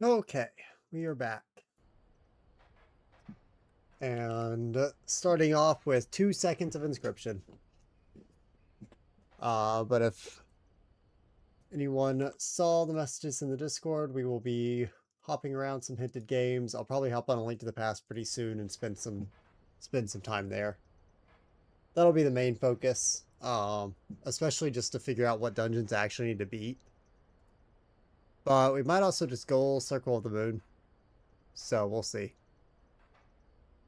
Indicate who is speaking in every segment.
Speaker 1: Okay, we are back. And starting off with 2 seconds of inscription. But if anyone saw the messages in the Discord, we will be hopping around some hinted games. I'll probably hop on a Link to the Past pretty soon and spend some time there. That'll be the main focus. Especially just to figure out what dungeons I actually need to beat. But we might also just go Circle of the Moon. So we'll see.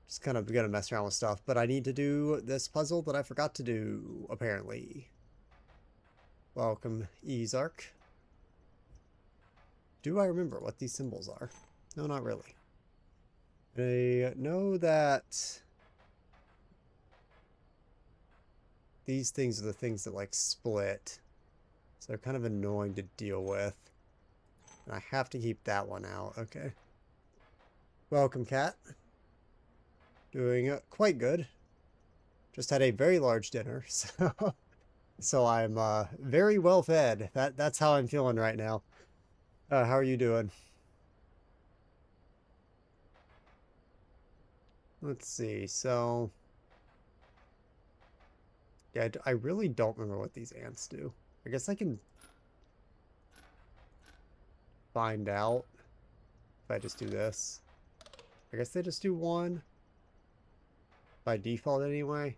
Speaker 1: Just kind of gonna mess around with stuff, but I need to do this puzzle that I forgot to do, apparently. Welcome, Ezark. Do I remember what these symbols are? No, not really. I know that these things are the things that, like, split. So they're kind of annoying to deal with. And I have to keep that one out. Okay. Welcome, cat. Doing quite good. Just had a very large dinner, so I'm very well fed. That's how I'm feeling right now. How are you doing? Let's see. So, yeah, I really don't remember what these ants do. I guess I can find out if I just do this. I guess they just do one by default anyway.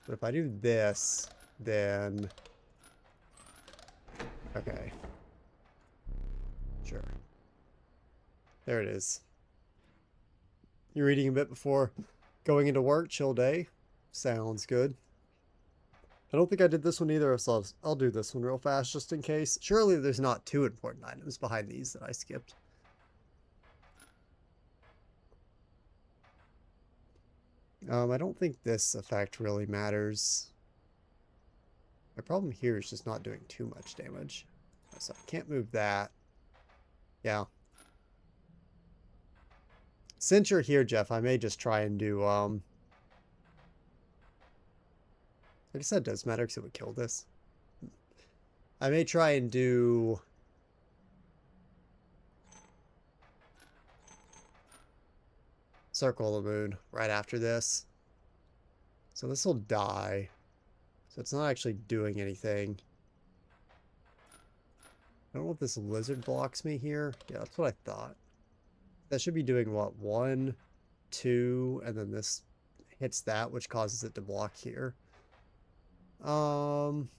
Speaker 1: But if I do this, then okay. Sure. There it is. You're reading a bit before going into work. Chill day. Sounds good. I don't think I did this one either, so I'll do this one real fast just in case. Surely there's not two important items behind these that I skipped. I don't think this effect really matters. My problem here is just not doing too much damage. So I can't move that. Yeah. Since you're here, Jeff, I may just try and do, I guess that does matter because it would kill this. I may try and do Circle of the Moon right after this. So this will die. So it's not actually doing anything. I don't know if this lizard blocks me here. Yeah, that's what I thought. That should be doing what? 1, 2, and then this hits that, which causes it to block here. And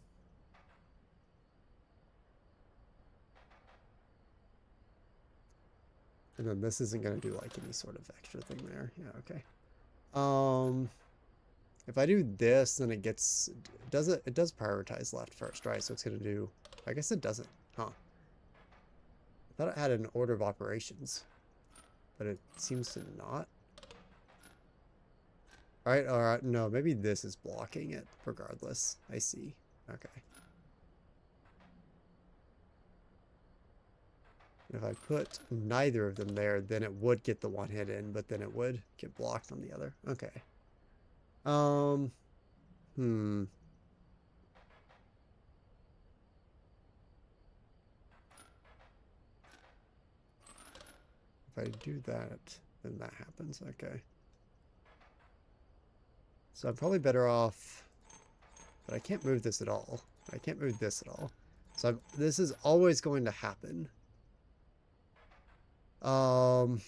Speaker 1: then this isn't going to do like any sort of extra thing there. Yeah, okay. If I do this, then it gets, it does prioritize left first, right? So it's going to do, I guess it doesn't, huh? I thought it had an order of operations, but it seems to not. All right, no, maybe this is blocking it regardless. I see. Okay. If I put neither of them there, then it would get the one hit in, but then it would get blocked on the other. Okay. Um, hmm. If I do that, then that happens. Okay. So I'm probably better off, but I can't move this at all. I can't move this at all. So this is always going to happen. Um,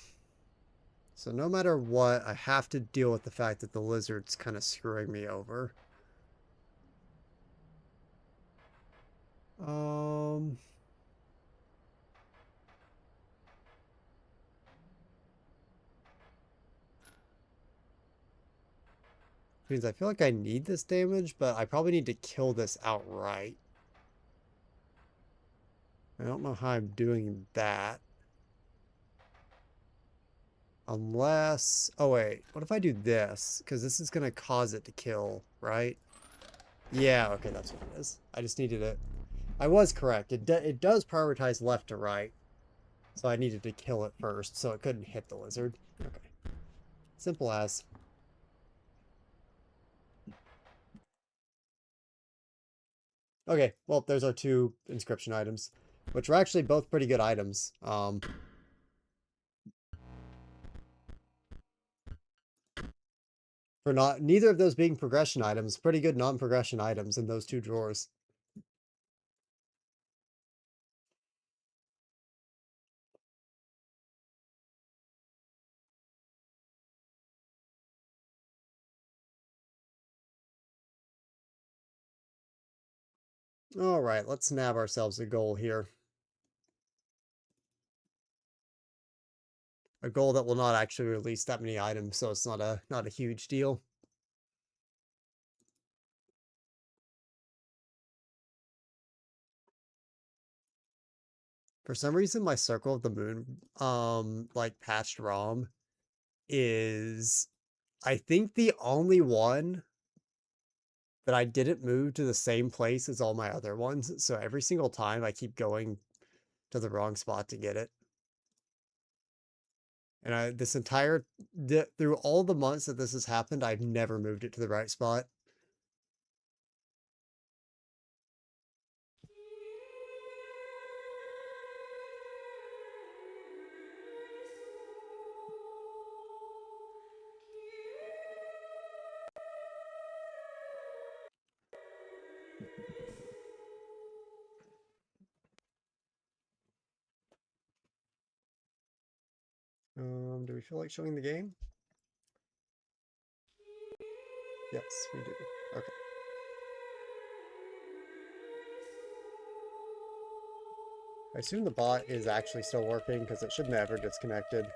Speaker 1: so no matter what, I have to deal with the fact that the lizard's kind of screwing me over. Um, means I feel like I need this damage, but I probably need to kill this outright. I don't know how I'm doing that. Unless, oh wait, what if I do this? Because this is going to cause it to kill, right? Yeah, okay, that's what it is. I just needed it. I was correct. It does prioritize left to right. So I needed to kill it first, so it couldn't hit the lizard. Okay. Simple as. Okay, well, there's our two inscription items. which are actually both pretty good items. For neither of those being progression items, pretty good non-progression items in those two drawers. All right, let's nab ourselves a goal here. A goal that will not actually release that many items, so it's not a huge deal. For some reason, my Circle of the Moon, like patched ROM is, I think, the only one that I didn't move to the same place as all my other ones. So every single time I keep going to the wrong spot to get it. And this entire, through all the months that this has happened, I've never moved it to the right spot. Do we feel like showing the game? Yes, we do. Okay. I assume the bot is actually still working because it should never disconnected.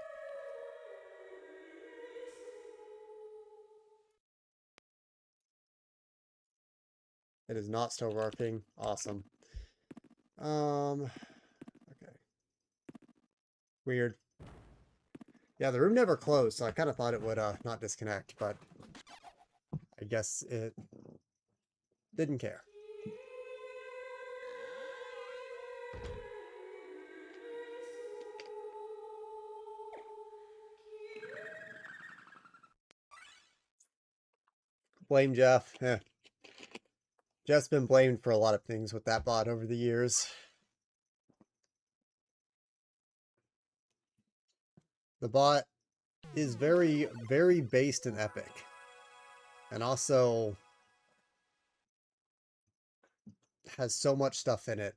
Speaker 1: It is not still working. Awesome. Okay. Weird. Yeah, the room never closed, so I kind of thought it would not disconnect, but I guess it didn't care. Blame Jeff. Eh. Jeff's been blamed for a lot of things with that bot over the years. The bot is very, very based and epic. And also has so much stuff in it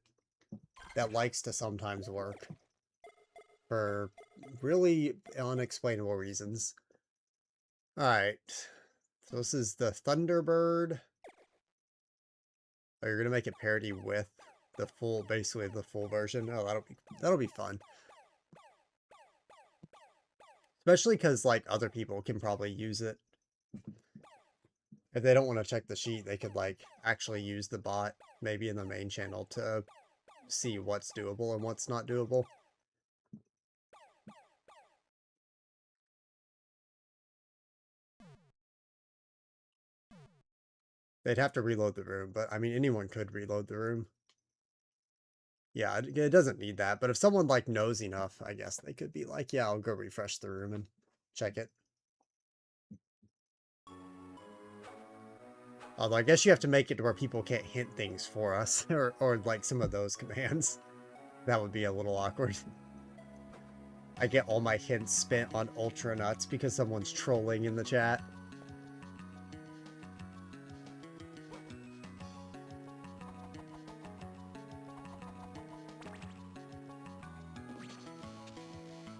Speaker 1: that likes to sometimes work for really unexplainable reasons. Alright. So this is the Thunderbird. Oh, you're gonna make it parody with the full, basically the full version. Oh, that'll be fun. Especially because like other people can probably use it. If they don't want to check the sheet, they could like actually use the bot maybe in the main channel to see what's doable and what's not doable. They'd have to reload the room, but I mean anyone could reload the room. Yeah, it doesn't need that, but if someone like knows enough, I guess they could be like, yeah, I'll go refresh the room and check it. Although I guess you have to make it to where people can't hint things for us, or like some of those commands. That would be a little awkward. I get all my hints spent on Ultra Nuts because someone's trolling in the chat.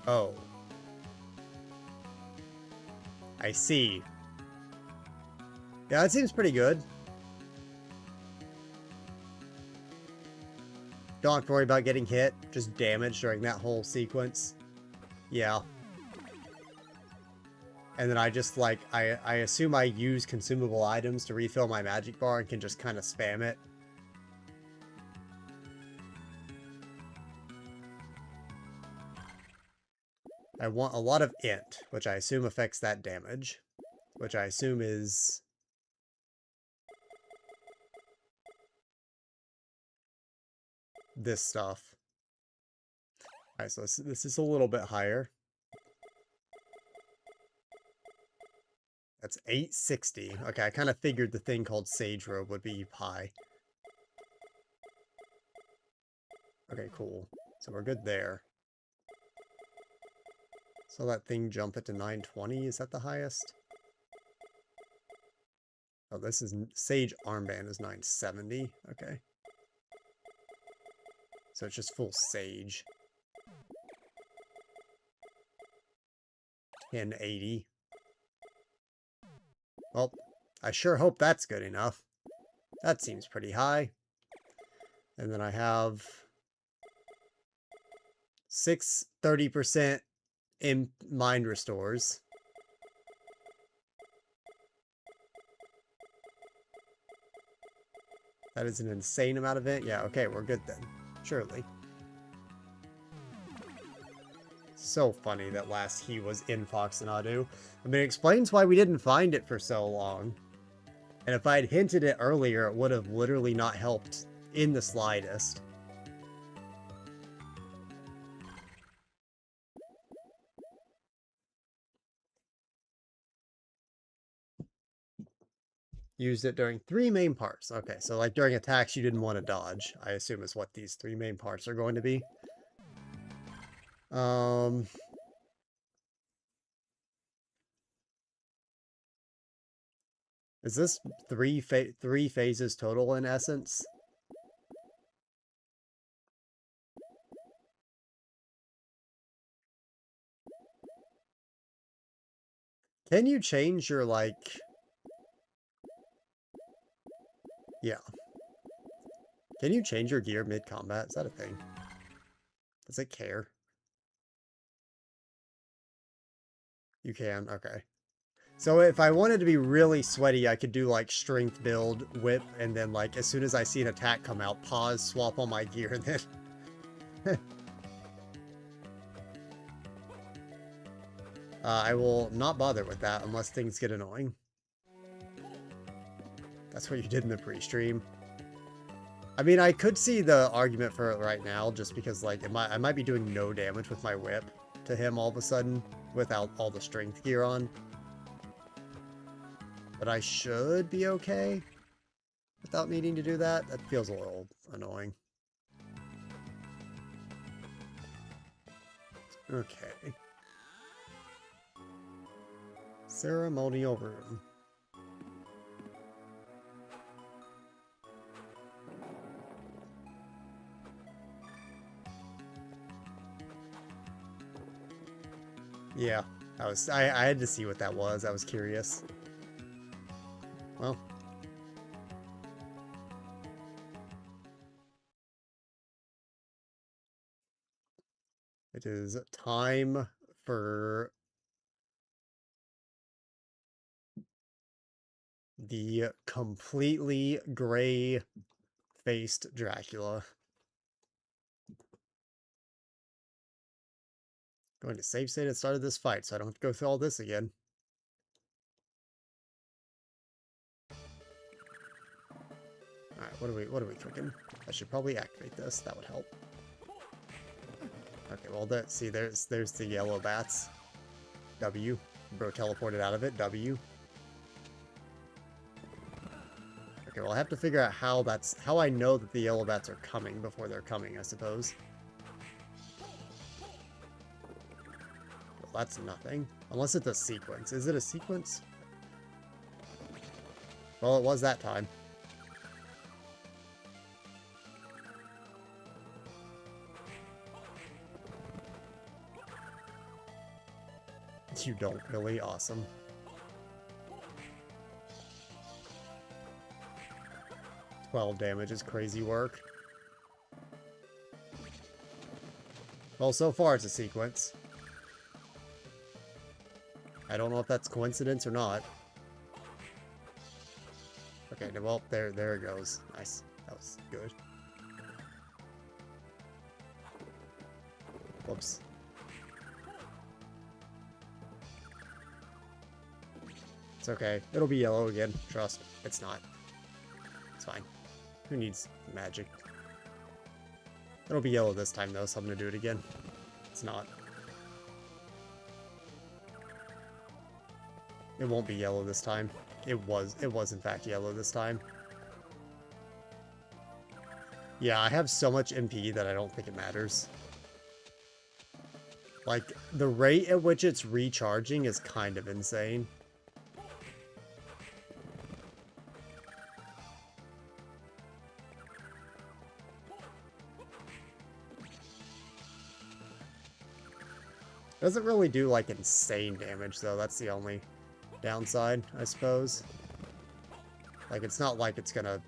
Speaker 1: Oh. I see. Yeah, that seems pretty good. Don't have to worry about getting hit, just damage during that whole sequence. Yeah. And then I just like, I assume I use consumable items to refill my magic bar and can just kind of spam it. I want a lot of int, which I assume affects that damage. Which I assume is... this stuff. Alright, so this is a little bit higher. That's 860. Okay, I kind of figured the thing called Sage Robe would be high. Okay, cool. So we're good there. So that thing jump it to 920. Is that the highest? Oh, this is Sage Armband is 970. Okay. So it's just full Sage. 1080. Well, I sure hope that's good enough. That seems pretty high. And then I have 6 30% in mind restores. That is an insane amount of it. Yeah, okay, we're good then. Surely. So funny that last he was in Fox and Adu. I mean, it explains why we didn't find it for so long. And if I had hinted it earlier, it would have literally not helped in the slightest. Used it during 3 main parts. Okay, so like during attacks you didn't want to dodge, I assume is what these 3 main parts are going to be. Is this three phases total in essence? Can you change your, like... Yeah. Can you change your gear mid-combat? Is that a thing? Does it care? You can? Okay. So if I wanted to be really sweaty, I could do, like, strength build, whip, and then, like, as soon as I see an attack come out, pause, swap on my gear, and then... I will not bother with that unless things get annoying. That's what you did in the pre-stream. I mean, I could see the argument for it right now, just because, like, I might be doing no damage with my whip to him all of a sudden, without all the strength gear on. But I should be okay without needing to do that. That feels a little annoying. Okay. Ceremonial room. Yeah, I had to see what that was. I was curious. Well. It is time for the completely gray-faced Dracula. Going to save state at the start of this fight, so I don't have to go through all this again. Alright, what are we cooking? I should probably activate this, that would help. Okay, well see there's the yellow bats. W. Bro teleported out of it, W. Okay, well I have to figure out how I know that the yellow bats are coming before they're coming, I suppose. Well, that's nothing. Unless it's a sequence. Is it a sequence? Well, it was that time. You don't really? Awesome. $12 damage is crazy work. Well, so far it's a sequence. I don't know if that's coincidence or not. Okay, well, there it goes. Nice. That was good. Whoops. It's okay. It'll be yellow again. Trust. It's not. It's fine. Who needs magic? It'll be yellow this time, though, so I'm gonna do it again. It's not. It won't be yellow this time. It was in fact yellow this time. Yeah, I have so much MP that I don't think it matters. Like, the rate at which it's recharging is kind of insane. Doesn't really do, like, insane damage, though. That's the only downside, I suppose. Like, it's not like it's gonna...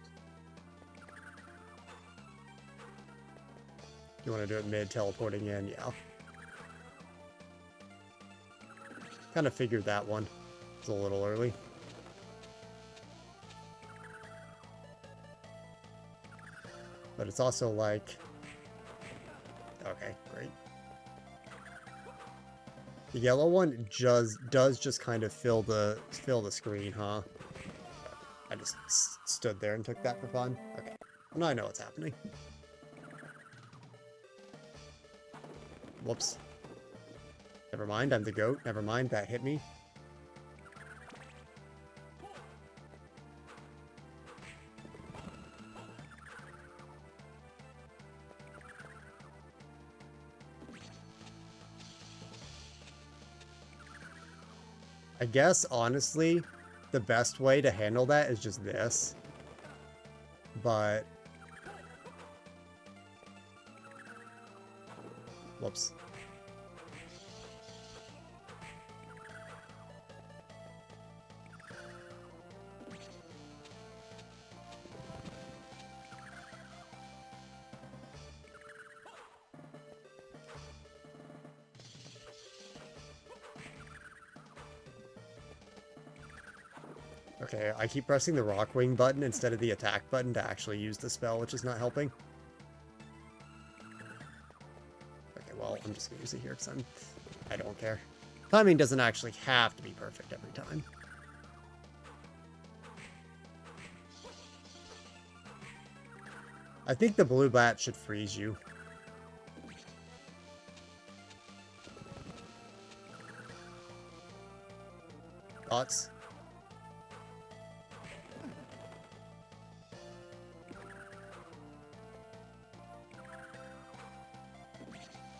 Speaker 1: You want to do it mid-teleporting in? Yeah. Kind of figured that one. It's a little early. But it's also like... Okay, great. The yellow one does just kind of fill the screen, huh? I just stood there and took that for fun. Okay, well, now I know what's happening. Whoops. Never mind, I'm the goat. Never mind, that hit me. I guess, honestly, the best way to handle that is just this. But... Whoops. Okay, I keep pressing the Rockwing button instead of the attack button to actually use the spell, which is not helping. Okay, well, I'm just gonna use it here because I don't care. Timing doesn't actually have to be perfect every time. I think the blue bat should freeze you. Thoughts?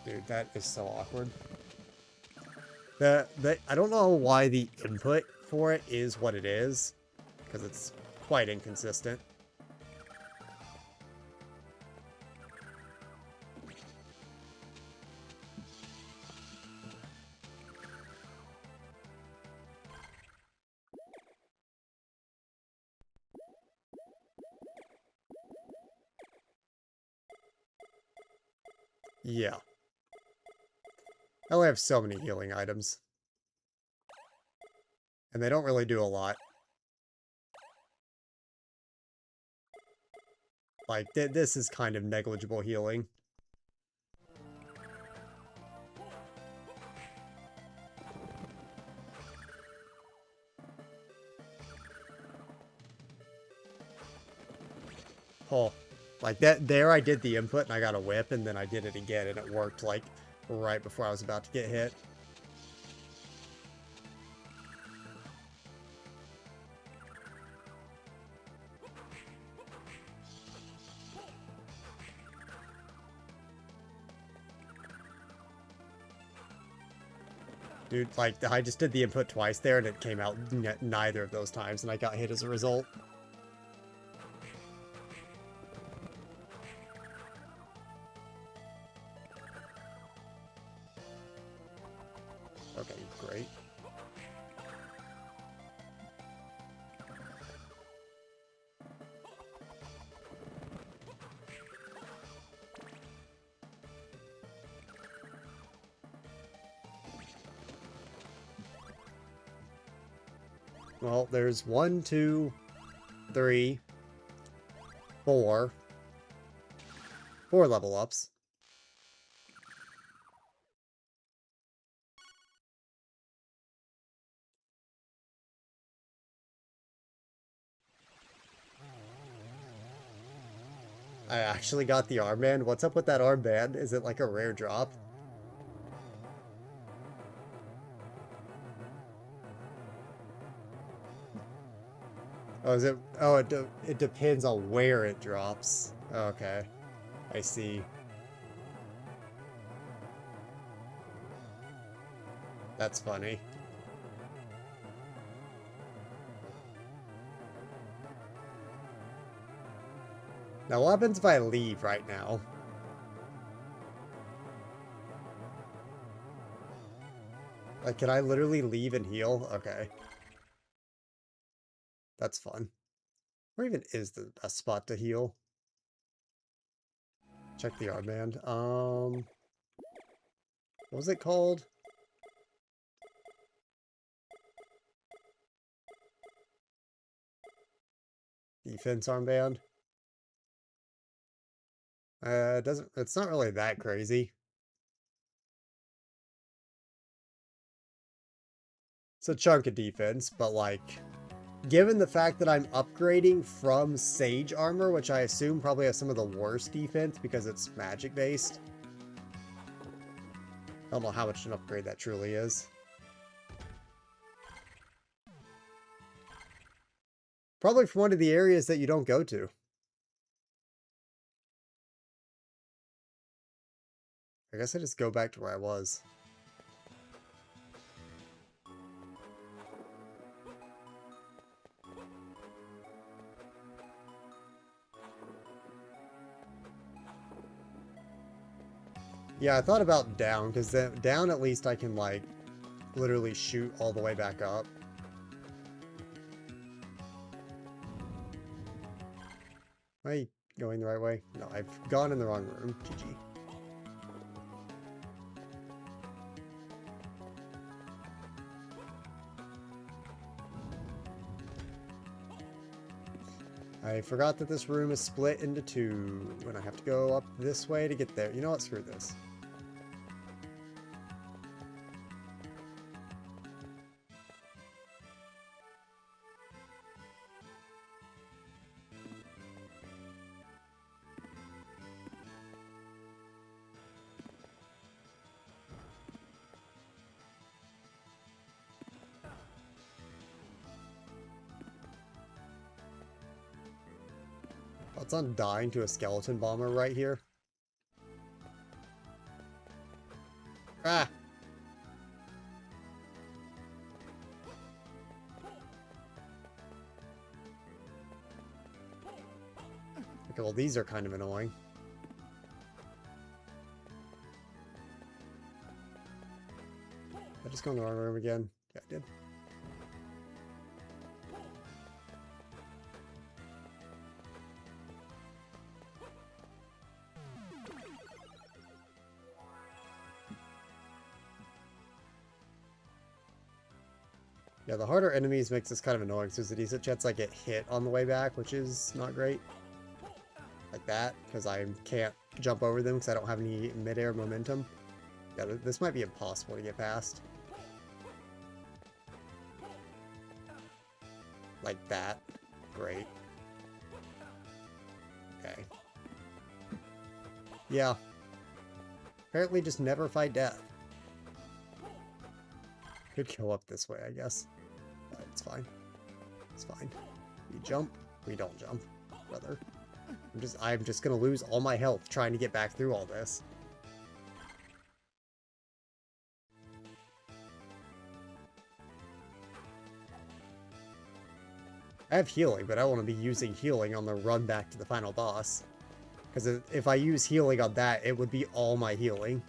Speaker 1: Dude, that is so awkward. I don't know why the input for it is what it is, because it's quite inconsistent. Yeah. I only have so many healing items. And they don't really do a lot. Like, this is kind of negligible healing. Oh, like that there I did the input and I got a whip, and then I did it again and it worked like right before I was about to get hit. Dude, like, I just did the input twice there and it came out neither of those times and I got hit as a result. Okay, great. Well, there's 1, 2, 3, 4. 4 level ups. I actually got the armband. What's up with that armband? Is it like a rare drop? Oh, is it? Oh, it depends on where it drops. Okay. I see. That's funny. Now, what happens if I leave right now? Like, can I literally leave and heal? Okay. That's fun. Where even is the best spot to heal? Check the armband. What was it called? Defense armband. It's not really that crazy. It's a chunk of defense, but like, given the fact that I'm upgrading from Sage armor, which I assume probably has some of the worst defense because it's magic based. I don't know how much an upgrade that truly is. Probably from one of the areas that you don't go to. I guess I just go back to where I was. Yeah, I thought about down, because down at least I can, like, literally shoot all the way back up. Am I going the right way? No, I've gone in the wrong room. GG. I forgot that this room is split into two, and I have to go up this way to get there. You know what? Screw this. It's on dying to a skeleton bomber right here. Ah! Okay, well these are kind of annoying. Did I just go in the wrong room again? Yeah, I did. Yeah, the harder enemies makes this kind of annoying, so there's a decent chance I get hit on the way back, which is not great. Like that, because I can't jump over them because I don't have any mid-air momentum. Yeah, this might be impossible to get past. Like that. Great. Okay. Yeah. Apparently just never fight death. Could go up this way, I guess. But it's fine. It's fine. We jump. We don't jump. Brother. I'm just gonna lose all my health trying to get back through all this. I have healing, but I want to be using healing on the run back to the final boss. Because if I use healing on that, it would be all my healing.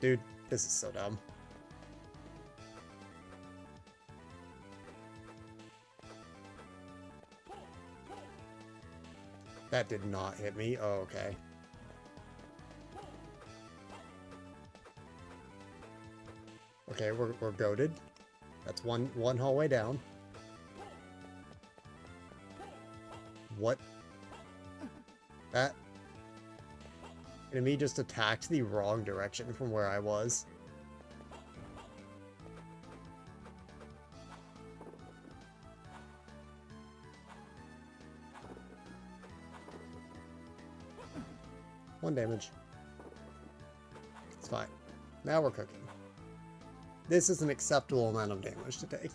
Speaker 1: Dude, this is so dumb. That did not hit me. Oh, okay. Okay, we're goated. That's one hallway down. What? That enemy just attacked the wrong direction from where I was. One damage. It's fine. Now we're cooking. This is an acceptable amount of damage to take.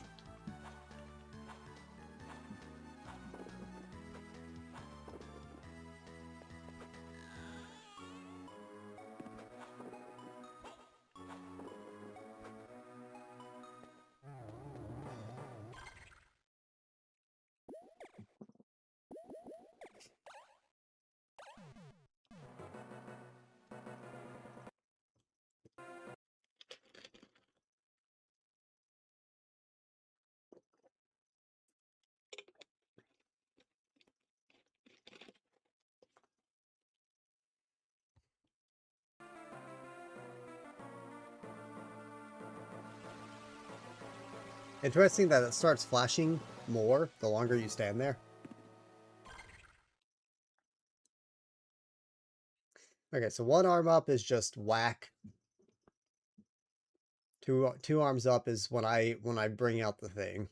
Speaker 1: Interesting that it starts flashing more the longer you stand there. Okay, so one arm up is just whack. Two arms up is when I bring out the thing.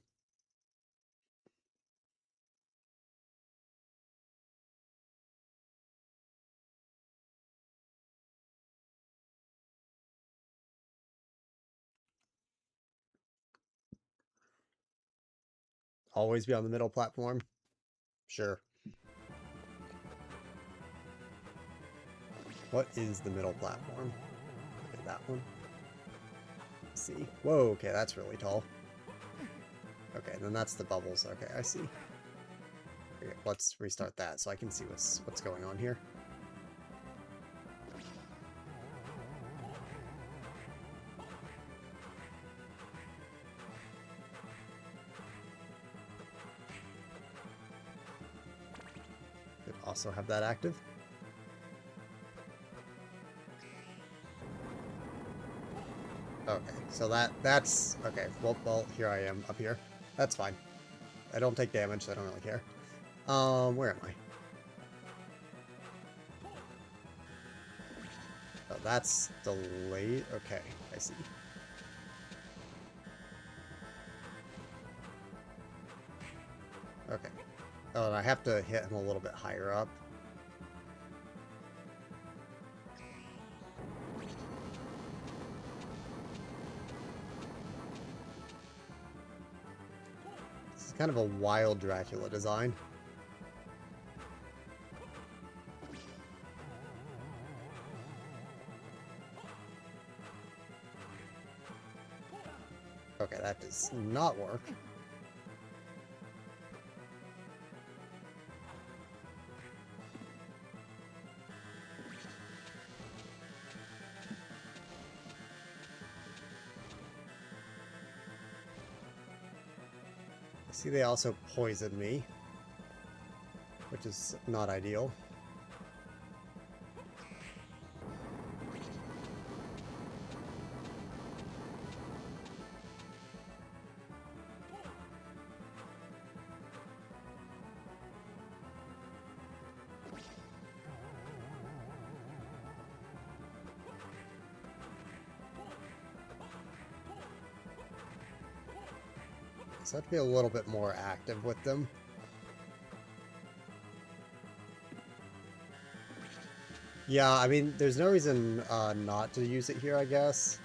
Speaker 1: Always be on the middle platform. Sure. What is the middle platform? Okay, that one. Let's see. Whoa, okay, that's really tall. Okay, then that's the bubbles. Okay, I see. Okay, let's restart that so I can see what's going on here. Could also have that active. Okay, so that's okay. Well, here I am up here. That's fine. I don't take damage, so I don't really care. Where am I? Oh, that's delayed. Okay, I see. Okay. Oh, and I have to hit him a little bit higher up. This is kind of a wild Dracula design. Okay, that does not work. I see they also poisoned me, which is not ideal. So I have to be a little bit more active with them. Yeah, I mean, there's no reason not to use it here, I guess.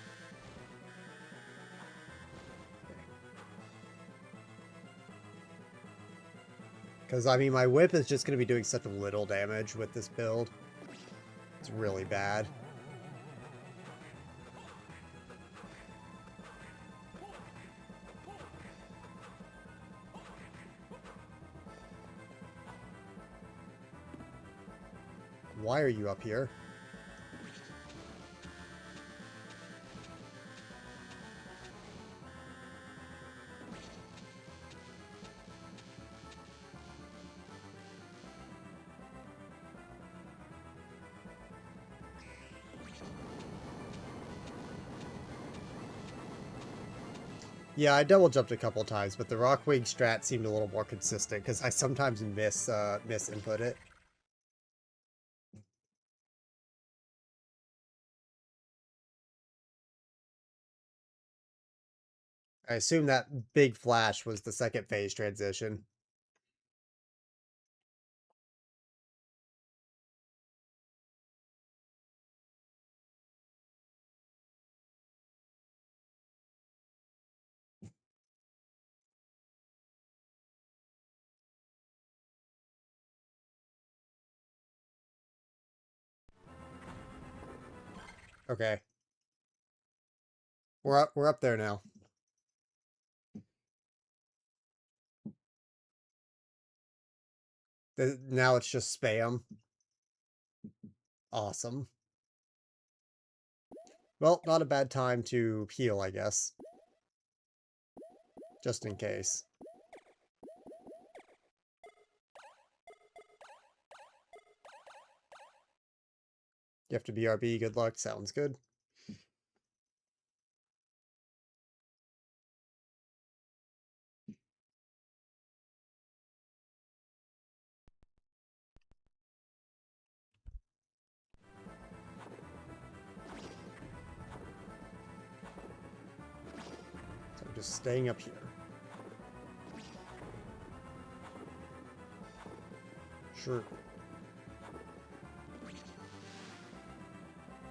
Speaker 1: Because, I mean, my whip is just going to be doing such little damage with this build. It's really bad. Why are you up here? Yeah, I double jumped a couple times, but the Rockwing strat seemed a little more consistent because I sometimes miss input it. I assume that big flash was the second phase transition. Okay, we're up there now. Now it's just spam. Awesome. Well, not a bad time to heal, I guess. Just in case. You have to BRB, good luck, sounds good. just staying up here. Sure.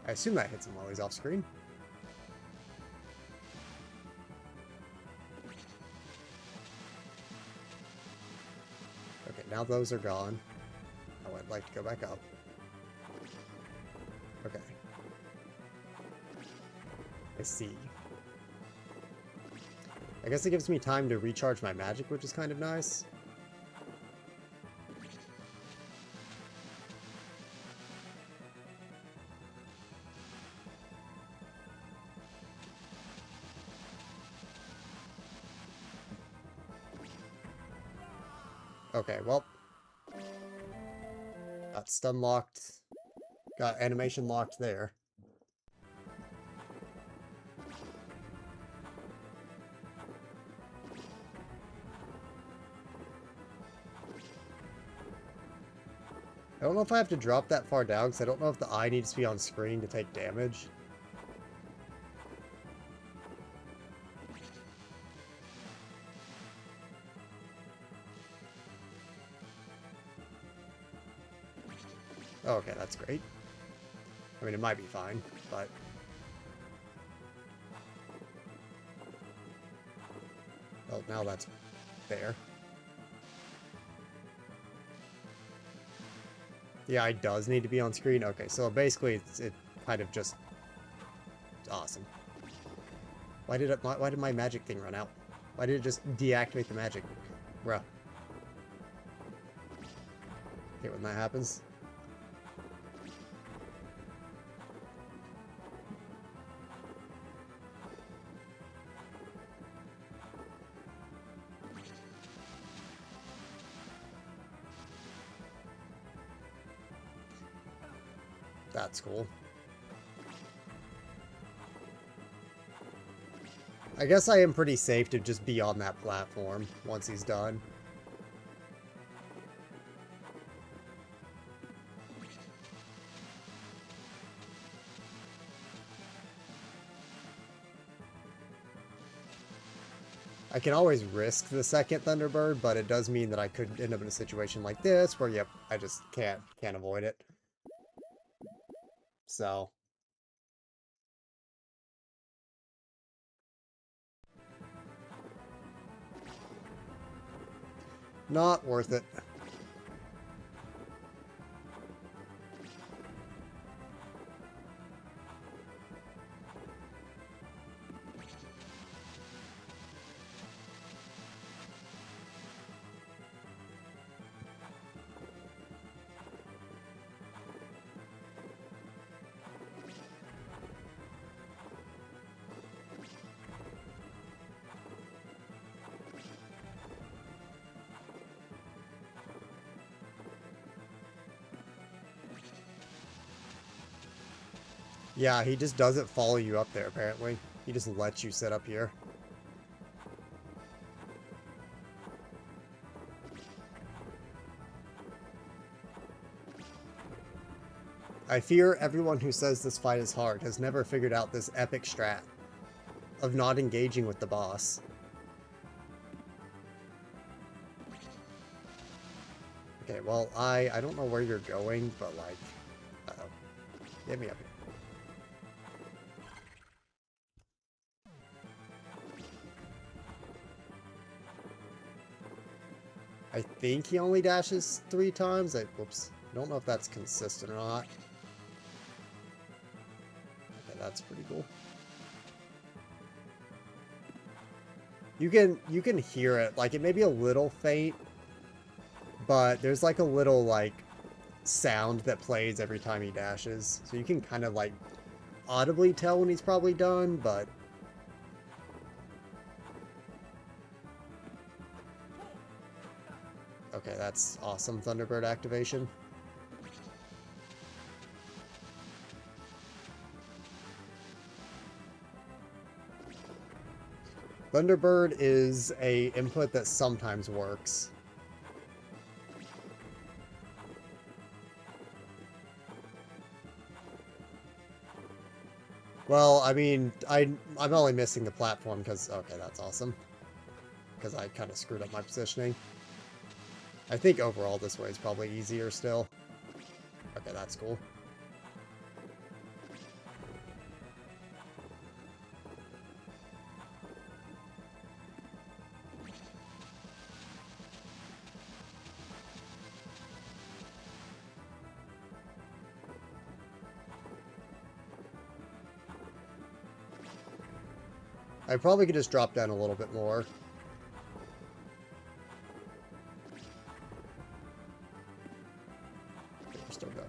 Speaker 1: I assume that hits him while he's off screen. Okay, now those are gone. I would like to go back up. Okay. I see. I guess it gives me time to recharge my magic, which is kind of nice. Okay, well. Got stun locked. Got animation locked there. I don't know if I have to drop that far down, because I don't know if the eye needs to be on screen to take damage. Oh, okay, that's great. I mean, it might be fine, but... Well, now that's there. The eye does need to be on screen? Okay, so basically it kind of just... Awesome. Why did my magic thing run out? Why did it just deactivate the magic? Bruh. Okay, when that happens. That's cool. I guess I am pretty safe to just be on that platform once he's done. I can always risk the second Thunderbird, but it does mean that I could end up in a situation like this where, yep, I just can't avoid it. So... Not worth it. Yeah, he just doesn't follow you up there, apparently. He just lets you sit up here. I fear everyone who says this fight is hard has never figured out this epic strat of not engaging with the boss. Okay, well, I don't know where you're going, but like... Uh-oh. Get me up here. I think he only dashes 3 times. Whoops. I don't know if that's consistent or not. Okay, that's pretty cool. You can hear it. Like, it may be a little faint, but there's like a little like sound that plays every time he dashes. So you can kind of like audibly tell when he's probably done, but okay, that's awesome Thunderbird activation. Thunderbird is a input that sometimes works. Well, I mean, I'm only missing the platform because... Okay, that's awesome. Because I kind of screwed up my positioning. I think overall this way is probably easier still. Okay, that's cool. I probably could just drop down a little bit more.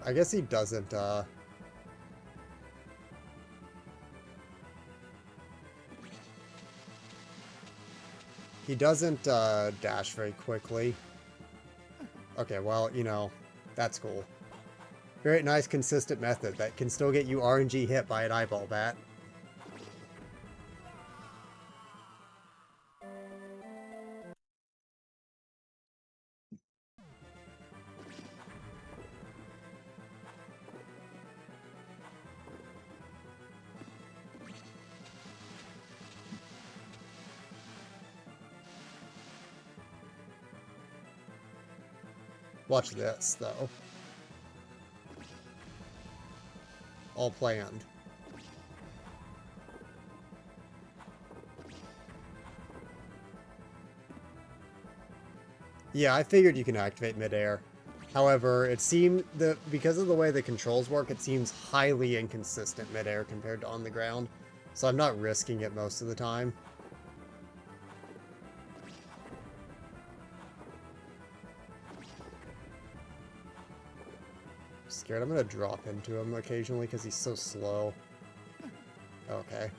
Speaker 1: I guess he doesn't, dash very quickly. Okay, well, you know, that's cool. Very nice, consistent method that can still get you RNG hit by an eyeball bat. Watch this, though. All planned. Yeah, I figured you can activate midair. However, it seemed that because of the way the controls work, it seems highly inconsistent midair compared to on the ground. So I'm not risking it most of the time. Scared I'm gonna drop into him occasionally because he's so slow. Okay.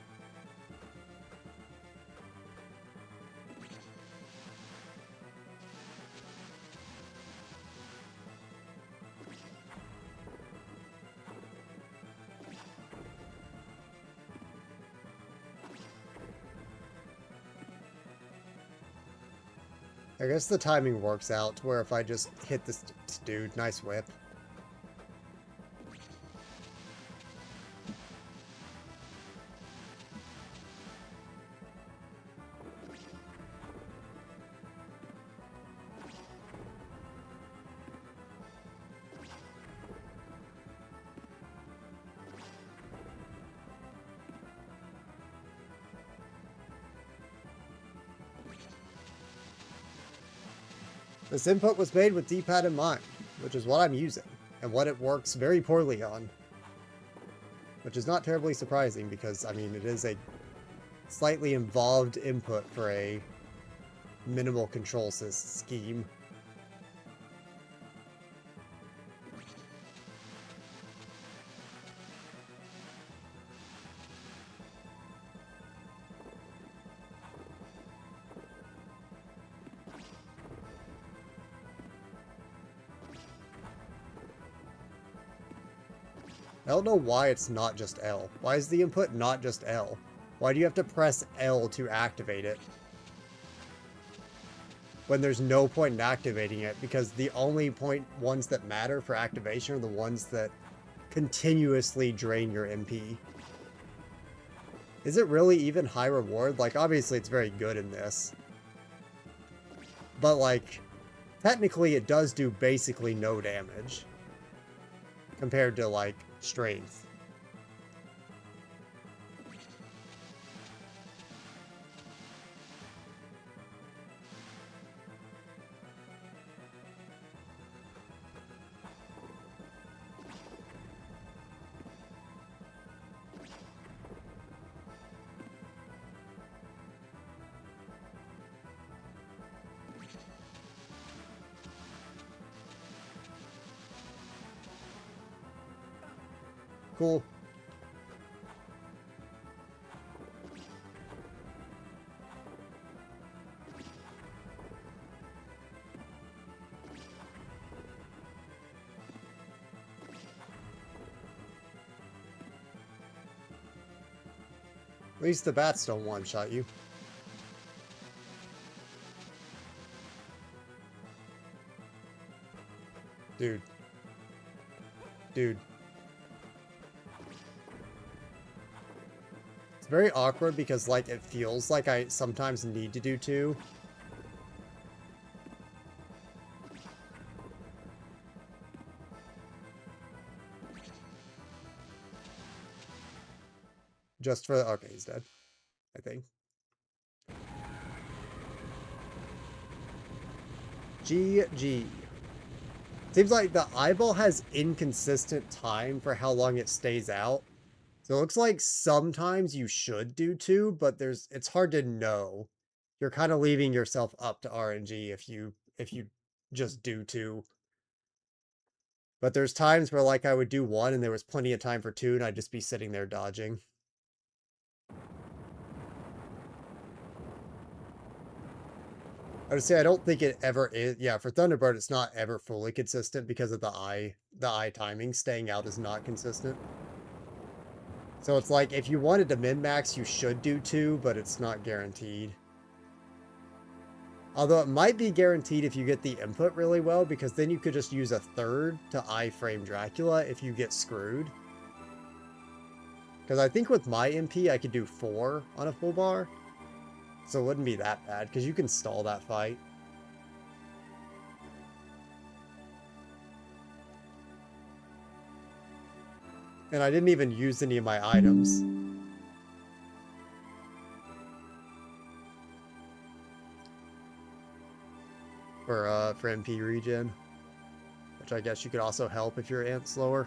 Speaker 1: I guess the timing works out to where if I just hit this dude, nice whip. This input was made with D-pad in mind, which is what I'm using, and what it works very poorly on. Which is not terribly surprising because, I mean, it is a slightly involved input for a minimal control scheme. I don't know why it's not just L. Why is the input not just L? Why do you have to press L to activate it? When there's no point in activating it, because the only ones that matter for activation are the ones that continuously drain your MP. Is it really even high reward? Like, obviously it's very good in this. But, like, technically it does do basically no damage. Compared to, like, strength. Cool. At least the bats don't one-shot you. Dude. Dude. very awkward because, like, it feels like I sometimes need to do 2. Just for... Okay, he's dead, I think. GG. Seems like the eyeball has inconsistent time for how long it stays out. So it looks like sometimes you should do 2, but it's hard to know. You're kind of leaving yourself up to RNG if you just do 2. But there's times where, like, I would do 1 and there was plenty of time for 2 and I'd just be sitting there dodging. I would say I don't think it ever is. Yeah, for Thunderbird, it's not ever fully consistent because of the eye timing. Staying out is not consistent. So it's like, if you wanted to min-max, you should do 2, but it's not guaranteed. Although it might be guaranteed if you get the input really well, because then you could just use a 3rd to iframe Dracula if you get screwed. Because I think with my MP, I could do 4 on a full bar. So it wouldn't be that bad, because you can stall that fight. And I didn't even use any of my items. For MP regen. Which I guess you could also help if your ant's slower.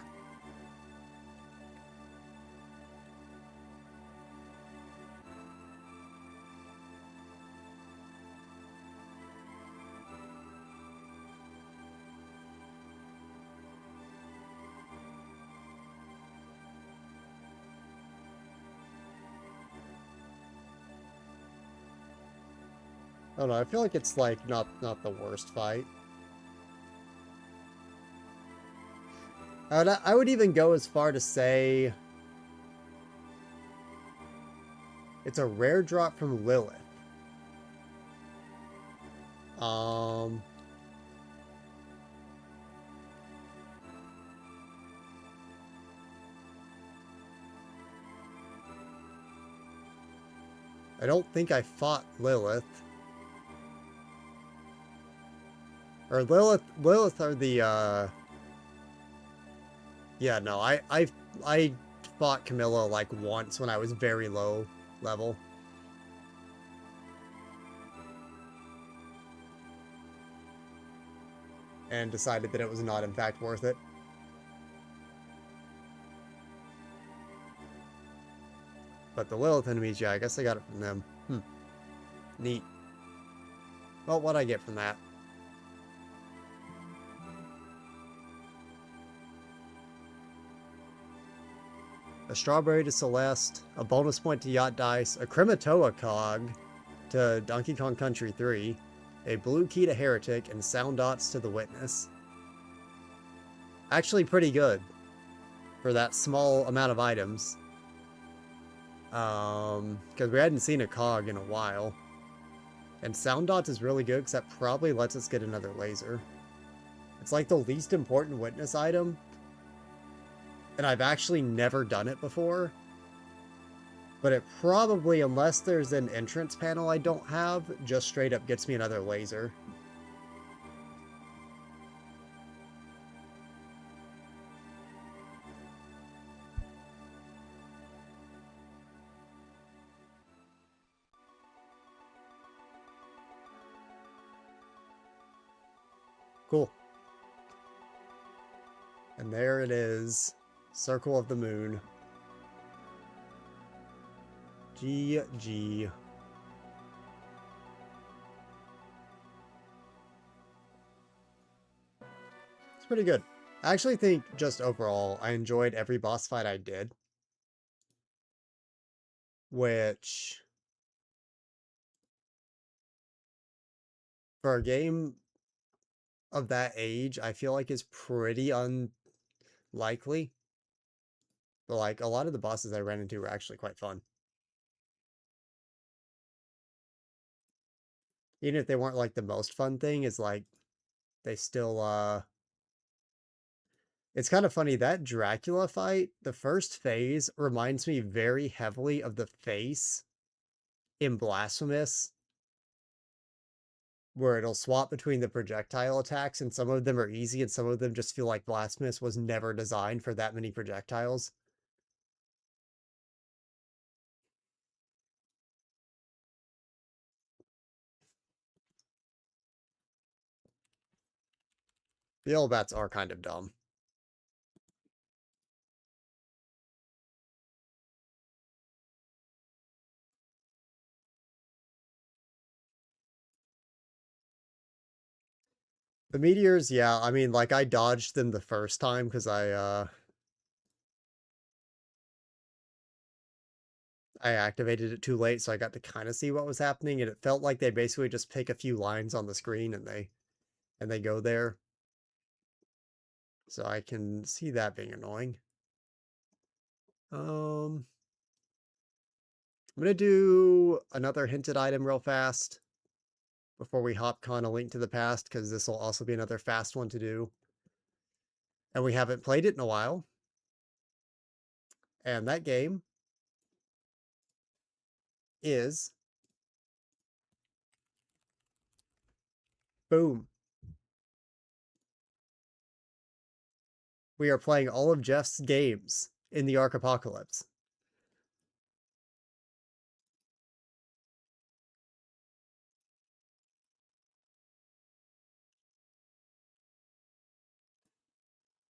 Speaker 1: I don't know, I feel like it's like not the worst fight. I would even go as far to say it's a rare drop from Lilith. I don't think I fought Lilith. Or Lilith are the, yeah, no, I fought Camilla like once when I was very low level. And decided that it was not in fact worth it. But the Lilith enemies, yeah, I guess I got it from them. Neat. Well, what'd I get from that? A strawberry to Celeste, a bonus point to Yacht Dice, a Crematoa cog to Donkey Kong Country 3, a blue key to Heretic, and sound dots to the Witness. Actually pretty good for that small amount of items. Because we hadn't seen a cog in a while. And sound dots is really good because that probably lets us get another laser. It's like the least important witness item. And I've actually never done it before. But it probably, unless there's an entrance panel I don't have, just straight up gets me another laser. Cool. And there it is. Circle of the Moon. GG. It's pretty good. I actually think, just overall, I enjoyed every boss fight I did. Which, for a game of that age, I feel like is pretty unlikely. But like, a lot of the bosses I ran into were actually quite fun. Even if they weren't like the most fun thing, is like, they still It's kind of funny, that Dracula fight, the first phase, reminds me very heavily of the face in Blasphemous, where it'll swap between the projectile attacks, and some of them are easy, and some of them just feel like Blasphemous was never designed for that many projectiles. The Elbats are kind of dumb. The meteors, yeah, I mean, like, I dodged them the first time because I activated it too late, so I got to kind of see what was happening, and it felt like they basically just pick a few lines on the screen and they go there. So I can see that being annoying. I'm gonna do another hinted item real fast before we hop con A Link to the Past, because this will also be another fast one to do. And we haven't played it in a while. And that game is boom. We are playing all of Jeff's games in the Archipelago.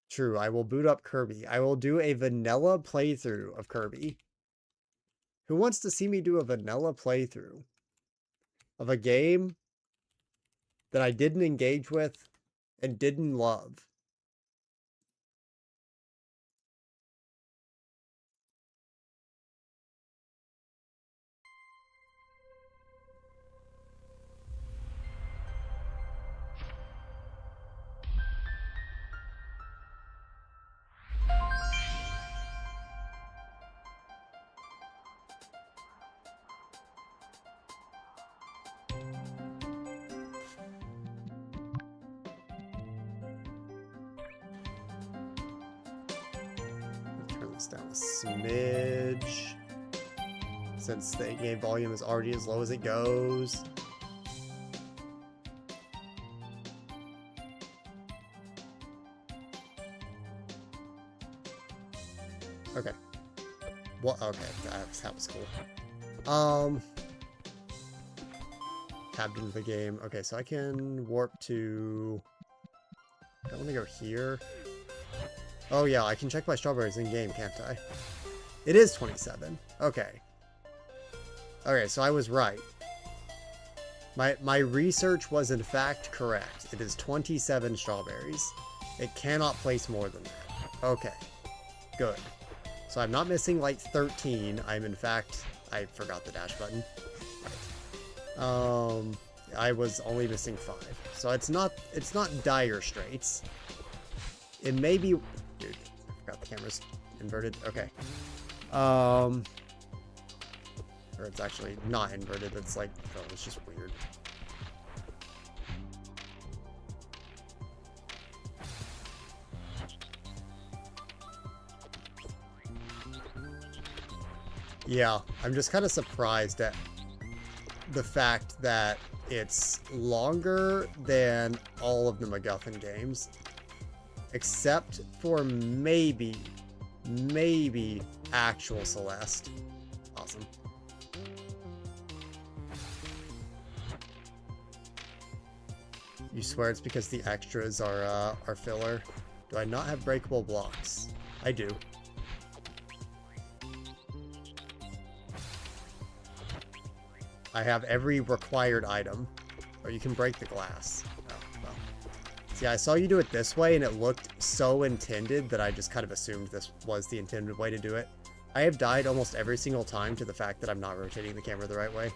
Speaker 1: True, I will boot up Kirby. I will do a vanilla playthrough of Kirby. Who wants to see me do a vanilla playthrough of a game that I didn't engage with and didn't love? Turn this down a smidge, since the game volume is already as low as it goes. Okay. Well, okay, that was cool. Tabbed into the game. Okay, so I can warp to... I want to go here. Oh yeah, I can check my strawberries in game, can't I? It is 27. Okay. Okay, so I was right. My research was in fact correct. It is 27 strawberries. It cannot place more than that. Okay. Good. So I'm not missing like 13. I'm in fact... I forgot the dash button. I was only missing 5. So it's not dire straits. It may be... Dude, I forgot the camera's inverted. Okay. Or it's actually not inverted. It's like, oh, it's just weird. Yeah, I'm just kind of surprised at the fact that it's longer than all of the MacGuffin games, except for maybe actual Celeste. Awesome. You swear it's because the extras are filler? Do I not have breakable blocks? I do. I have every required item. Or you can break the glass. Oh, well. See, I saw you do it this way, and it looked so intended that I just kind of assumed this was the intended way to do it. I have died almost every single time to the fact that I'm not rotating the camera the right way.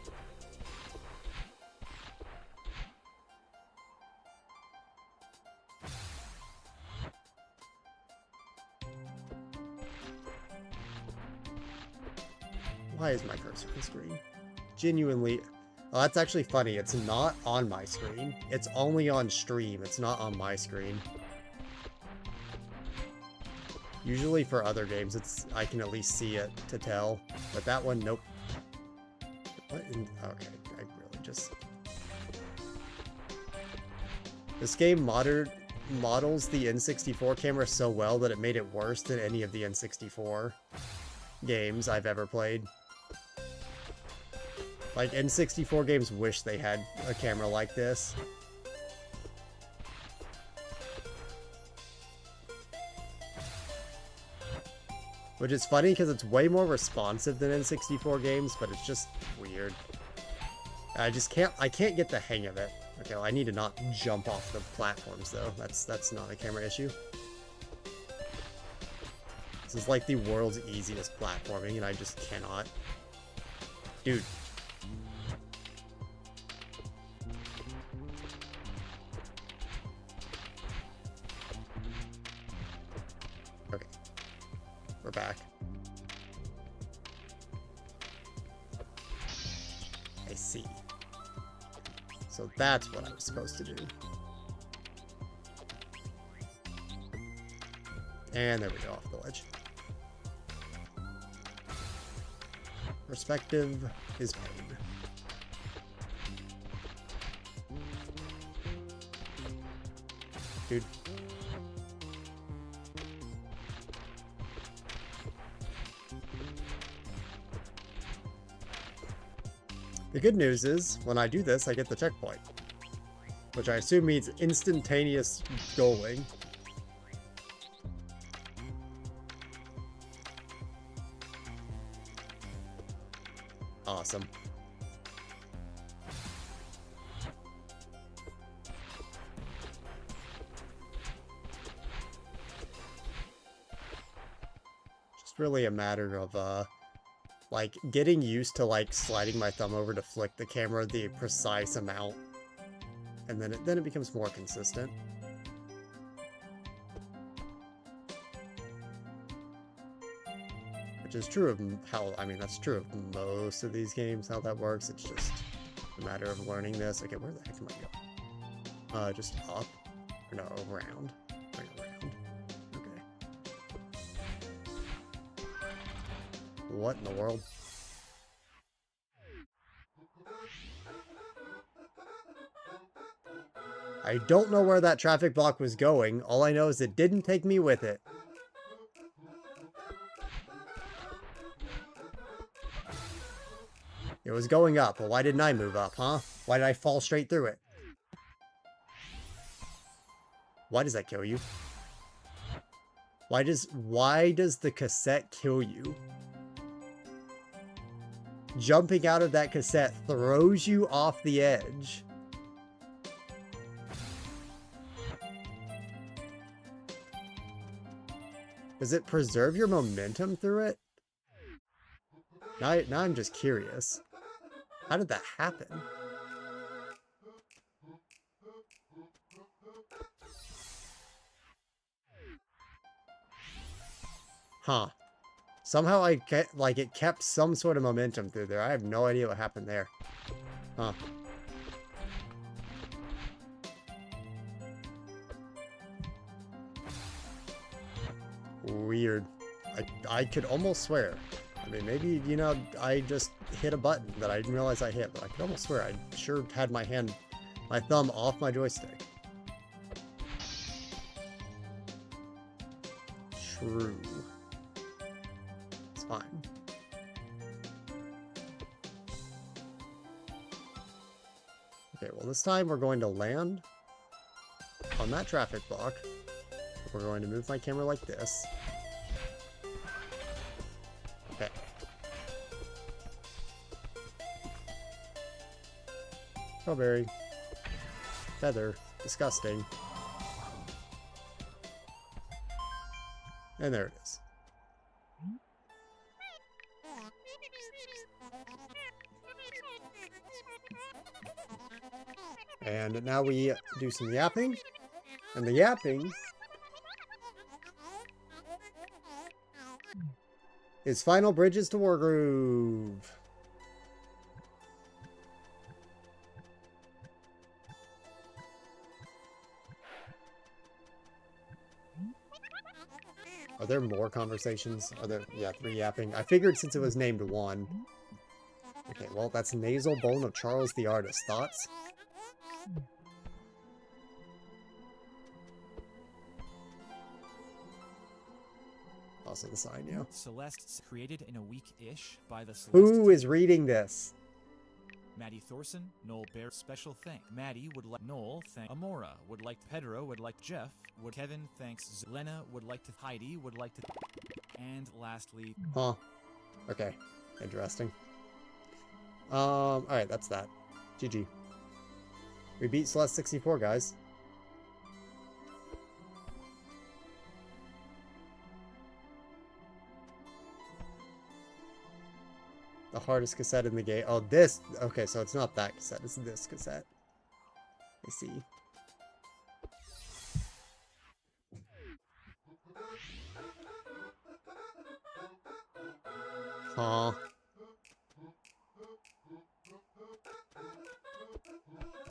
Speaker 1: Why is my cursor on screen? Genuinely... Oh, that's actually funny. It's not on my screen. It's only on stream. It's not on my screen. Usually for other games, I can at least see it to tell. But that one, nope. What in, okay, I really just... This game models the N64 camera so well that it made it worse than any of the N64 games I've ever played. Like, N64 games wish they had a camera like this. Which is funny because it's way more responsive than N64 games, but it's just weird. I can't get the hang of it. Okay, well, I need to not jump off the platforms though. That's not a camera issue. This is like the world's easiest platforming and I just cannot. Dude. Okay. We're back. I see. So that's what I was supposed to do. And there we go, off the ledge. Perspective is paid. Dude. The good news is, when I do this, I get the checkpoint. Which I assume means instantaneous goaling. Awesome. Just really a matter of, like, getting used to, like, sliding my thumb over to flick the camera the precise amount. And then it becomes more consistent. Which is true of how, I mean, that's true of most of these games, how that works. It's just a matter of learning this. Okay, where the heck am I going? Just up? Or no, around. Right, around. Okay. What in the world? I don't know where that traffic block was going. All I know is it didn't take me with it. It was going up. Well, why didn't I move up, huh? Why did I fall straight through it? Why does that kill you? Why does the cassette kill you? Jumping out of that cassette throws you off the edge. Does it preserve your momentum through it? Now I'm just curious. How did that happen? Huh. Somehow it kept some sort of momentum through there. I have no idea what happened there. Huh. Weird. I could almost swear. I mean, maybe, you know, I just hit a button that I didn't realize I hit, but I could almost swear I sure had my thumb off my joystick. True. It's fine. Okay, well this time we're going to land on that traffic block. We're going to move my camera like this. Okay. Strawberry. Feather. Disgusting. And there it is. And now we do some yapping. And the yapping is Final Bridges to Wargroove. Are there more conversations? Are there, yeah, 3 yapping. I figured since it was named 1. Okay, well, that's Nasal Bone of Charles the Artist. Thoughts? Also the sign, yeah.
Speaker 2: Celeste's created in a week-ish by the Celeste.
Speaker 1: Who is reading this?
Speaker 2: Maddie Thorson, Noel Bear, special thank. Maddie would like Noel, thank Amora, would like Pedro, would like Jeff, would Kevin, thanks Lena, would like to Heidi, would like to, and lastly.
Speaker 1: Huh. Okay. Interesting. Alright, that's that. GG. We beat Celeste 64, guys. The hardest cassette in the game. Oh, this. Okay, so it's not that cassette. It's this cassette. I see. Huh.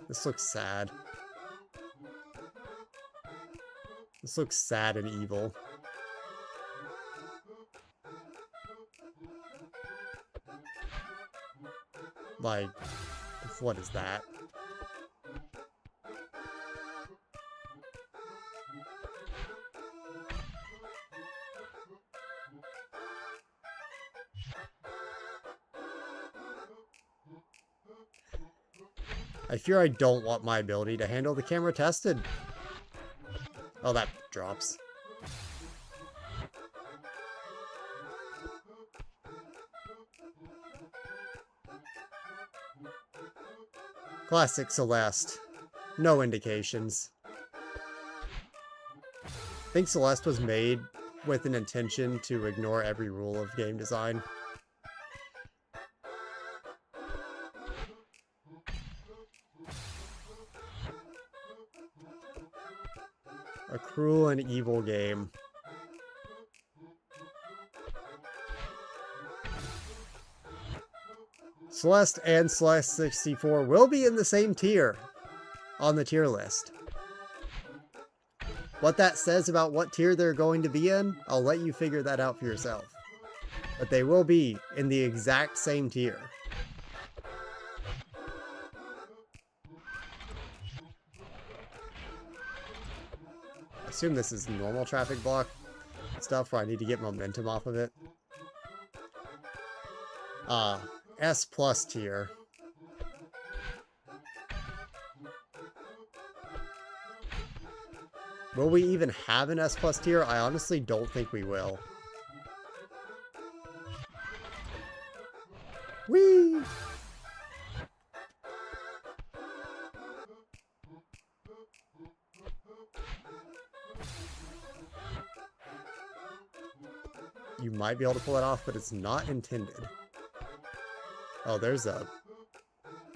Speaker 1: This looks sad. This looks sad and evil. Like, what is that? I fear I don't want my ability to handle the camera tested. Oh, that drops. Classic Celeste. No indications. I think Celeste was made with an intention to ignore every rule of game design. A cruel and evil game. Celeste and Celeste 64 will be in the same tier on the tier list. What that says about what tier they're going to be in, I'll let you figure that out for yourself. But they will be in the exact same tier. I assume this is normal traffic block stuff where I need to get momentum off of it. S plus tier. Will we even have an S plus tier? I honestly don't think we will. Whee! You might be able to pull it off, but it's not intended. Oh, there's a...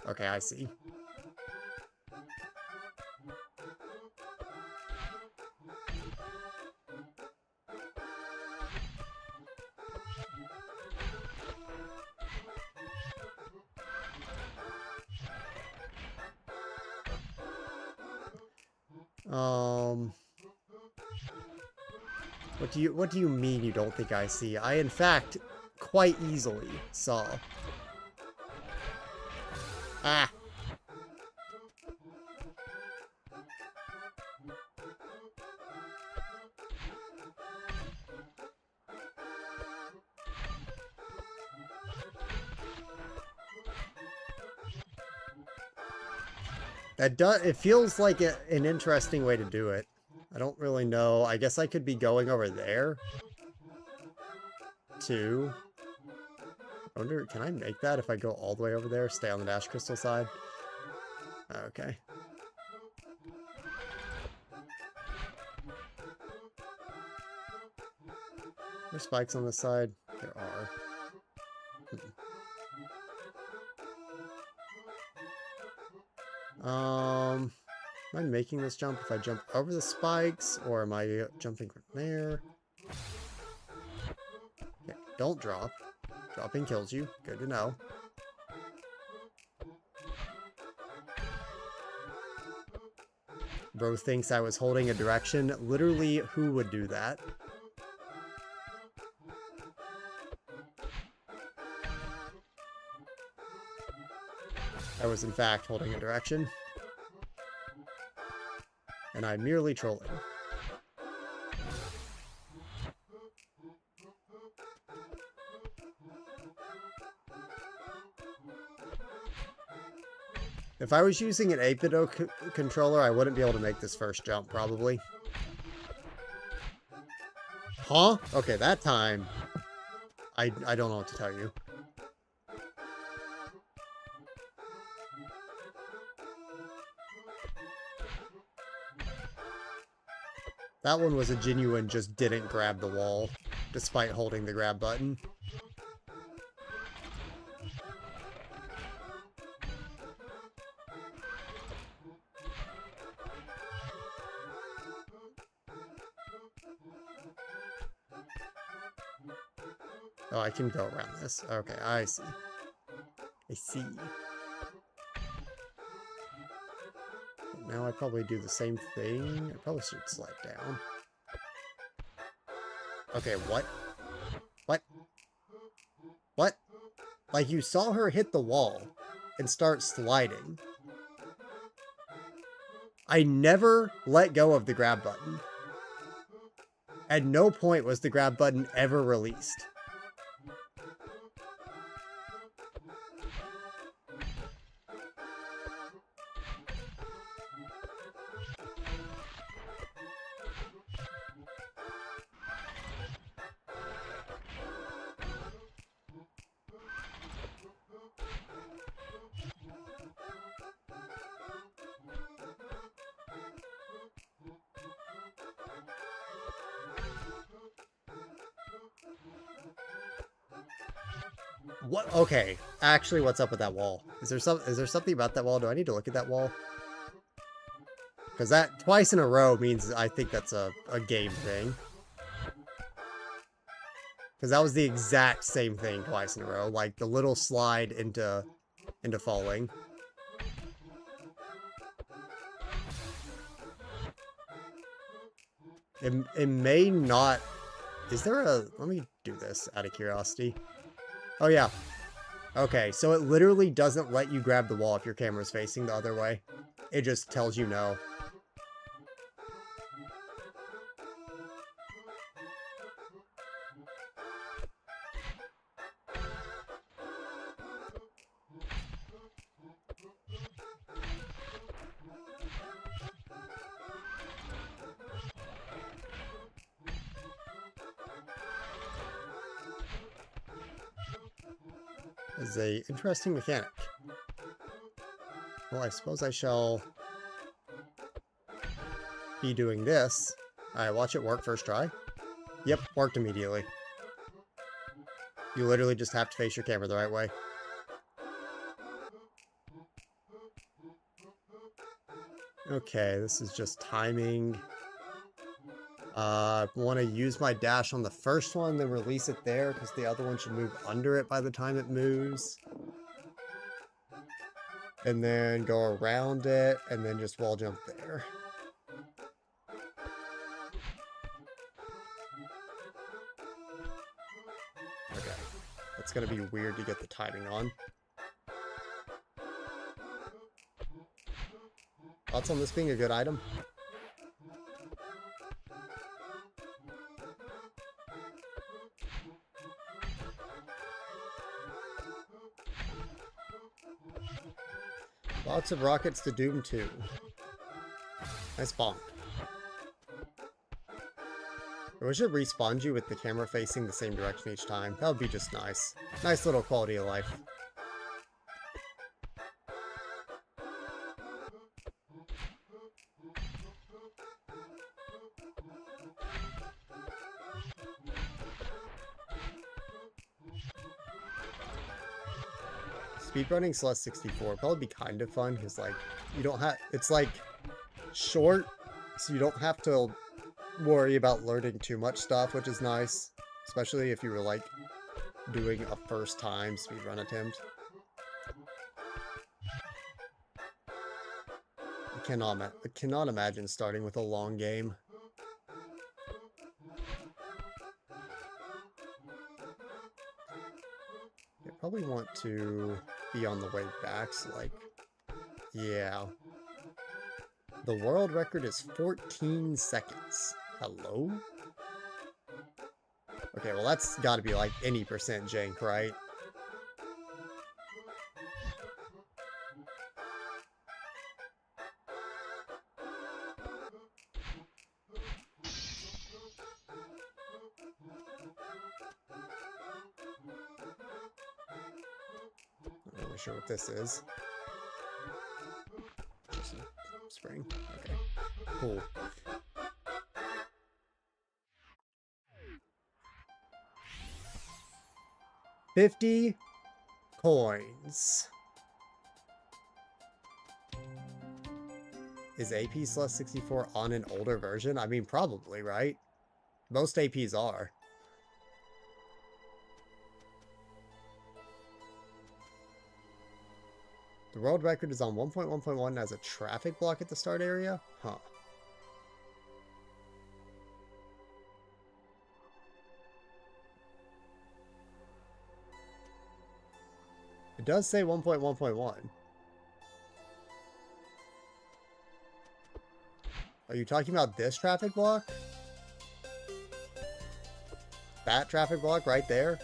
Speaker 1: Okay, I see. What do you mean you don't think I see? I, in fact, quite easily saw. Ah! It feels like an interesting way to do it. I don't really know. I guess I could be going over there too. I wonder, can I make that if I go all the way over there? Stay on the dash crystal side? Okay. There's spikes on this side? There are. Am I making this jump if I jump over the spikes, or am I jumping from there? Okay, don't drop. Dropping kills you. Good to know. Bro thinks I was holding a direction. Literally, who would do that? I was in fact holding a direction. And I'm merely trolling. If I was using an 8-bit controller, I wouldn't be able to make this first jump, probably. Huh? Okay, that time, I don't know what to tell you. That one was a genuine just didn't grab the wall, despite holding the grab button. Oh, I can go around this. Okay, I see. I see. Now I probably do the same thing. I probably should slide down. Okay, what? What? What? Like, you saw her hit the wall and start sliding. I never let go of the grab button. At no point was the grab button ever released. What? Okay. Actually, what's up with that wall? Is there something about that wall? Do I need to look at that wall? Because that twice in a row means I think that's a game thing. Because that was the exact same thing twice in a row. Like the little slide into falling. It may not... Is there a... Let me do this out of curiosity. Oh, yeah. Okay, so it literally doesn't let you grab the wall if your camera's facing the other way. It just tells you no. Is a interesting mechanic. Well, I suppose I shall be doing this. Alright, watch it work first try. Yep, worked immediately. You literally just have to face your camera the right way. Okay, this is just timing. I want to use my dash on the first one, then release it there, because the other one should move under it by the time it moves. And then go around it, and then just wall jump there. Okay. That's going to be weird to get the timing on. Thoughts on this being a good item? Lots of rockets to Doom 2. Nice bonk. I wish it respawned you with the camera facing the same direction each time. That would be just nice. Nice little quality of life. Speedrunning Celeste 64 would probably be kind of fun, because, like, you don't have... It's, like, short, so you don't have to worry about learning too much stuff, which is nice. Especially if you were, like, doing a first-time speedrun attempt. I cannot imagine starting with a long game. I probably want to be on the way back, so, like, Yeah. The world record is 14 seconds. Hello? Okay, well that's gotta be like any percent jank, right? I'm not sure what this is. Just a spring. Okay. Cool. $50 coins. Is AP Slush 64 on an older version? I mean, probably, right? Most APs are. The world record is on 1.1.1 as a traffic block at the start area? Huh. It does say 1.1.1. Are you talking about this traffic block? That traffic block right there?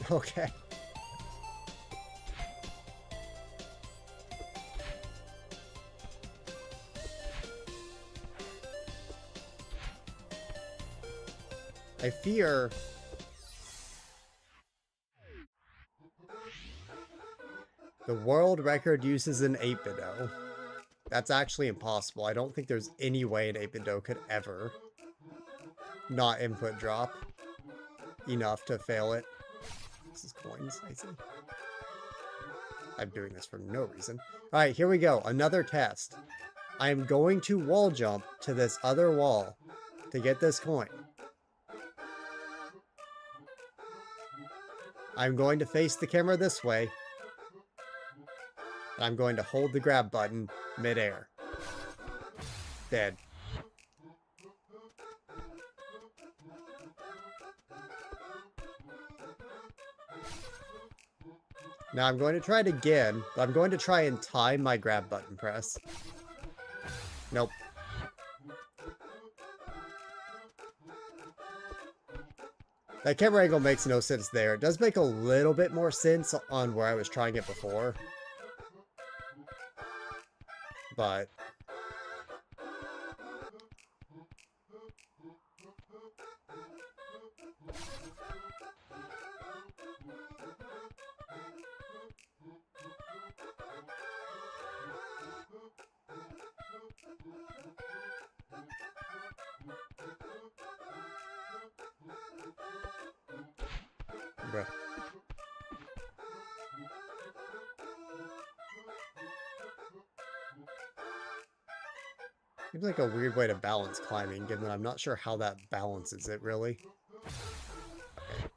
Speaker 1: Okay. I fear the world record uses an 8-bit-o. That's actually impossible. I don't think there's any way an 8-bit-o could ever not input drop enough to fail it. This is coins, I see. I'm doing this for no reason. Alright, here we go. Another test. I am going to wall jump to this other wall to get this coin. I'm going to face the camera this way. And I'm going to hold the grab button midair. Dead. Now I'm going to try it again, but I'm going to try and time my grab button press. Nope. That camera angle makes no sense there. It does make a little bit more sense on where I was trying it before. But bruh. Seems like a weird way to balance climbing, given that I'm not sure how that balances it, really. Okay.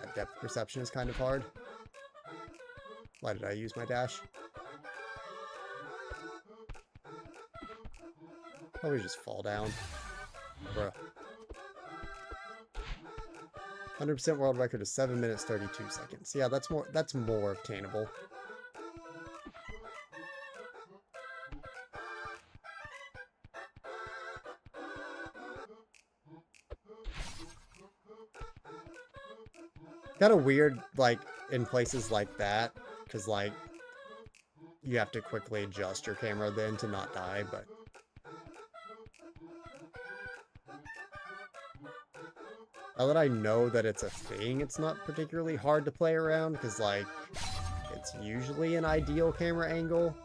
Speaker 1: That depth perception is kind of hard. Why did I use my dash? Probably just fall down. Bruh. 100% world record is 7 minutes 32 seconds. Yeah, that's more obtainable. Kind of weird, like, in places like that, because, like, you have to quickly adjust your camera then to not die, but... Now that I know that it's a thing, it's not particularly hard to play around, because, like, it's usually an ideal camera angle,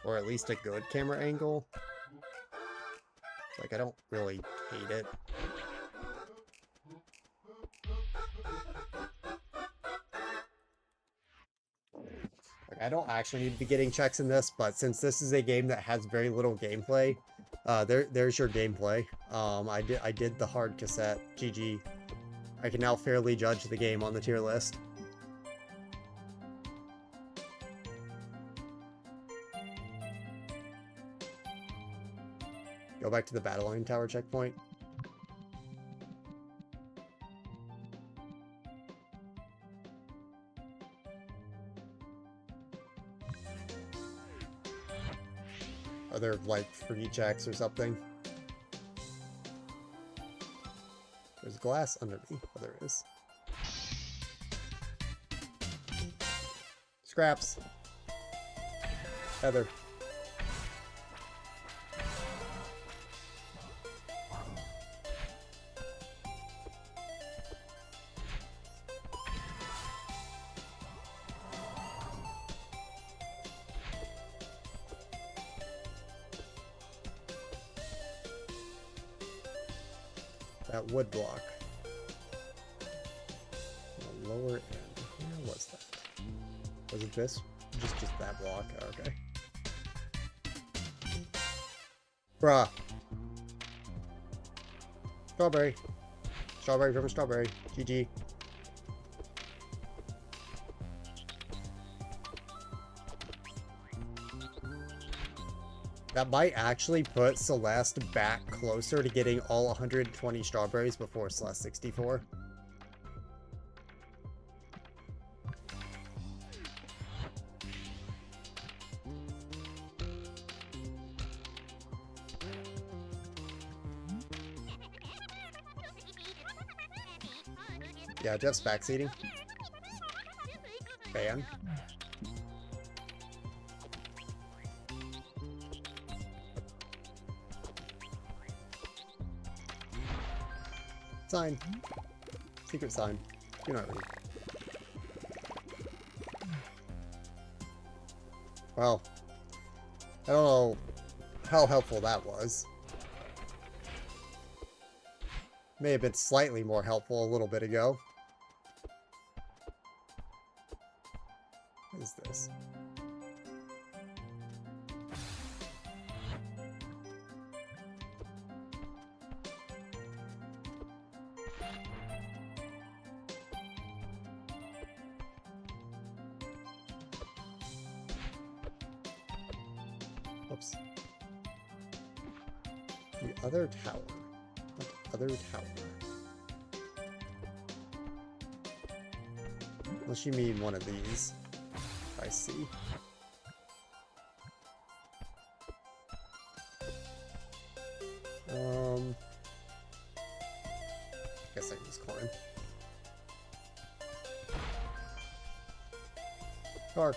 Speaker 1: or at least a good camera angle. Like, I don't really hate it. Like, I don't actually need to be getting checks in this, but since this is a game that has very little gameplay, there's your gameplay. I did the hard cassette. GG. I can now fairly judge the game on the tier list. Go back to the battle line tower checkpoint. Are there like free checks or something? There's glass under me. Oh, there is. Scraps. Heather. That wood block. The lower end. Where was that? Was it this? Just that block. Okay. Bruh. Strawberry. Strawberry from a strawberry. GG. That might actually put Celeste back closer to getting all 120 strawberries before Celeste 64. Yeah, Jeff's backseating. Ban. Sign. Secret sign. Do not read. Well, I don't know how helpful that was. May have been slightly more helpful a little bit ago. What is this? Oops. The other tower. What other tower? Unless you mean one of these. I see. Guess I can just climb. Car.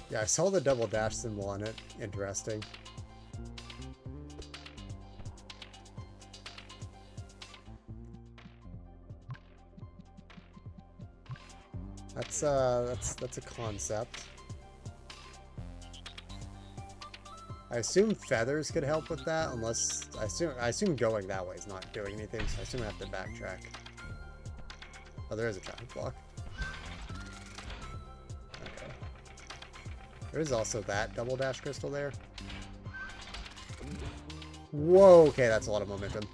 Speaker 1: Yeah, I saw the double dash symbol on it. Interesting. That's a concept. I assume feathers could help with that, unless I assume going that way is not doing anything, so I assume I have to backtrack. Oh, there is a traffic block. Okay. There is also that double dash crystal there. Whoa, okay, that's a lot of momentum.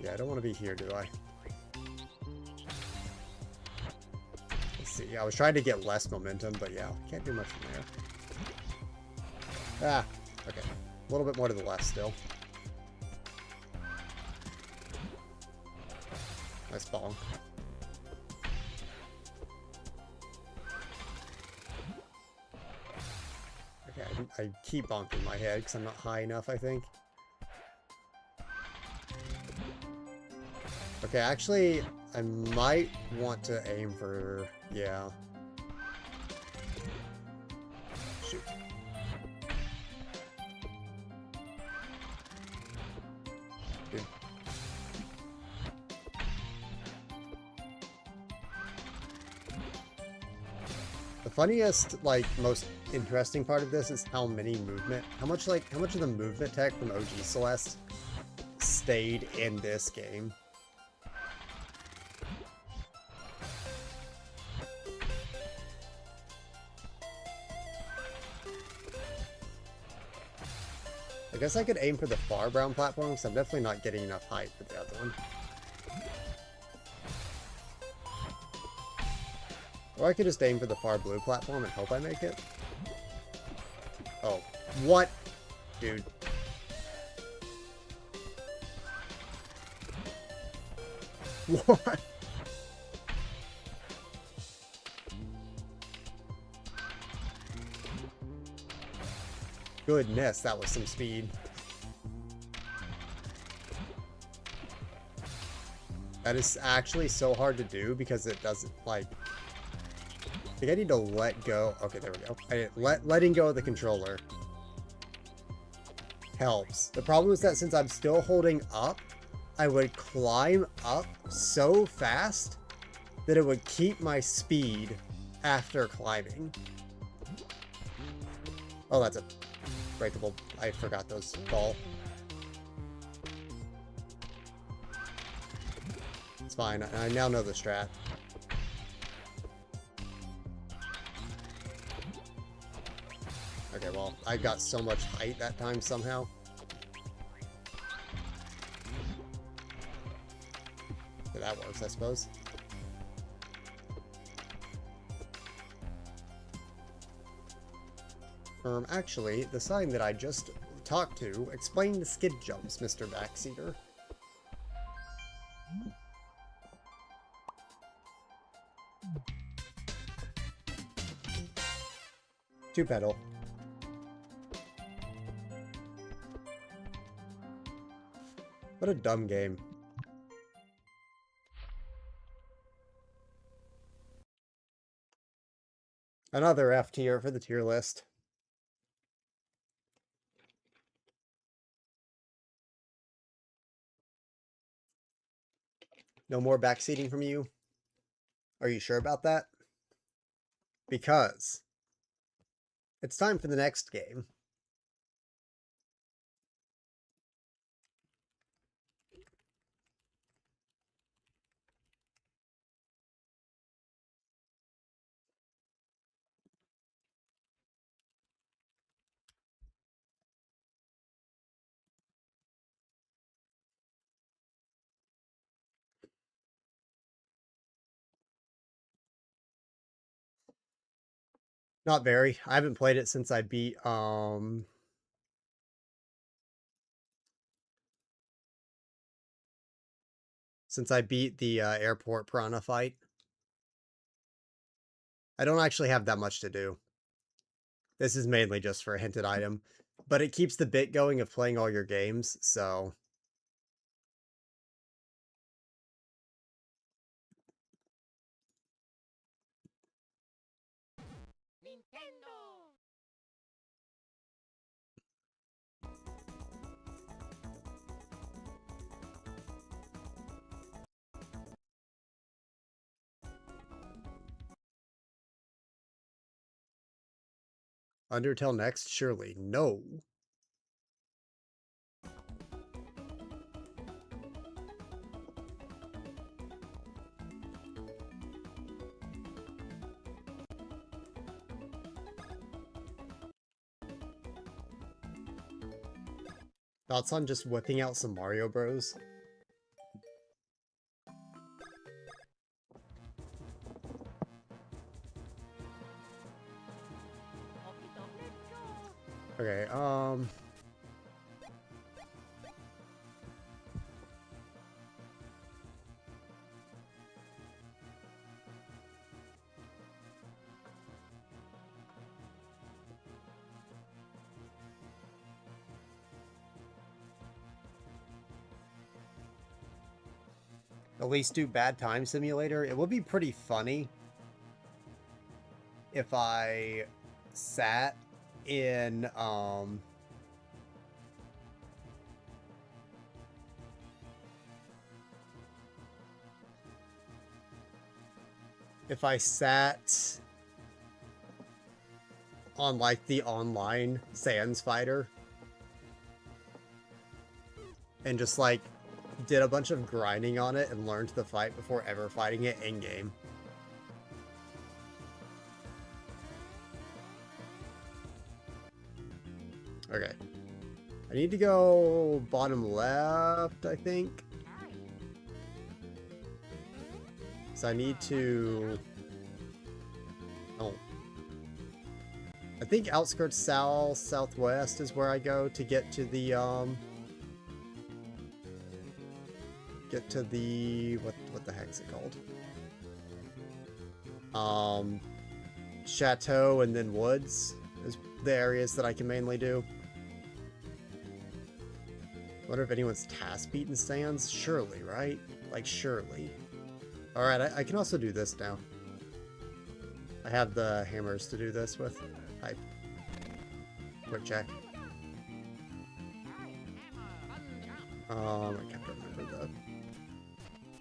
Speaker 1: Yeah, I don't want to be here, do I? Let's see. I was trying to get less momentum, but yeah, can't do much from there. Ah, okay. A little bit more to the left still. Nice bonk. Okay, I keep bonking my head because I'm not high enough, I think. Okay, actually, I might want to aim for... yeah. Shoot. Dude. The funniest, like, most interesting part of this is how much of the movement tech from OG Celeste stayed in this game. I guess I could aim for the far brown platform, because I'm definitely not getting enough height for the other one. Or I could just aim for the far blue platform and hope I make it. Oh, what? Dude. What? Goodness, that was some speed. That is actually so hard to do because it doesn't, like... I think I need to let go. Okay, there we go. Letting go of the controller helps. The problem is that since I'm still holding up, I would climb up so fast that it would keep my speed after climbing. Oh, that's a breakable. I forgot those fall. It's fine. I now know the strat. Okay, well, I got so much height that time somehow. So that works, I suppose. Actually, the sign that I just talked to explained the skid jumps, Mr. Backseater. Two pedal. What a dumb game. Another F tier for the tier list. No more backseating from you? Are you sure about that? Because it's time for the next game. Not very. I haven't played it since I beat the airport piranha fight. I don't actually have that much to do. This is mainly just for a hinted item, but it keeps the bit going of playing all your games, so
Speaker 3: Nintendo!
Speaker 1: Undertale next? Surely. No. Thoughts on just whipping out some Mario Bros? Okay, at least do Bad Time Simulator. It would be pretty funny if I sat in, if I sat on like the online Sans fighter. And just like did a bunch of grinding on it and learned the fight before ever fighting it in game. Okay. I need to go bottom left, I think. So I need to... Oh. I think outskirts southwest is where I go to get to the, what the heck is it called? Chateau and then woods is the areas that I can mainly do. Wonder if anyone's task beaten Sans? Surely, right? Like, surely. Alright, I can also do this now. I have the hammers to do this with. Hi. Quick check. I can't remember the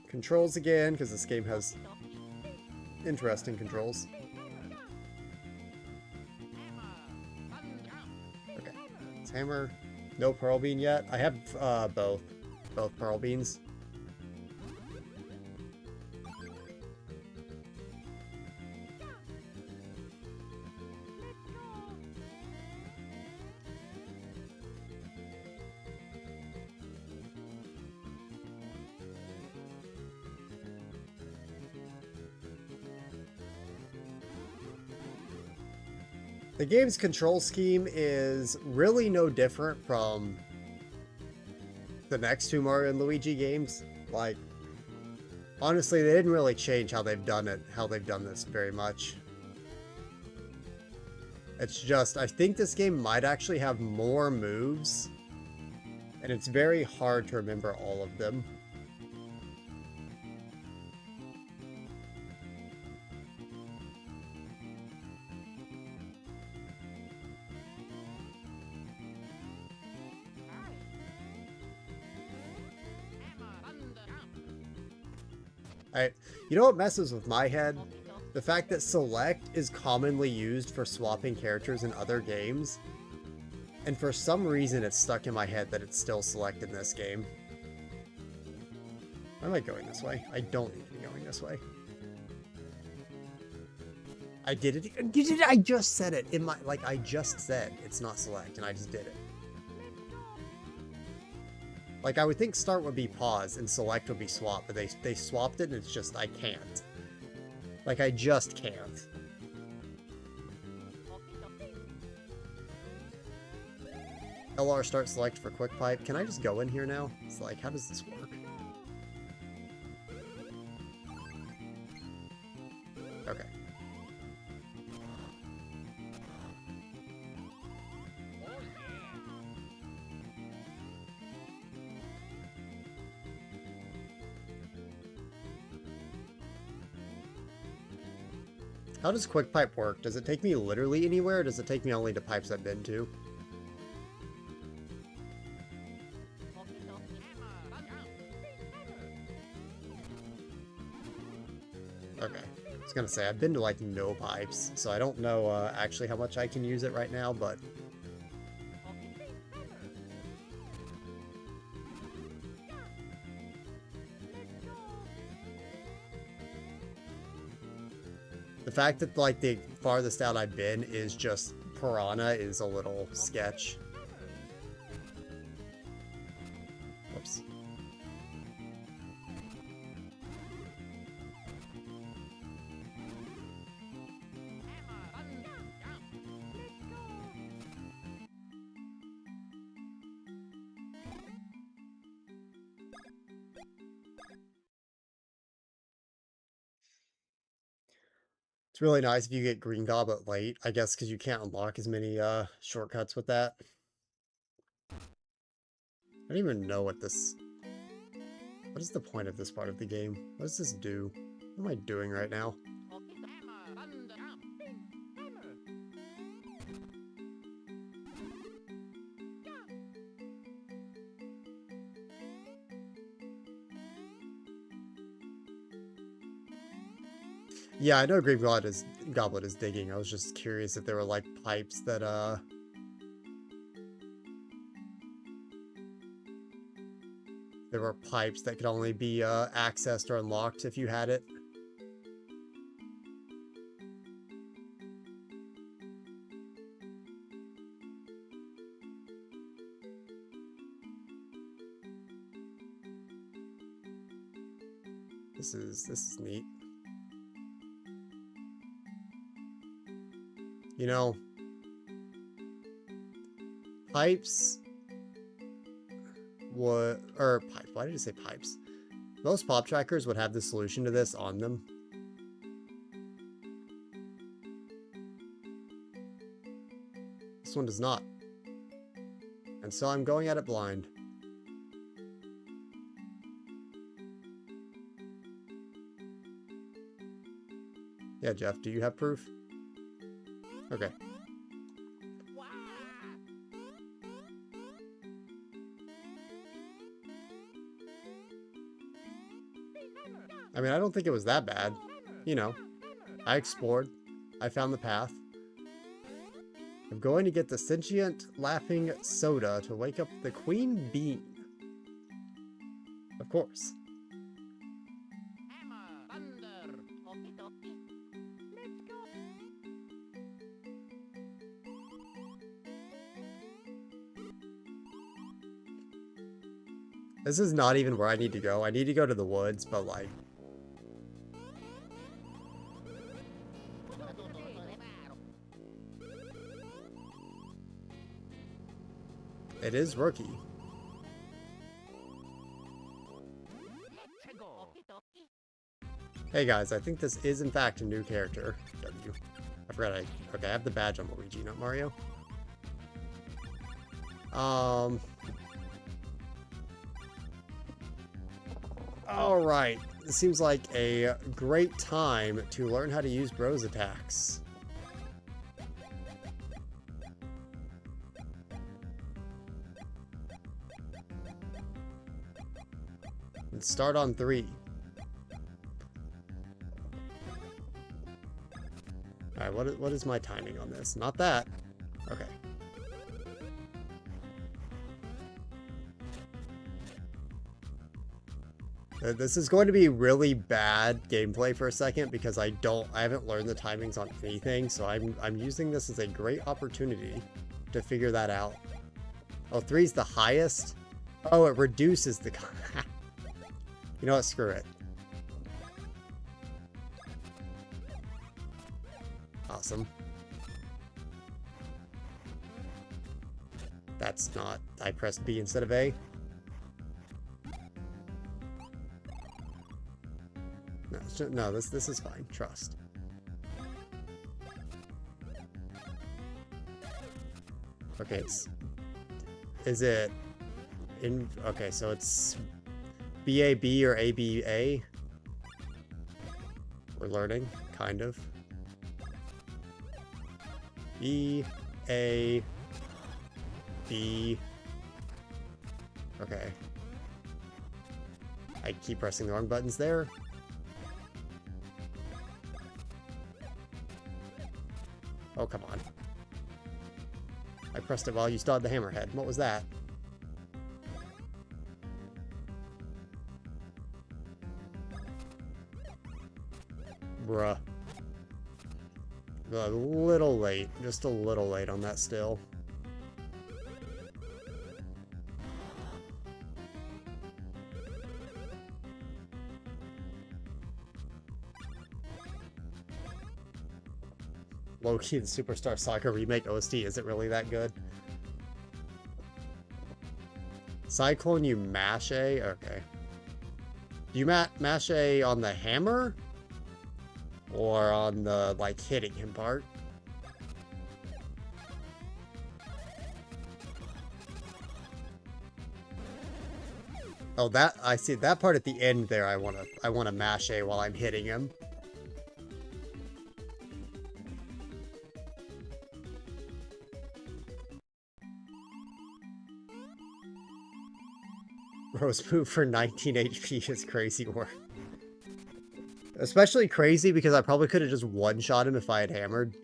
Speaker 1: controls again, because this game has interesting controls. Okay. It's hammer. No Pearl Bean yet. I have both Pearl Beans. The game's control scheme is really no different from the next two Mario and Luigi games. Like, honestly, they didn't really change how they've done this very much. It's just, I think this game might actually have more moves, and it's very hard to remember all of them. You know what messes with my head? The fact that select is commonly used for swapping characters in other games, and for some reason it's stuck in my head that it's still select in this game. Why am I going this way? I don't need to be going this way. I did it. I just said it in my, like, I just said it's not select, and I just did it. Like, I would think start would be pause and select would be swap, but they swapped it and it's just, I can't. Like, I just can't. LR start select for quick pipe. Can I just go in here now? It's like, how does this work? Okay. How does quick pipe work? Does it take me literally anywhere, or does it take me only to pipes I've been to? Okay. I was gonna say, I've been to like no pipes, so I don't know actually how much I can use it right now, but... The fact that, like, the farthest out I've been is just Piranha is a little sketch. Whoops. It's really nice if you get Green Goblet late, I guess, because you can't unlock as many shortcuts with that. I don't even know what this... What is the point of this part of the game? What does this do? What am I doing right now? Yeah, I know Green Goblet is digging. I was just curious if there were like pipes that there were pipes that could only be accessed or unlocked if you had it. This is neat. You know, pipes would, or pipe, why did you say pipes? Most pop trackers would have the solution to this on them. This one does not. And so I'm going at it blind. Yeah, Jeff, do you have proof? Okay. I mean, I don't think it was that bad. You know, I explored. I found the path. I'm going to get the sentient laughing soda to wake up the queen bean. Of course. This is not even where I need to go. I need to go to the woods, but like... It is rookie. Hey guys, I think this is in fact a new character. W. I forgot okay, I have the badge on Luigi, not Mario. Alright, this seems like a great time to learn how to use Bros attacks. And start on 3. Alright, what is my timing on this? Not that. Okay. This is going to be really bad gameplay for a second because I haven't learned the timings on anything, so I'm using this as a great opportunity to figure that out. Oh, 3's the highest? Oh, it reduces the... You know what? Screw it. Awesome. That's not... I pressed B instead of A. No, this is fine. Trust. Okay, is it in? Okay, so it's BAB or ABA. We're learning, kind of. B A B. Okay. I keep pressing the wrong buttons there. Oh, come on. I pressed it while you still had the hammerhead. What was that? Bruh. A little late. Just a little late on that still. Loki and Superstar Soccer Remake OST, is it really that good? Cyclone, you mash A? Okay. Do you mash A on the hammer? Or on the, like, hitting him part? Oh, that, I see that part at the end there. I wanna mash A while I'm hitting him. Rose move for 19 HP is crazy work. Especially crazy because I probably could have just one-shot him if I had hammered.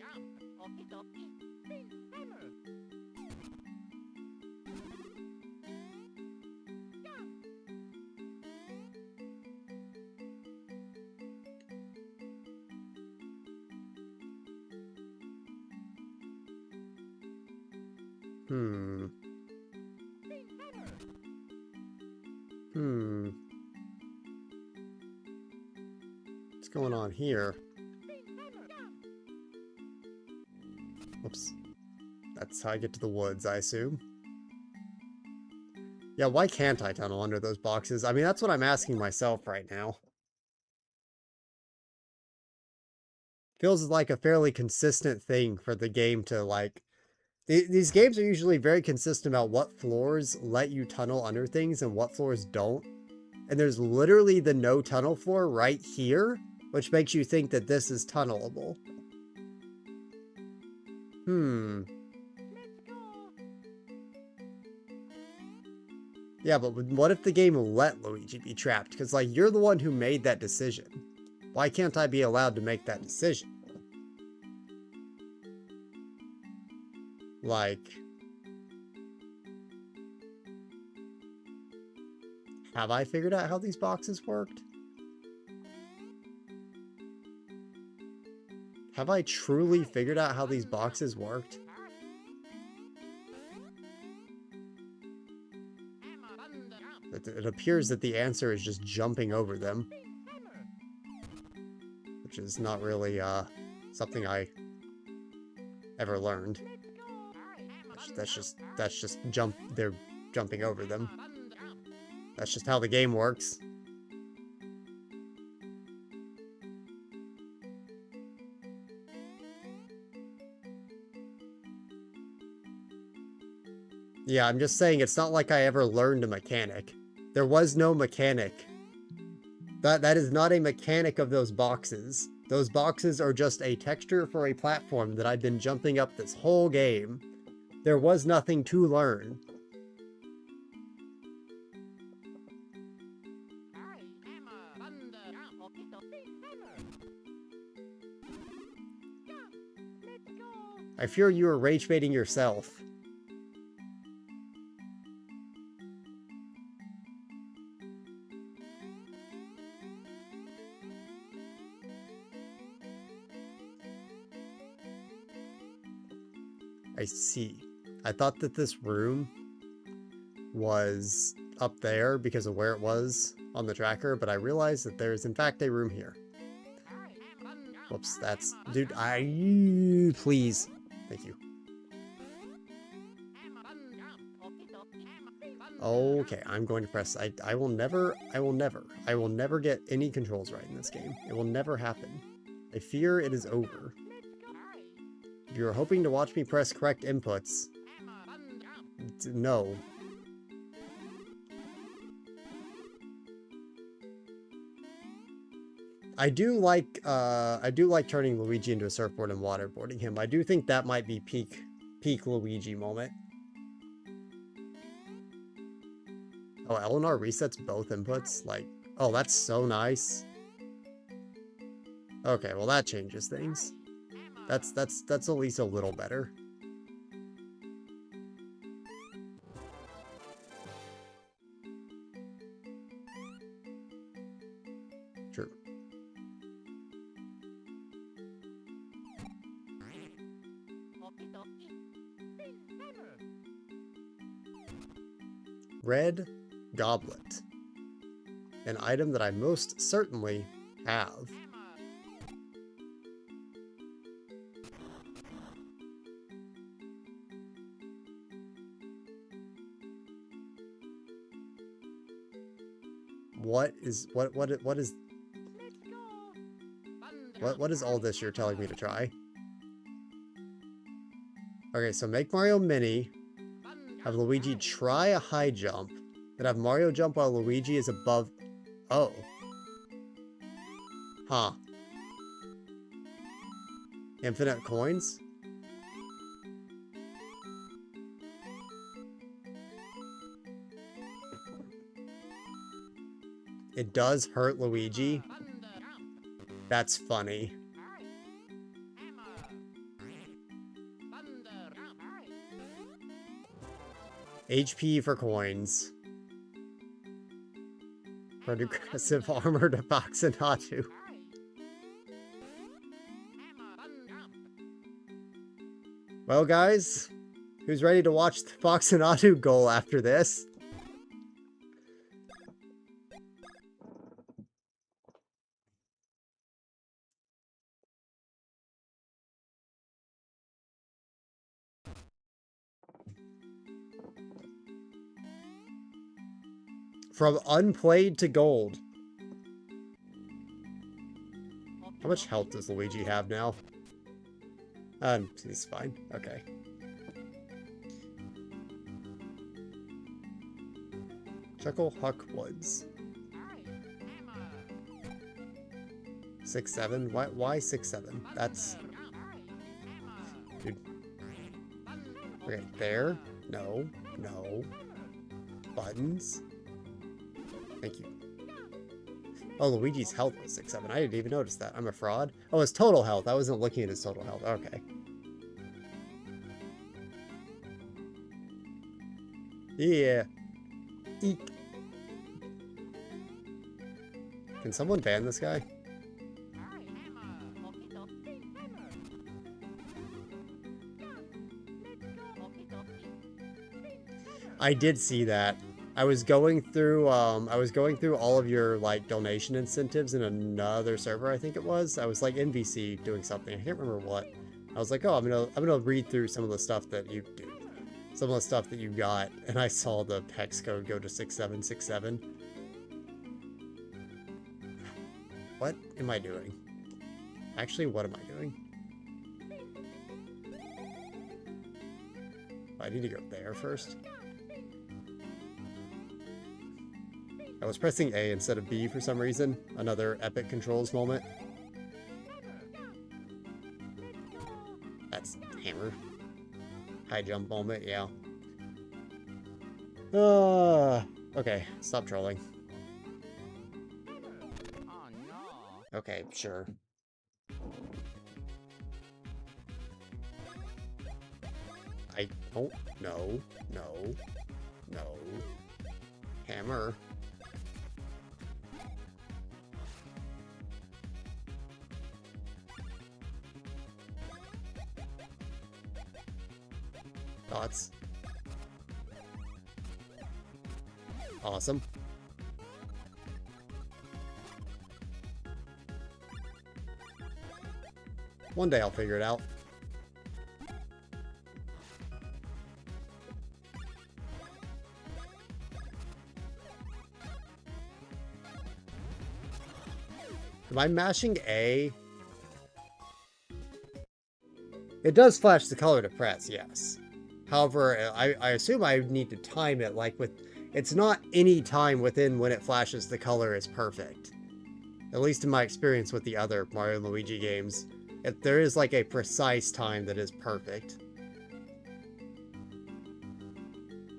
Speaker 1: What's going on here? Whoops. That's how I get to the woods, I assume. Yeah, why can't I tunnel under those boxes? I mean, that's what I'm asking myself right now. Feels like a fairly consistent thing for the game to, like... These games are usually very consistent about what floors let you tunnel under things and what floors don't. And there's literally the no tunnel floor right here, which makes you think that this is tunnelable. Yeah, but what if the game let Luigi be trapped? Because, like, you're the one who made that decision. Why can't I be allowed to make that decision? Like... Have I figured out how these boxes worked? Have I truly figured out how these boxes worked? It appears that the answer is just jumping over them. Which is not really, something I ever learned. That's just they're jumping over them. That's just how the game works. Yeah, I'm just saying it's not like I ever learned a mechanic. There was no mechanic. That is not a mechanic of those boxes. Those boxes are just a texture for a platform that I've been jumping up this whole game. There was nothing to learn. I fear you are rage baiting yourself. I see. I thought that this room was up there because of where it was on the tracker, but I realized that there is in fact a room here. Whoops, that's... Dude, please. Thank you. Okay, I'm going to press... I will never get any controls right in this game. It will never happen. I fear it is over. If you're hoping to watch me press correct inputs, no. I do like turning Luigi into a surfboard and waterboarding him. I do think that might be peak Luigi moment. Oh, Eleanor resets both inputs? Like, oh, that's so nice. Okay, well that changes things. That's at least a little better. True. Red Goblet. An item that I most certainly have. What is all this you're telling me to try? Okay, so make Mario Mini, have Luigi try a high jump, then have Mario jump while Luigi is above... Oh. Huh. Infinite coins? It does hurt Luigi. That's funny. HP for coins. Progressive armor to Fox and Hatu. Well, guys, who's ready to watch the Fox and Hatu goal after this? From unplayed to gold. How much health does Luigi have now? He's fine. Okay. Chuckle Huck Woods. 6-7? Why 6-7? That's... Dude. Okay, there. No. No. Buttons. Thank you. Oh, Luigi's health was 6-7. I didn't even notice that. I'm a fraud. Oh, his total health. I wasn't looking at his total health. Okay. Yeah. Eek. Can someone ban this guy? I did see that. I was going through all of your like donation incentives in another server, I think it was. I was like in VC doing something. I can't remember what. I was like, oh, I'm gonna read through some of the stuff that you do. Some of the stuff that you got, and I saw the hex code go to 6767. What am I doing? Actually, what am I doing? I need to go there first. I was pressing A instead of B for some reason. Another epic controls moment. That's hammer. High jump moment, yeah. Okay, stop trolling. Okay, sure. I don't know. No. No. Hammer. Thoughts? Awesome. One day I'll figure it out. Am I mashing A? It does flash the color to press, yes. However, I assume I need to time it like with... It's not any time within when it flashes the color is perfect. At least in my experience with the other Mario and Luigi games. There is like a precise time that is perfect.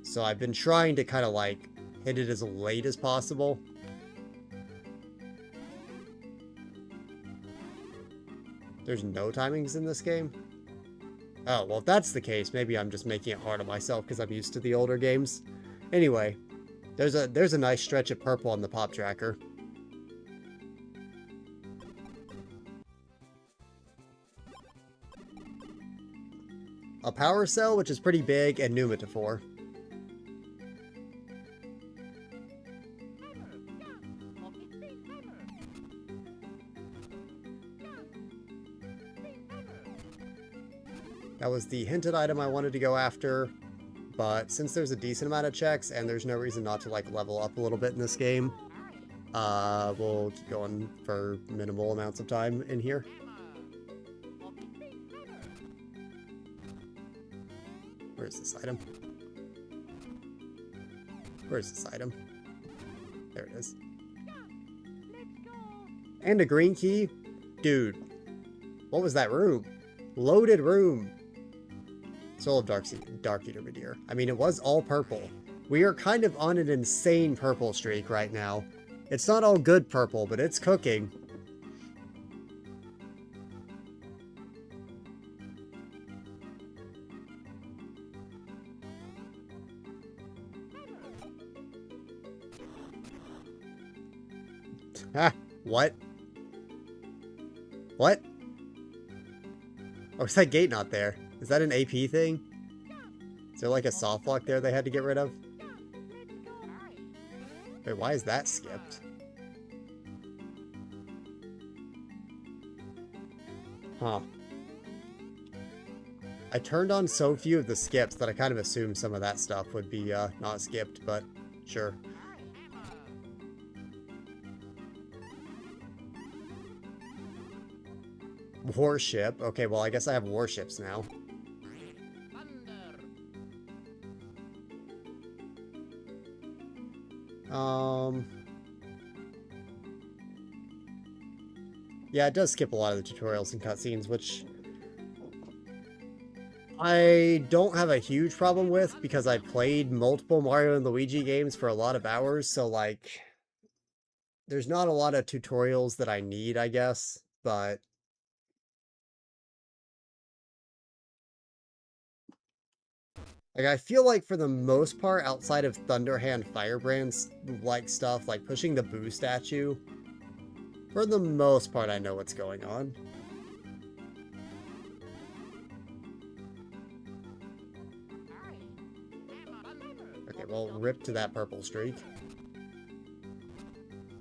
Speaker 1: So I've been trying to kind of like hit it as late as possible. There's no timings in this game? Oh, well if that's the case, maybe I'm just making it hard on myself because I'm used to the older games. Anyway, there's a nice stretch of purple on the pop tracker. A power cell, which is pretty big, and pneumatophore. That was the hinted item I wanted to go after, but since there's a decent amount of checks and there's no reason not to like level up a little bit in this game, we'll keep going for minimal amounts of time in here. Where's this item? Where's this item? There it is. And a green key? Dude, what was that room? Loaded room. Soul of Dark Eater Meteor. I mean, it was all purple. We are kind of on an insane purple streak right now. It's not all good purple, but it's cooking. Ah, what? What? Oh, is that gate not there? Is that an AP thing? Is there like a soft lock there they had to get rid of? Wait, why is that skipped? Huh. I turned on so few of the skips that I kind of assumed some of that stuff would be not skipped, but sure. Warship. Okay, well, I guess I have warships now. Yeah, it does skip a lot of the tutorials and cutscenes, which I don't have a huge problem with because I played multiple Mario and Luigi games for a lot of hours, so like there's not a lot of tutorials that I need, I guess, but like I feel like for the most part, outside of Thunderhand Firebrand's like stuff, like pushing the Boo statue, for the most part I know what's going on. Okay, well, rip to that purple streak.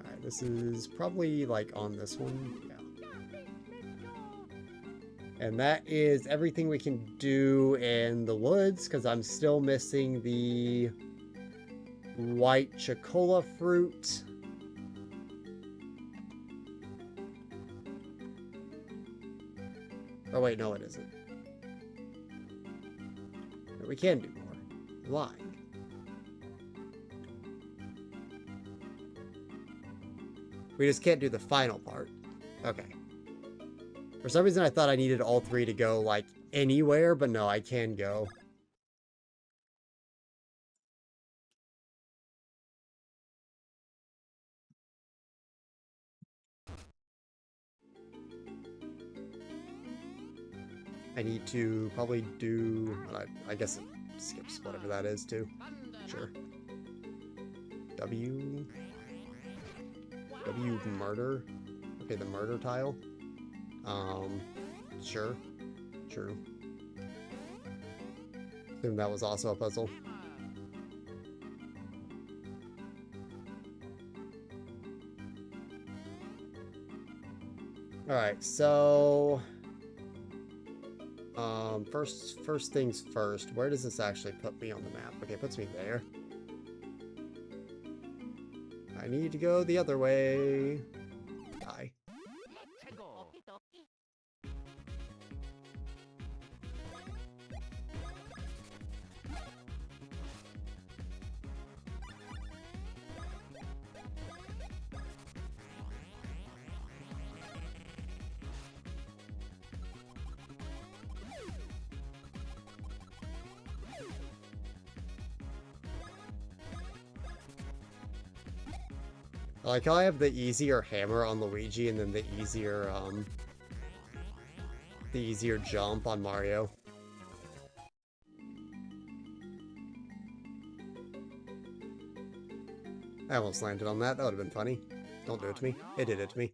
Speaker 1: Alright, this is probably like on this one. Yeah. And that is everything we can do in the woods, because I'm still missing the white chocola fruit. Oh wait, no it isn't. We can do more. I'm lying. We just can't do the final part. Okay. For some reason I thought I needed all three to go, like, anywhere, but no, I can go. I need to probably do... I guess it skips whatever that is, too. Sure. W murder? Okay, the murder tile. Sure. True. Assume that was also a puzzle. Alright, so... first things first, where does this actually put me on the map? Okay, it puts me there. I need to go the other way. Die. I like how I have the easier hammer on Luigi and then the easier jump on Mario. I almost landed on that. That would have been funny. Don't do it to me. It did it to me.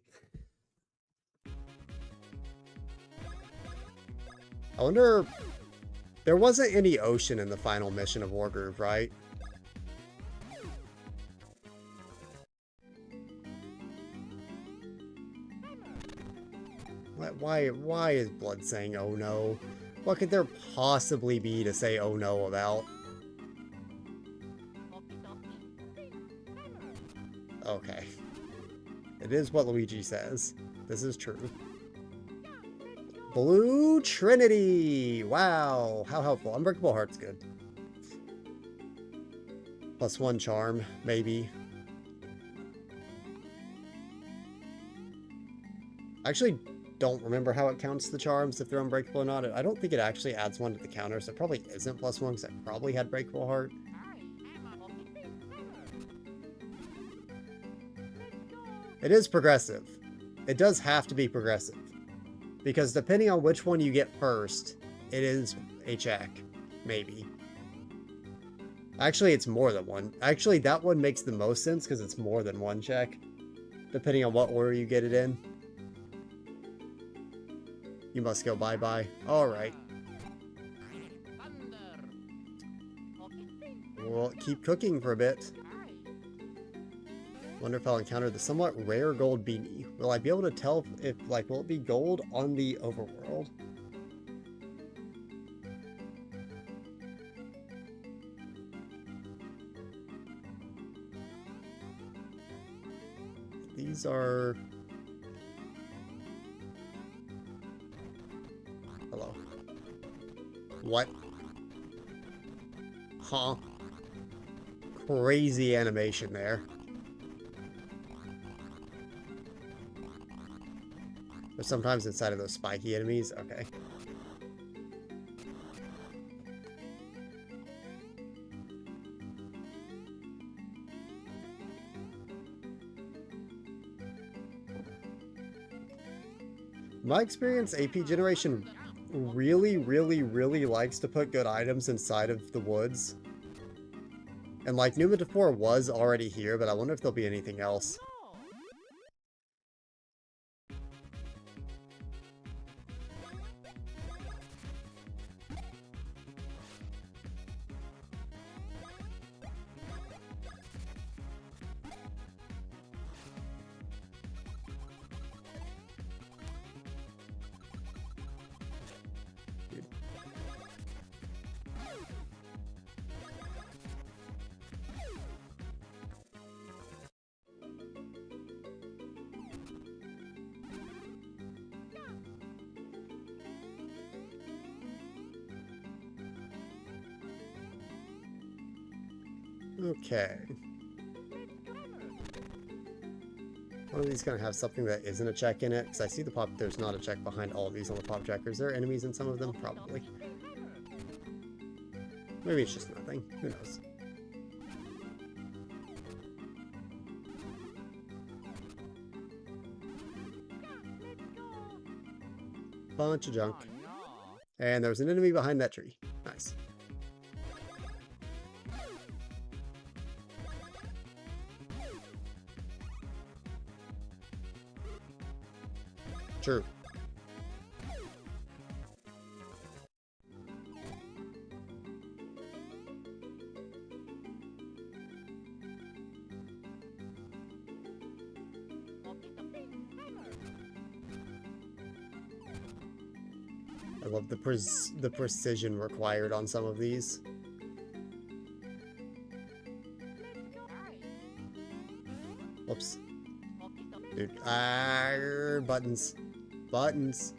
Speaker 1: I wonder... There wasn't any ocean in the final mission of Wargroove, right? Why is Blood saying oh no? What could there possibly be to say oh no about? Okay. It is what Luigi says. This is true. Blue Trinity! Wow, how helpful. Unbreakable Heart's good. +1 charm, maybe. Actually, don't remember how it counts the charms, if they're unbreakable or not. I don't think it actually adds one to the counter, so it probably isn't +1 because I probably had Breakable Heart. It is progressive. It does have to be progressive. Because depending on which one you get first, it is a check. Maybe. Actually, it's more than one. Actually, that one makes the most sense because it's more than one check. depending on what order you get it in. You must go bye-bye. Alright.
Speaker 3: Thunder.
Speaker 1: We'll keep cooking for a bit. Wonder if I'll encounter the somewhat rare gold beanie. Will I be able to tell if, like, will it be gold on the overworld? These are... Hello. What? Huh? Crazy animation there. Or sometimes inside of those spiky enemies. Okay. In my experience, AP Generation really likes to put good items inside of the woods. And like Numita 4 was already here, but I wonder if there'll be anything else. Okay. One of these gonna have something that isn't a check in it, because I see the pop. There's not a check behind all of these on the pop tracker. Is there enemies in some of them? Probably. Maybe it's just nothing. Who knows? Bunch of junk. And there was an enemy behind that tree. Nice. True. I love the precision required on some of these. Whoops. Dude, buttons. Buttons.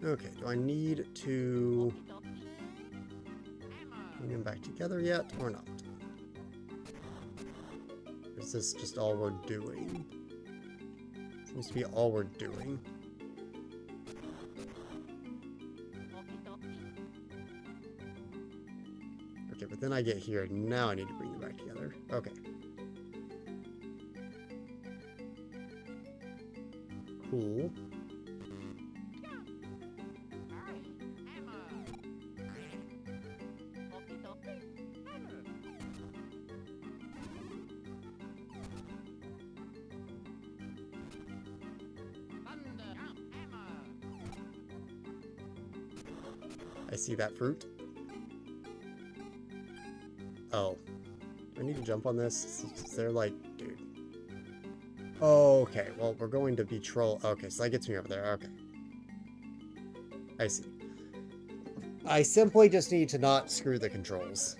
Speaker 1: Okay, do I need to bring them back together yet, or not? Or is this just all we're doing? Seems to be all we're doing. Okay, but then I get here, now I need to bring them back together. Okay. Cool. I see that fruit. Oh. Do I need to jump on this? They're like, dude. Okay, well, we're going to be troll. Okay, so that gets me over there. Okay. I see. I simply just need to not screw the controls.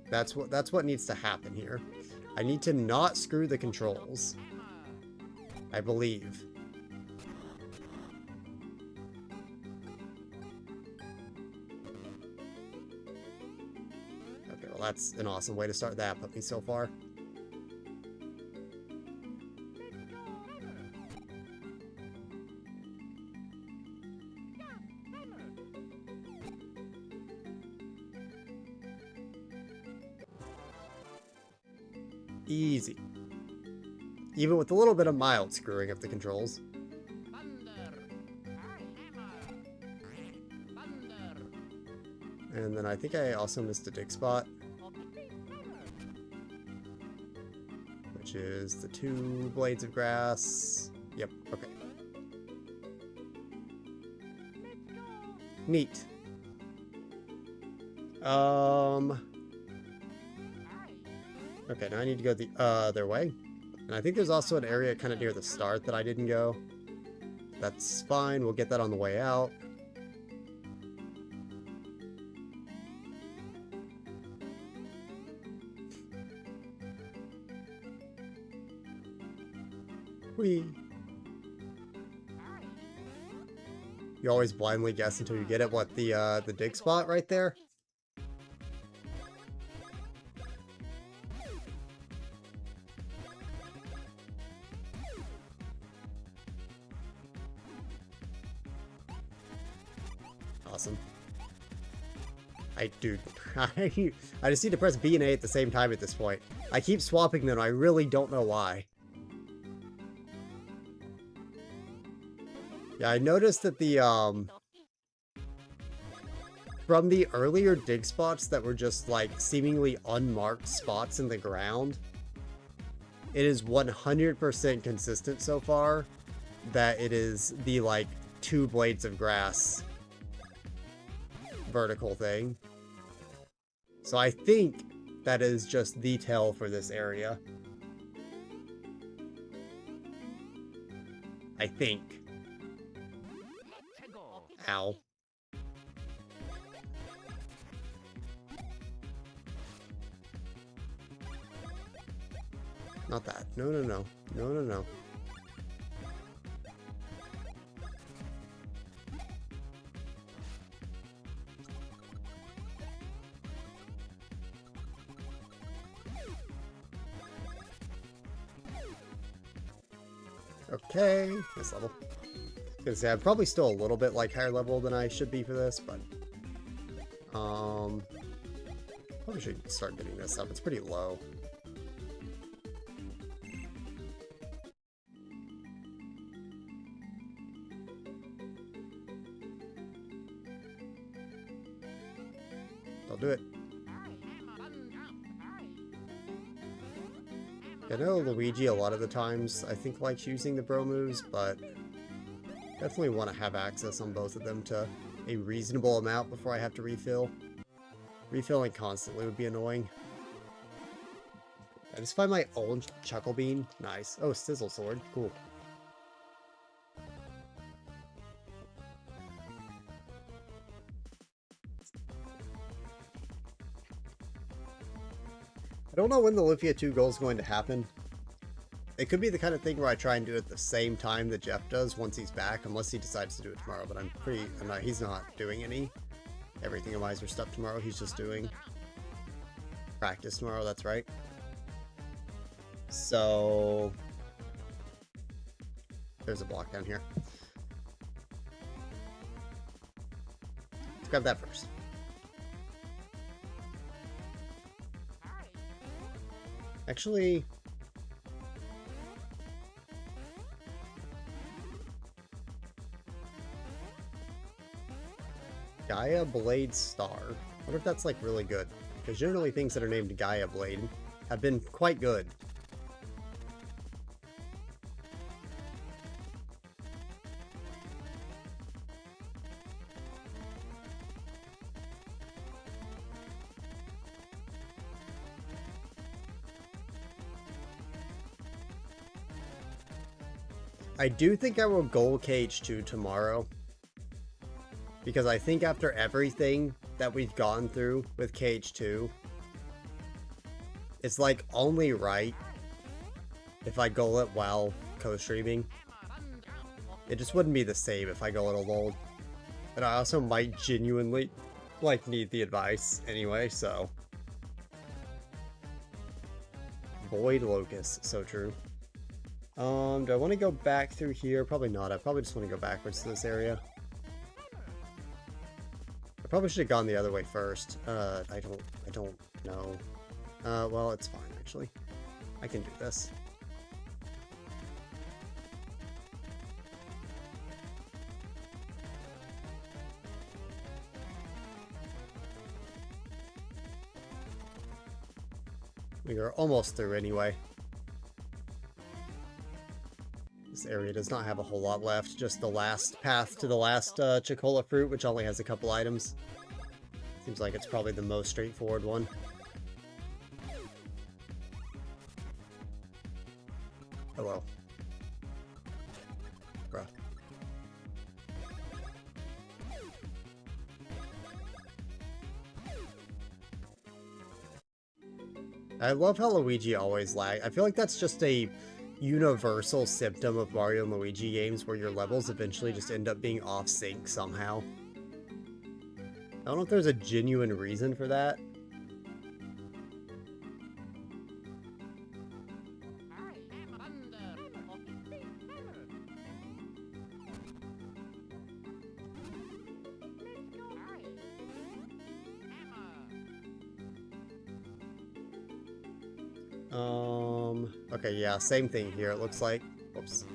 Speaker 1: That's what needs to happen here. I need to not screw the controls. I believe. Okay, well that's an awesome way to start that, put me so far. Easy. Even with a little bit of mild screwing of the controls. And then I think I also missed a dig spot, which is the 2 blades of grass. Yep, okay. Neat. Okay, now I need to go the other way. And I think there's also an area kind of near the start that I didn't go. That's fine, we'll get that on the way out. Whee! You always blindly guess until you get it. What, the dig spot right there? Awesome. Dude, I just need to press B and A at the same time at this point. I keep swapping them, I really don't know why. Yeah, I noticed that the, from the earlier dig spots that were just, like, seemingly unmarked spots in the ground, it is 100% consistent so far that it is the, like, 2 blades of grass vertical thing. So I think that is just the tell for this area. I think. Ow. Not that. No, no, no. No, no, no. Okay, this level. I was gonna say I'm probably still a little bit like higher level than I should be for this, but probably should start getting this up. It's pretty low. I'll do it. I know Luigi a lot of the times I think likes using the bro moves, but definitely want to have access on both of them to a reasonable amount before I have to refill. Refilling constantly would be annoying. I just find my old Chuckle Bean. Nice. Oh, Sizzle Sword. Cool. I don't know when the Lufia 2 goal is going to happen. It could be the kind of thing where I try and do it at the same time that Jeff does once he's back, unless he decides to do it tomorrow, but he's not doing any Everythingomizer stuff tomorrow, he's just doing practice tomorrow, that's right. So, there's a block down here. Let's grab that first. Actually, Gaia Blade Star. I wonder if that's like really good, because generally things that are named Gaia Blade have been quite good. I do think I will goal KH2 tomorrow, because I think after everything that we've gone through with KH2, it's like only right if I goal it while co-streaming. It just wouldn't be the same if I goal it alone. And I also might genuinely like need the advice anyway, so. Void Locust, so true. Do I want to go back through here? Probably not. I probably just want to go backwards to this area. I probably should have gone the other way first. I don't know. Well, it's fine, actually. I can do this. We are almost through anyway. This area does not have a whole lot left, just the last path to the last Chicola fruit, which only has a couple items. Seems like it's probably the most straightforward one. Hello. Bruh. I love how Luigi always lag. I feel like that's just a universal symptom of Mario and Luigi games where your levels eventually just end up being off sync somehow. I don't know if there's a genuine reason for that. Okay, yeah, same thing here, it looks like. Whoops.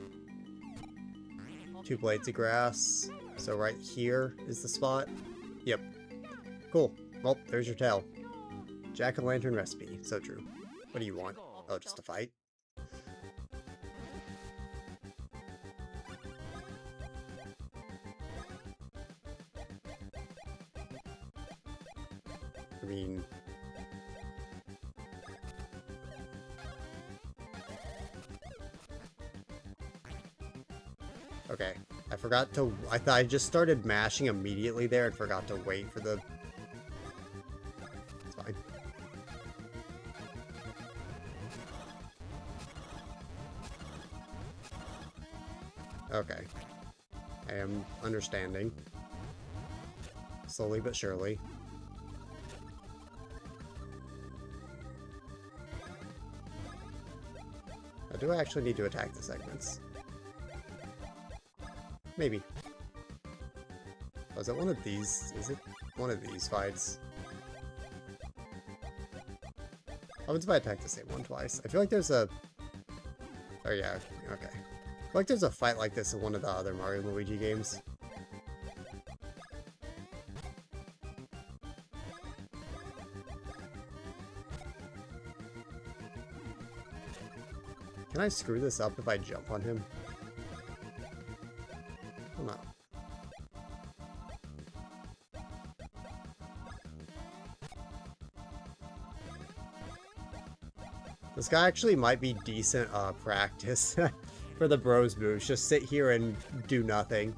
Speaker 1: 2 blades of grass. So right here is the spot. Yep. Cool. Well, there's your tail. Jack-o'-lantern recipe. So true. What do you want? Oh, just a fight? I mean... Okay, I forgot to... I thought I just started mashing immediately there and forgot to wait for the... It's fine. Okay. I am understanding. Slowly but surely. Now, do I actually need to attack the segments? Maybe. Oh, is it one of these? Is it one of these fights? Oh, it's if I attack the same one twice. I feel like there's a... Oh yeah, okay. I feel like there's a fight like this in one of the other Mario and Luigi games. Can I screw this up if I jump on him? No. This guy actually might be decent practice for the bros moves. Just sit here and do nothing.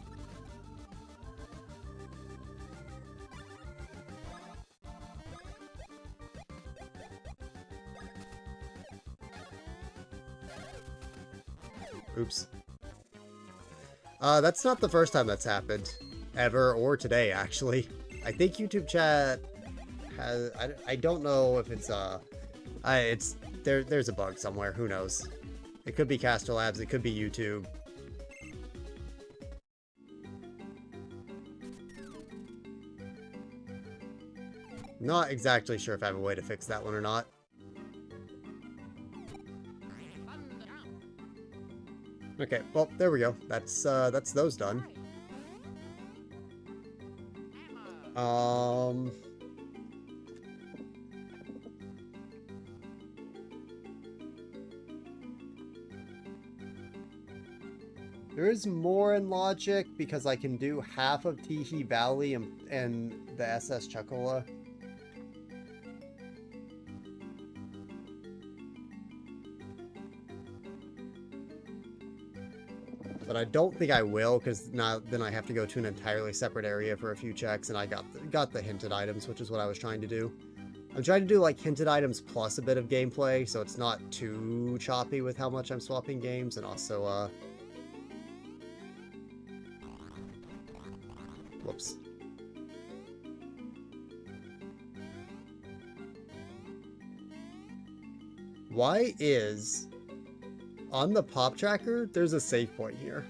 Speaker 1: Oops. That's not the first time that's happened. Ever, or today, actually. I think YouTube chat has... I don't know if it's, there's a bug somewhere, who knows. It could be Caster Labs, it could be YouTube. Not exactly sure if I have a way to fix that one or not. Okay, well, there we go. That's those done. There is more in logic because I can do half of Teehee Valley and the SS Chocola. But I don't think I will, because now then I have to go to an entirely separate area for a few checks, and I got the hinted items, which is what I was trying to do. I'm trying to do like hinted items plus a bit of gameplay, so it's not too choppy with how much I'm swapping games, and also whoops. Why is... On the pop tracker, there's a save point here.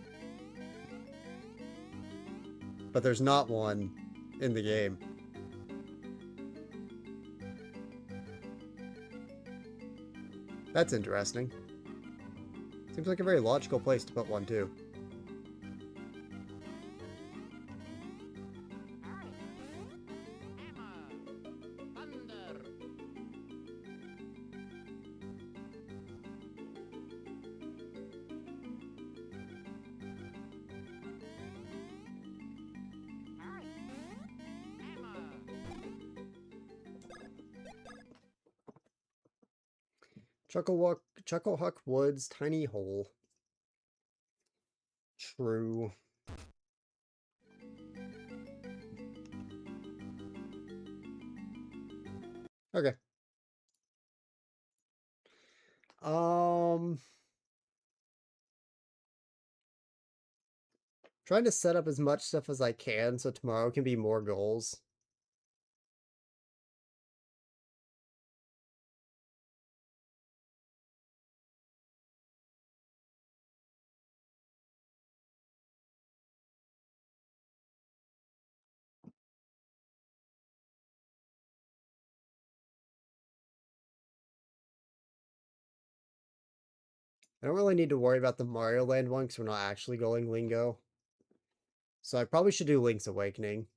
Speaker 1: But there's not one in the game. That's interesting. Seems like a very logical place to put one, too. Chucklehuck Woods, tiny hole. True. Okay. Trying to set up as much stuff as I can so tomorrow can be more goals. I don't really need to worry about the Mario Land one because we're not actually going Lingo. So I probably should do Link's Awakening.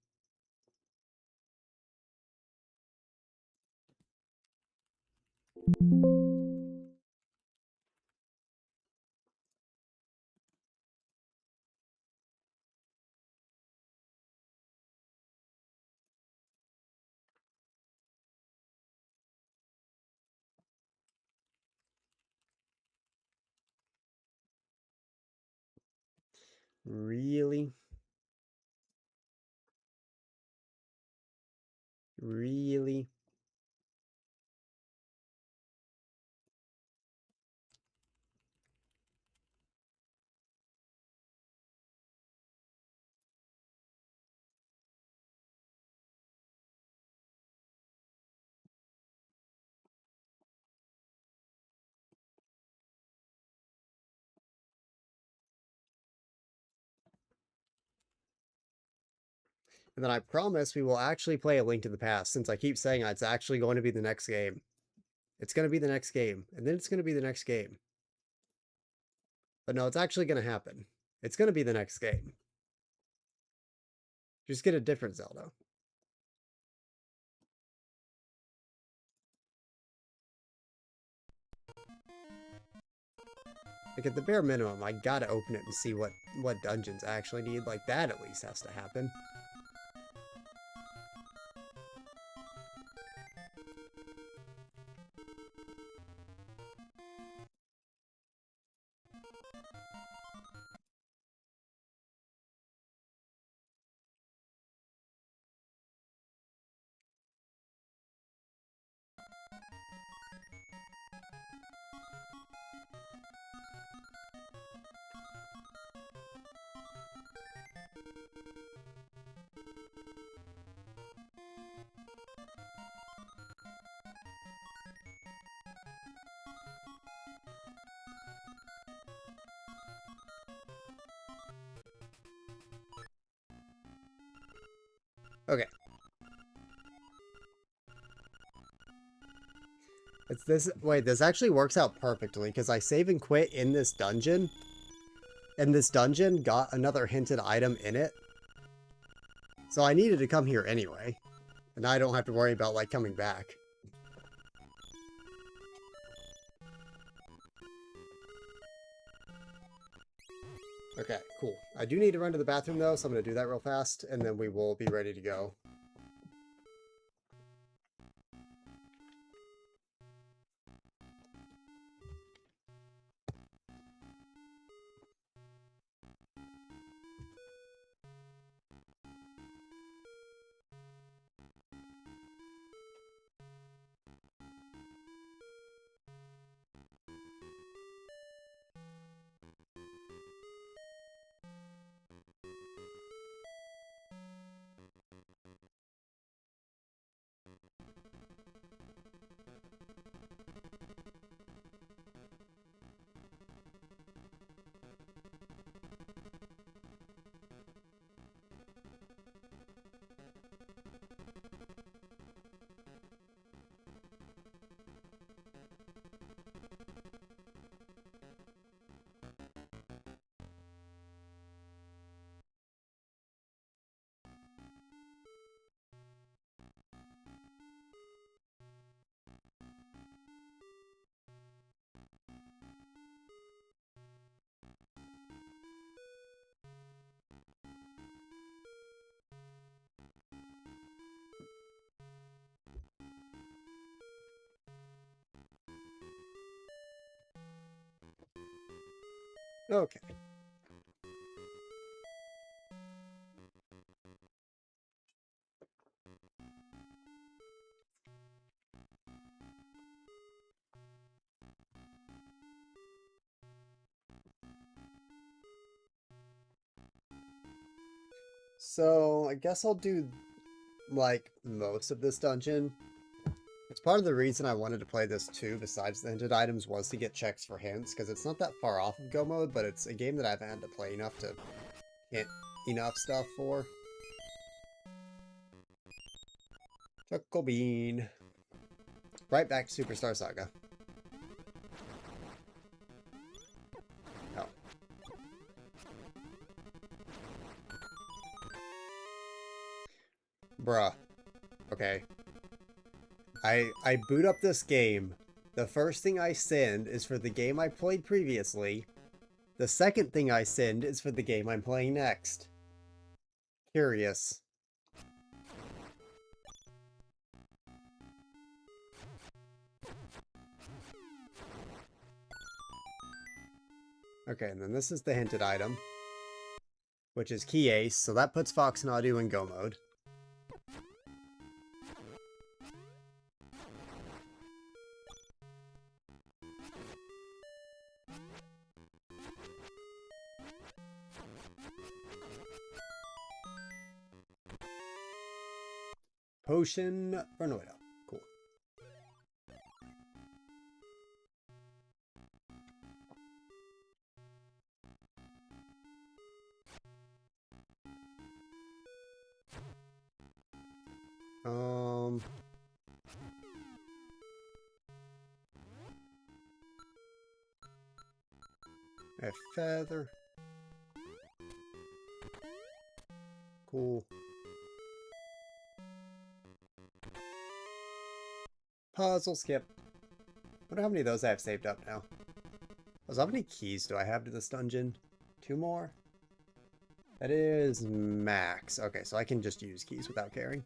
Speaker 1: Really? Really? And then I promise we will actually play A Link to the Past since I keep saying it's actually going to be the next game. It's going to be the next game. And then it's going to be the next game. But no, it's actually going to happen. It's going to be the next game. Just get a different Zelda. Like at the bare minimum, I gotta open it and see what dungeons I actually need. Like that at least has to happen. Okay. It's this. Wait, this actually works out perfectly because I save and quit in this dungeon. And this dungeon got another hinted item in it. So I needed to come here anyway. And I don't have to worry about, like, coming back. Okay, cool. I do need to run to the bathroom, though, so I'm going to do that real fast, and then we will be ready to go. Okay. So I guess I'll do like most of this dungeon. It's part of the reason I wanted to play this too, besides the hinted items, was to get checks for hints, because it's not that far off of Go mode, but it's a game that I haven't had to play enough to hint enough stuff for. Chuckle Bean. Right back to Superstar Saga. Oh. Bruh. Okay. I boot up this game. The first thing I send is for the game I played previously. The second thing I send is for the game I'm playing next. Curious. Okay, and then this is the hinted item, which is Key Ace, so that puts Fox and Adu in Go mode. Potion Vernoida. Cool. A feather. Cool. Puzzle skip. Wonder how many of those I have saved up now. So how many keys do I have to this dungeon? 2 more? That is max. Okay, so I can just use keys without caring.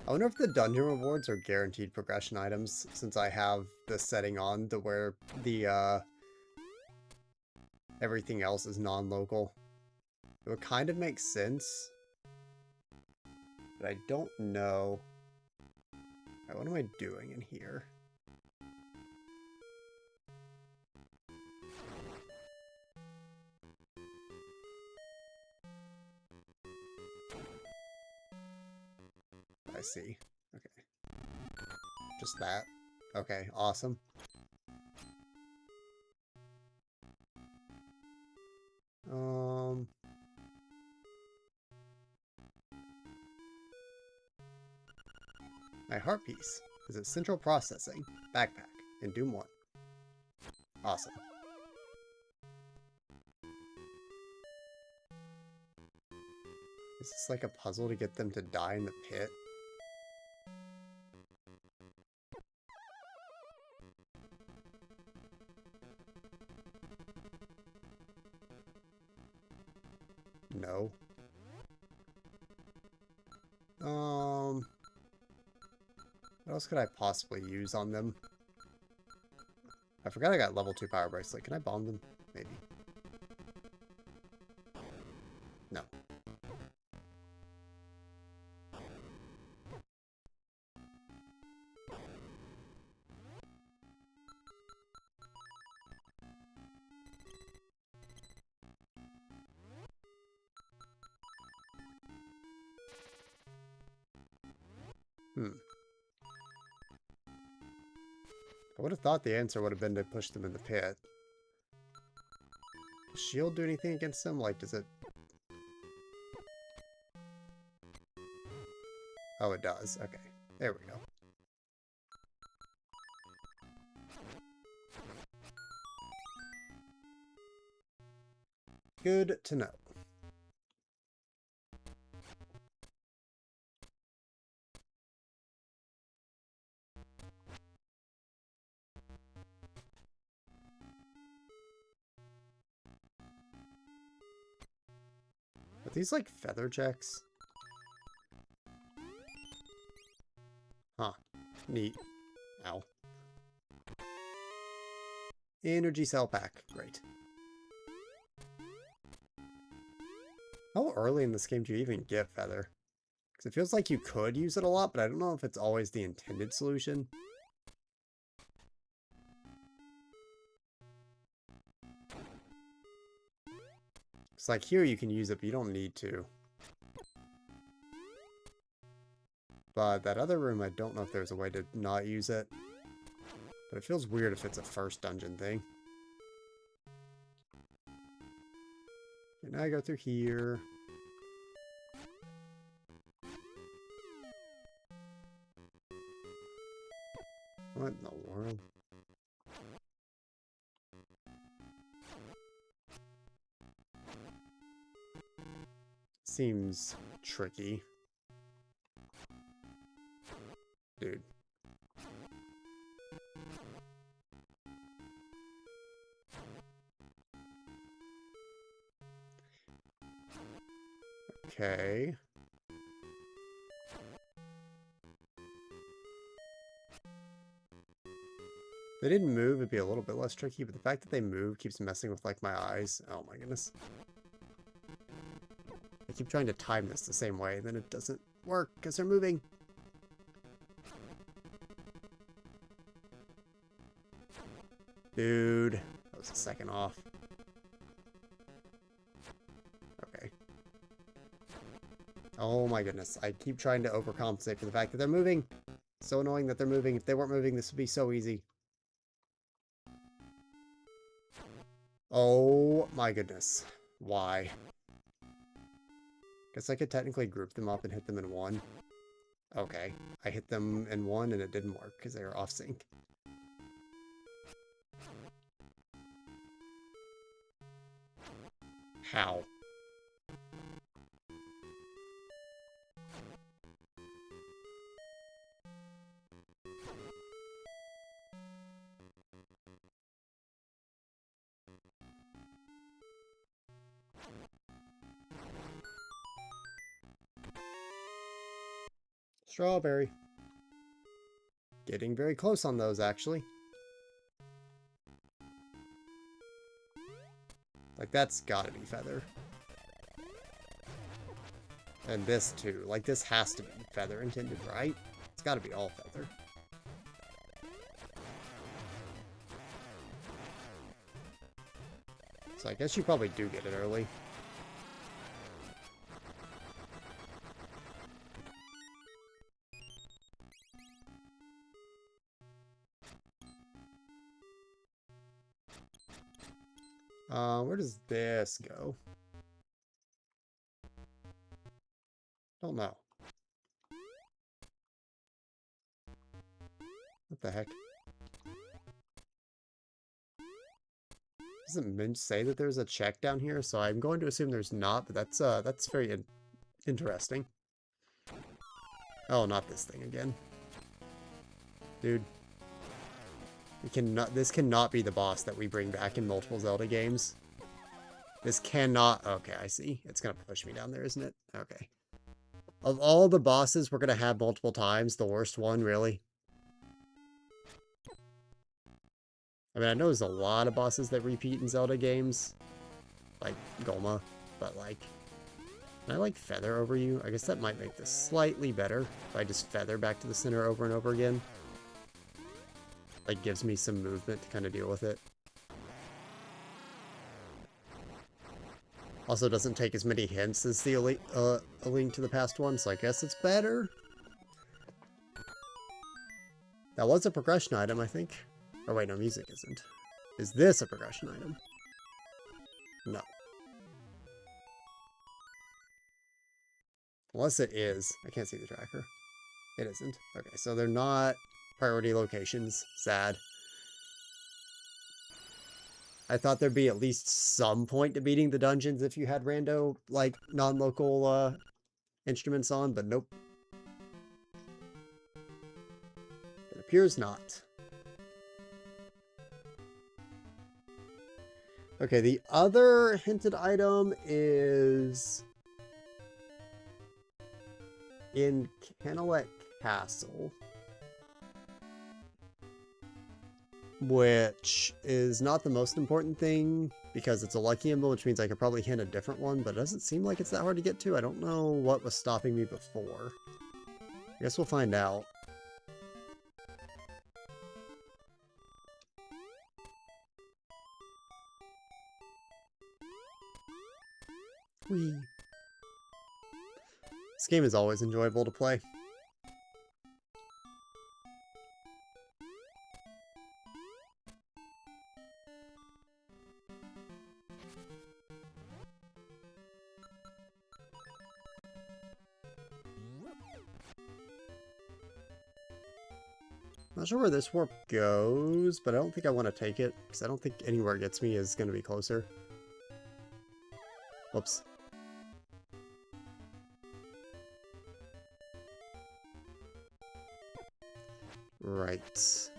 Speaker 1: I wonder if the dungeon rewards are guaranteed progression items, since I have this setting on to where the everything else is non-local. It would kind of make sense, but I don't know. Alright, what am I doing in here? I see. Okay. Just that. Okay, awesome. My heart piece is at Central Processing, Backpack, in Doom 1. Awesome. Is this like a puzzle to get them to die in the pit? No. What else could I possibly use on them? I forgot I got level 2 power bracelet. Can I bomb them? Maybe. No. I would have thought the answer would have been to push them in the pit. Does shield do anything against them? Like, does it... Oh, it does. Okay. There we go. Good to know. these like feather checks? Huh. Neat. Ow. Energy cell pack. Great. How early in this game do you even get feather? Because it feels like you could use it a lot, but I don't know if it's always the intended solution. It's like here you can use it, but you don't need to. But that other room, I don't know if there's a way to not use it. But it feels weird if it's a first dungeon thing. And now I go through here. What in the world? Seems tricky. Dude. Okay. If they didn't move, it'd be a little bit less tricky, but the fact that they move keeps messing with, like, my eyes. Oh my goodness. I keep trying to time this the same way, and then it doesn't work, because they're moving. Dude. That was a second off. Okay. Oh my goodness. I keep trying to overcompensate for the fact that they're moving. So annoying that they're moving. If they weren't moving, this would be so easy. Oh my goodness. Why? Guess I could technically group them up and hit them in one. Okay. I hit them in one and it didn't work because they were off sync. How? Strawberry. Getting very close on those, actually. Like, that's gotta be feather. And this, too. Like, this has to be feather intended, right? It's gotta be all feather. So I guess you probably do get it early. Where does this go? Don't know. What the heck? Doesn't Minch say that there's a check down here? So I'm going to assume there's not, but that's very interesting. Oh, not this thing again. Dude. This cannot be the boss that we bring back in multiple Zelda games. This cannot... Okay, I see. It's going to push me down there, isn't it? Okay. Of all the bosses we're going to have multiple times, the worst one, really? I mean, I know there's a lot of bosses that repeat in Zelda games. Like Goma. But, like... Can I, like, feather over you? I guess that might make this slightly better. If I just feather back to the center over and over again. Like, gives me some movement to kind of deal with it. Also doesn't take as many hints as the A Link to the Past one, so I guess it's better. That was a progression item, I think. Oh wait, no, music isn't. Is this a progression item? No. Unless it is. I can't see the tracker. It isn't. Okay, so they're not priority locations. Sad. I thought there'd be at least some point to beating the dungeons if you had rando, like, non-local, instruments on, but nope. It appears not. Okay, the other hinted item is in Kennelet Castle, which is not the most important thing because it's a lucky emblem, which means I could probably hint a different one, but it doesn't seem like it's that hard to get to. I don't know what was stopping me before. I guess we'll find out. Whee. This game is always enjoyable to play. Not sure where this warp goes, but I don't think I want to take it, because I don't think anywhere it gets me is going to be closer. Whoops. Right.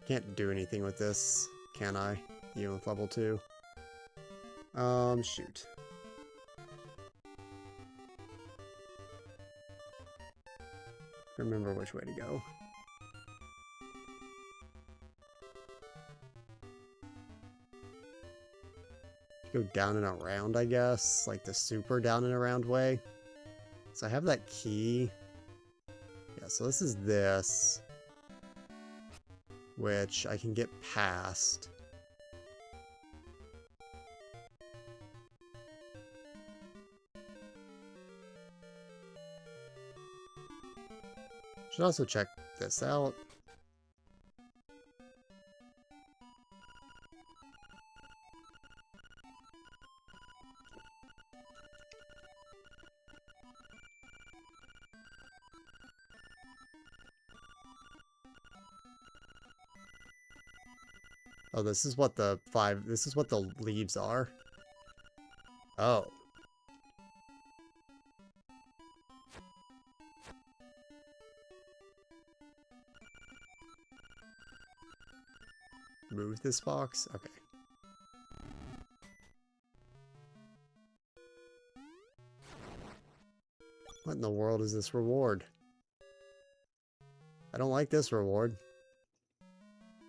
Speaker 1: Can't do anything with this, can I? Even with level 2. Shoot. Remember which way to go. Go down and around, I guess. Like the super down and around way. So I have that key. Yeah, so this is this. Which I can get past. Should also check this out. Oh, this is what the leaves are. Oh. Move this box? Okay. What in the world is this reward? I don't like this reward.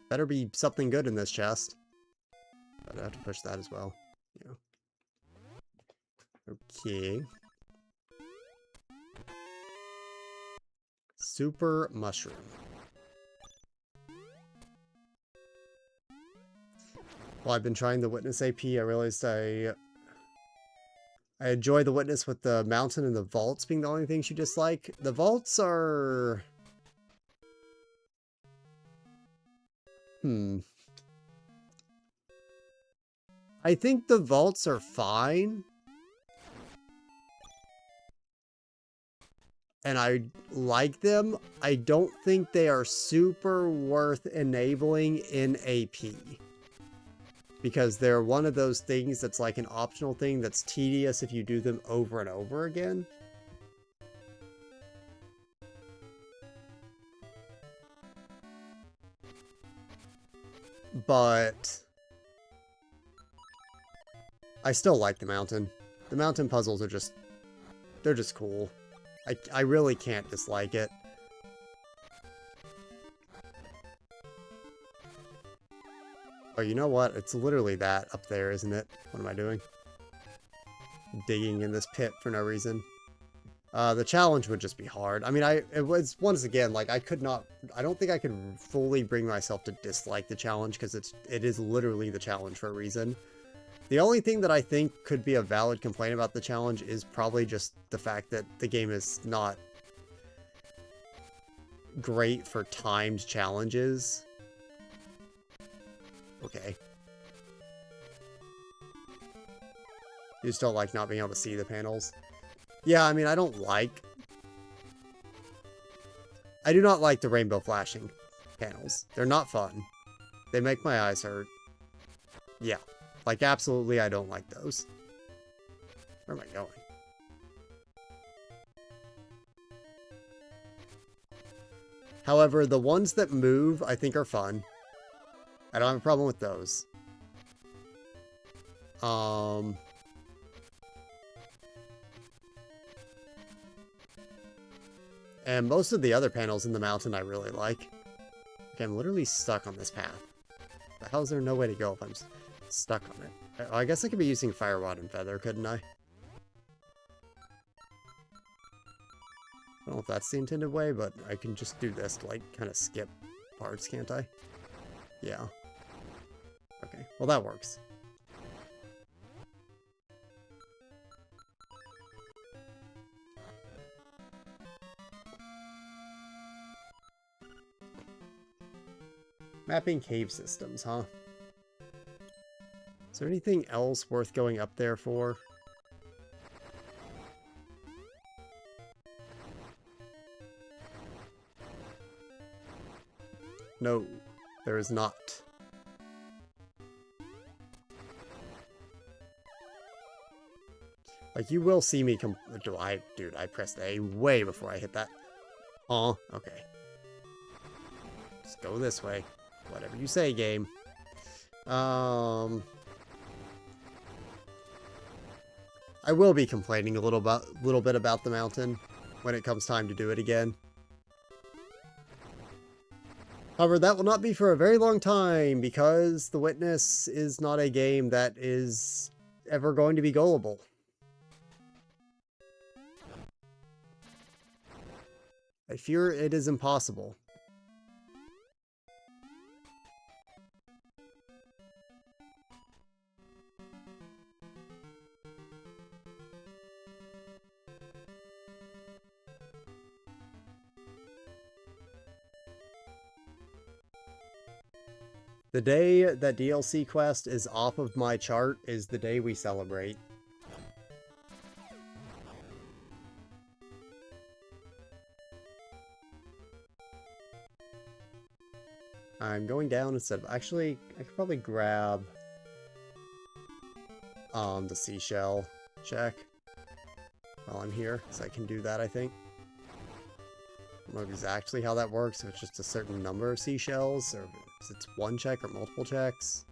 Speaker 1: Better be something good in this chest. But I have to push that as well. Yeah. Okay. Super mushroom. Well, I've been trying the Witness AP. I realized I enjoy the Witness with the mountain and the vaults being the only things you dislike. The vaults are... I think the vaults are fine. And I like them. I don't think they are super worth enabling in AP. Because they're one of those things that's like an optional thing that's tedious if you do them over and over again. But I still like the mountain. The mountain puzzles are just, they're just cool. I really can't dislike it. Oh, you know what? It's literally that up there, isn't it? What am I doing? Digging in this pit for no reason. The challenge would just be hard. I mean, it was, once again, like, I don't think I could fully bring myself to dislike the challenge, because it is literally the challenge for a reason. The only thing that I think could be a valid complaint about the challenge is probably just the fact that the game is not great for timed challenges. Okay. You just don't like not being able to see the panels. Yeah, I mean, I do not like the rainbow flashing panels. They're not fun. They make my eyes hurt. Yeah. Like, absolutely, I don't like those. Where am I going? However, the ones that move, I think, are fun. I don't have a problem with those. And most of the other panels in the mountain I really like. Okay, I'm literally stuck on this path. But how is there no way to go if I'm stuck on it? I guess I could be using Fire Rod and Feather, couldn't I? I don't know if that's the intended way, but I can just do this to, like, kind of skip parts, can't I? Yeah. Okay, well that works. Mapping cave systems, huh? Is there anything else worth going up there for? No, there is not. Like, you will see me dude, I pressed A way before I hit that. Huh? Okay. Just go this way. Whatever you say, game. I will be complaining a little bit about the mountain when it comes time to do it again. However, that will not be for a very long time because The Witness is not a game that is ever going to be goalable. I fear it is impossible. The day that DLC quest is off of my chart is the day we celebrate. I'm going down instead of... Actually, I could probably grab the seashell check while I'm here, so I can do that, I think. I don't know exactly how that works, if it's just a certain number of seashells, or if it's one check or multiple checks.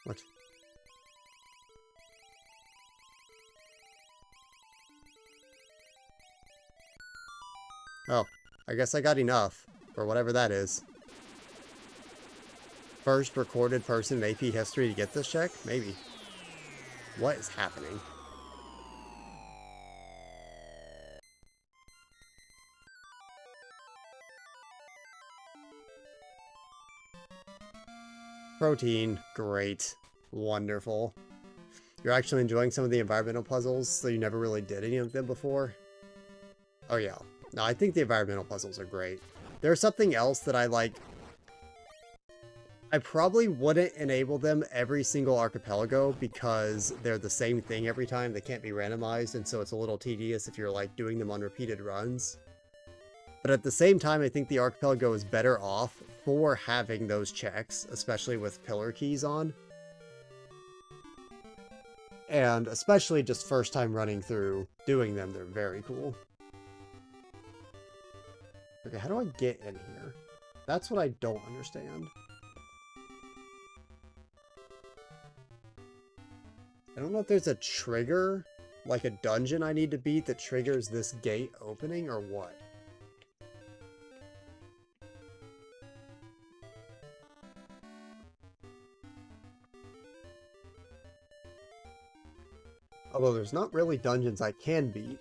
Speaker 1: What? Oh, I guess I got enough, for whatever that is. First recorded person in AP history to get this check? Maybe. What is happening? Protein. Great. Wonderful. You're actually enjoying some of the environmental puzzles, so you never really did any of them before? Oh yeah. No, I think the environmental puzzles are great. There's something else that I like. I probably wouldn't enable them every single archipelago because they're the same thing every time. They can't be randomized, and so it's a little tedious if you're like doing them on repeated runs. But at the same time, I think the archipelago is better off for having those checks, especially with pillar keys on. And especially just first time running through doing them, they're very cool. Okay, how do I get in here? That's what I don't understand. I don't know if there's a trigger, like a dungeon I need to beat that triggers this gate opening or what. Although there's not really dungeons I can beat.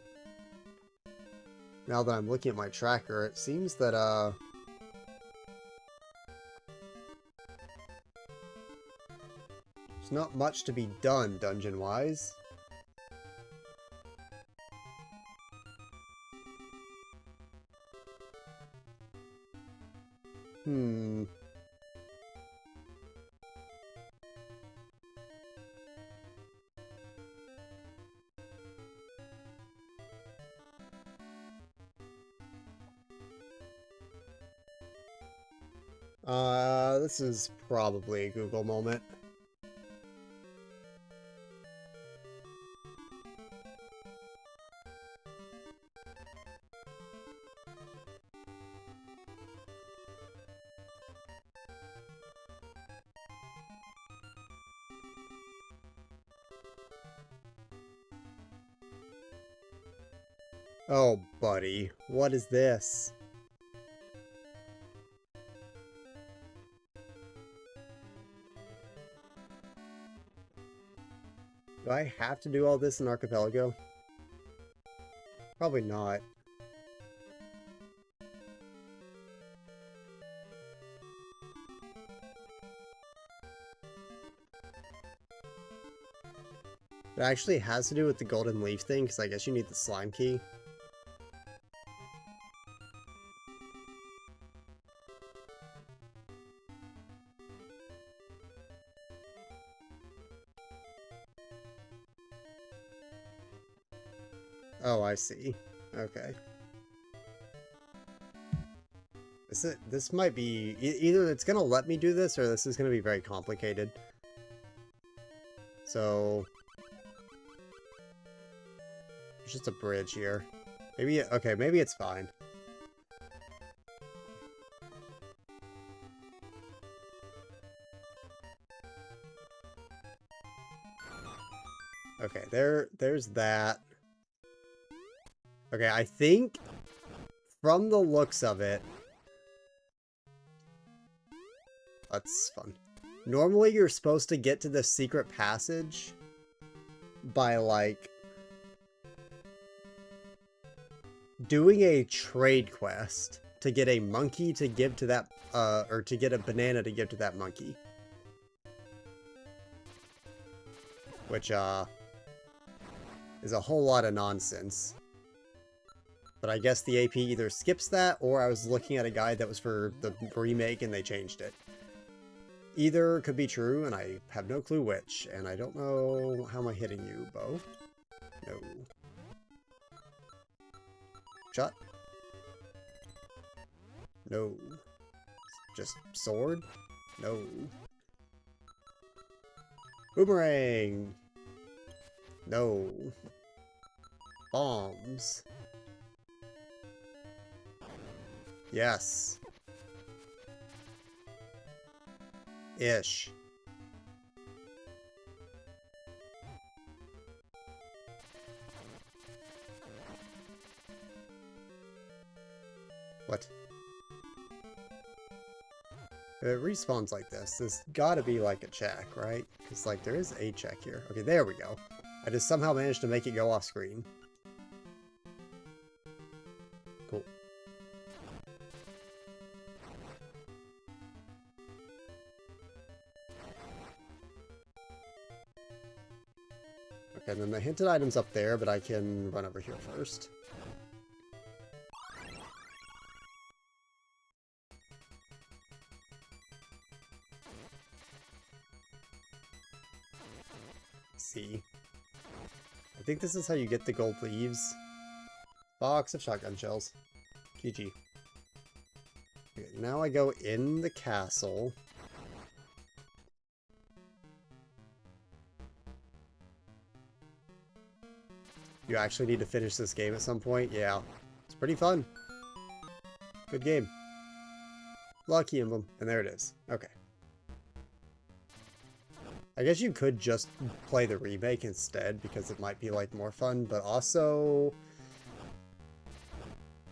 Speaker 1: Now that I'm looking at my tracker, it seems that, there's not much to be done dungeon-wise. This is probably a Google moment. Oh, buddy. What is this? Do I have to do all this in Archipelago? Probably not. It actually has to do with the golden leaf thing, because I guess you need the slime key. Oh, I see. Okay. This might be... either it's going to let me do this, or this is going to be very complicated. So... it's just a bridge here. Maybe... okay, maybe it's fine. Okay, there's that. Okay, I think from the looks of it, that's fun. Normally you're supposed to get to the secret passage by, like, doing a trade quest to get a monkey to give to that, or to get a banana to give to that monkey. Which, is a whole lot of nonsense. But I guess the AP either skips that, or I was looking at a guide that was for the remake and they changed it. Either could be true, and I have no clue which. And I don't know... how am I hitting you, Bo? No. Shot? No. Just sword? No. Boomerang! No. Bombs. Yes. Ish. What? If it respawns like this, there's gotta be like a check, right? Because like there is a check here. Okay, there we go. I just somehow managed to make it go off screen. Cool. Okay, then the hinted item's up there, but I can run over here first. See. I think this is how you get the gold leaves. Box of shotgun shells. GG. Okay, now I go in the castle. You actually need to finish this game at some point? Yeah. It's pretty fun. Good game. Lucky Emblem. And there it is. Okay. I guess you could just play the remake instead, because it might be, like, more fun, but also...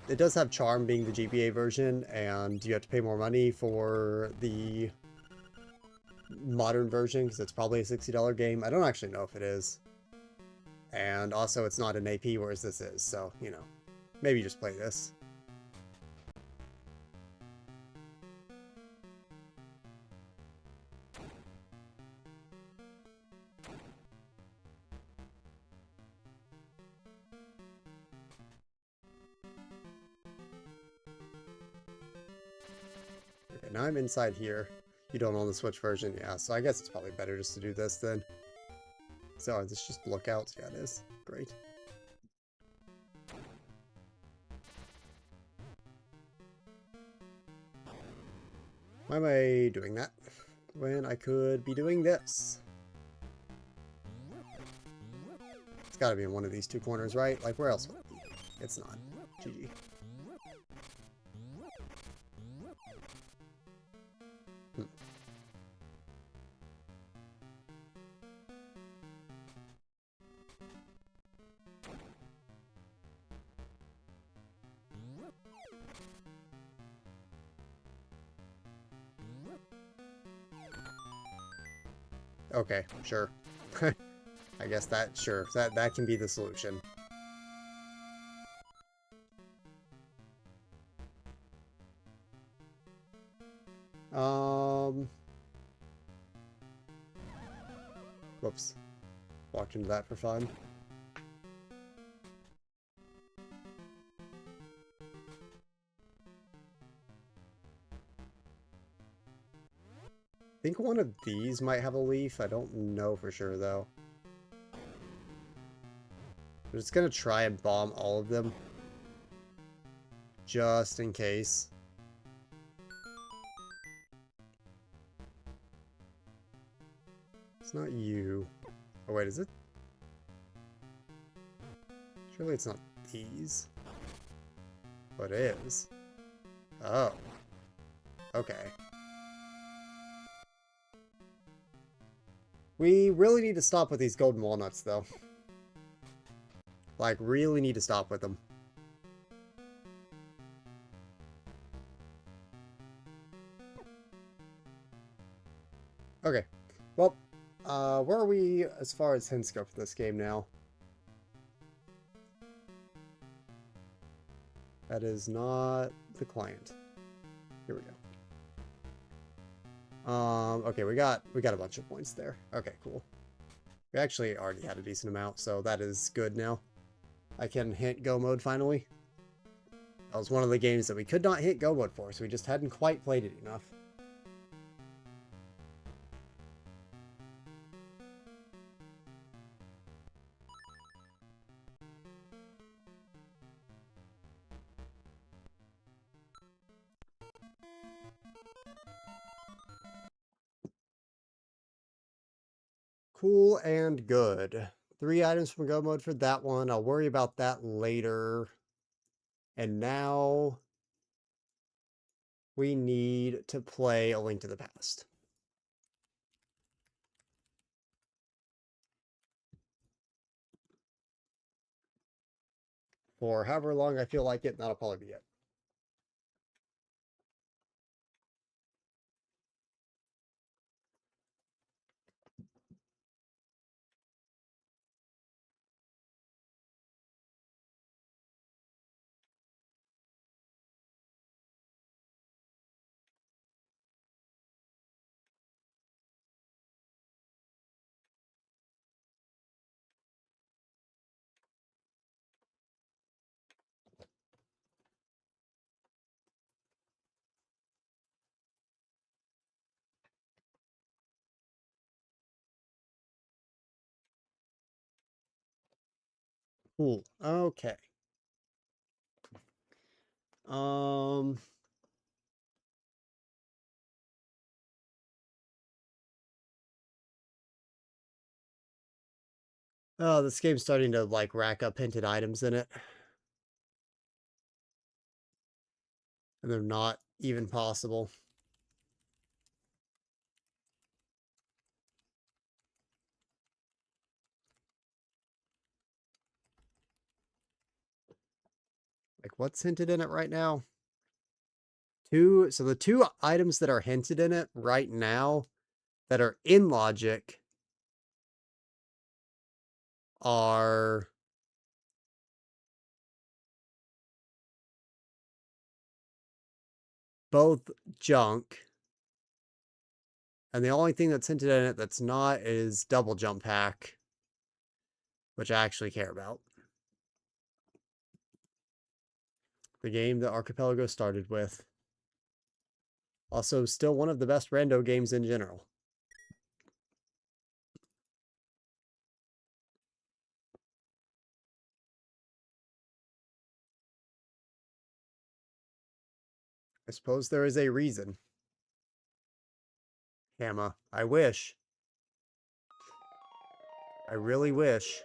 Speaker 1: it does have charm being the GBA version, and you have to pay more money for the modern version, because it's probably a $60 game. I don't actually know if it is. And also, it's not an AP, whereas this is, so, you know. Maybe just play this. Okay, now I'm inside here. You don't own the Switch version, yeah, so I guess it's probably better just to do this then. So, is this just lookouts? Yeah, it is. Great. Why am I doing that when I could be doing this? It's gotta be in one of these two corners, right? Like, where else would it be? It's not. GG. Okay, sure. I guess sure, that can be the solution. Whoops. Walked into that for fun. I think one of these might have a leaf. I don't know for sure, though. I'm just gonna try and bomb all of them. Just in case. It's not you. Oh, wait, is it? Surely it's not these. What is? Oh. Okay. We really need to stop with these golden walnuts, though. Like, really need to stop with them. Okay. Well, where are we as far as hints go for this game now? That is not the client. Here we go. Okay, we got a bunch of points there. Okay, cool. We actually already had a decent amount, so that is good now. I can hit go mode finally. That was one of the games that we could not hit go mode for, so we just hadn't quite played it enough. Cool and good. 3 items from go mode for that one. I'll worry about that later. And now we need to play A Link to the Past. For however long I feel like it, and that'll probably be it. Cool. Okay. Um, oh, this game's starting to like rack up hinted items in it. And they're not even possible. Like, what's hinted in it right now? So the 2 items that are hinted in it right now that are in logic are both junk. And the only thing that's hinted in it that's not is double jump pack, which I actually care about. The game that Archipelago started with. Also, still one of the best rando games in general. I suppose there is a reason. Hammer, I wish. I really wish.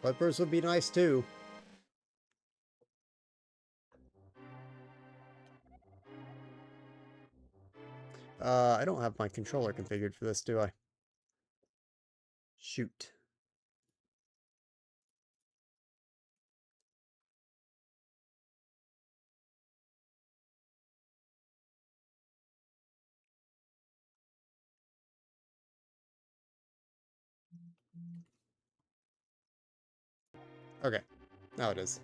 Speaker 1: Flippers would be nice too. I don't have my controller configured for this, do I? Shoot. Okay, now it is.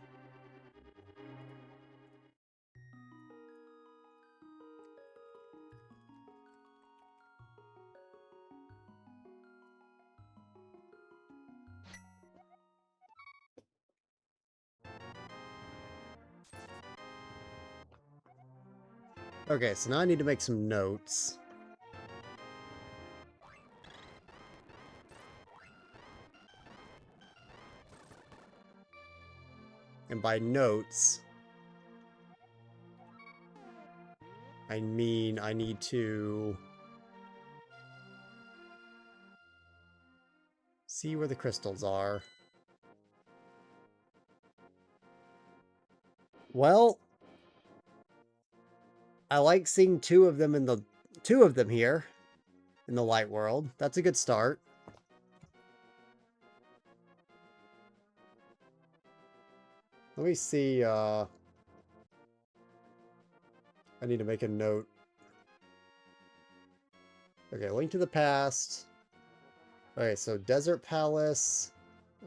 Speaker 1: Okay, so now I need to make some notes. And by notes, I mean I need to see where the crystals are. Well, I like seeing two of them here in the light world. That's a good start. Let me see, I need to make a note. Okay, Link to the Past. Okay, so Desert Palace.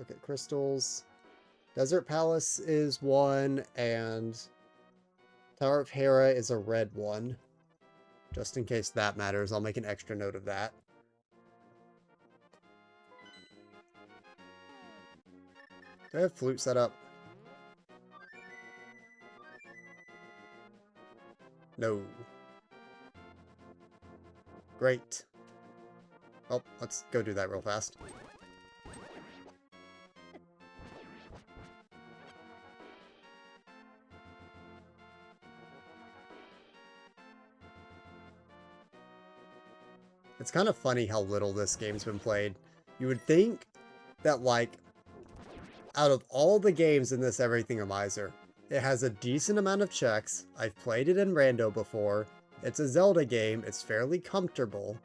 Speaker 1: Okay, crystals. Desert Palace is one, and Tower of Hera is a red one. Just in case that matters, I'll make an extra note of that. Do I have flute set up? No. Great. Oh, let's go do that real fast. It's kind of funny how little this game's been played. You would think that, like, out of all the games in this Everythingomizer, it has a decent amount of checks. I've played it in rando before. It's a Zelda game. It's fairly comfortable.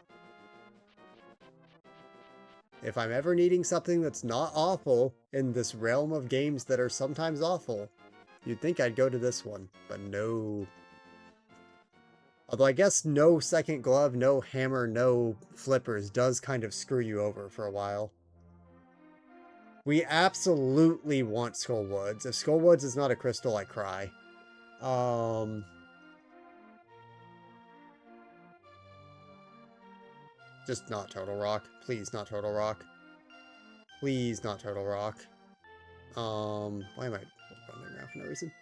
Speaker 1: If I'm ever needing something that's not awful in this realm of games that are sometimes awful, you'd think I'd go to this one, but no. Although I guess no second glove, no hammer, no flippers does kind of screw you over for a while. We absolutely want Skullwoods. If Skullwoods is not a crystal, I cry. Just not Total Rock. Please, not Total Rock. Please, not Total Rock. Why am I running around for no reason?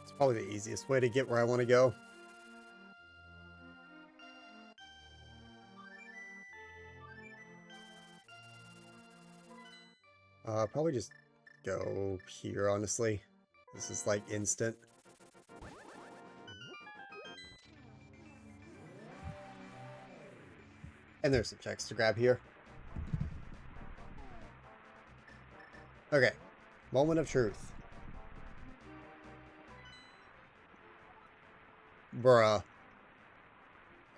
Speaker 1: It's probably the easiest way to get where I want to go. Probably just go here, honestly. This is like instant. And there's some checks to grab here. Okay. Moment of truth. Bruh.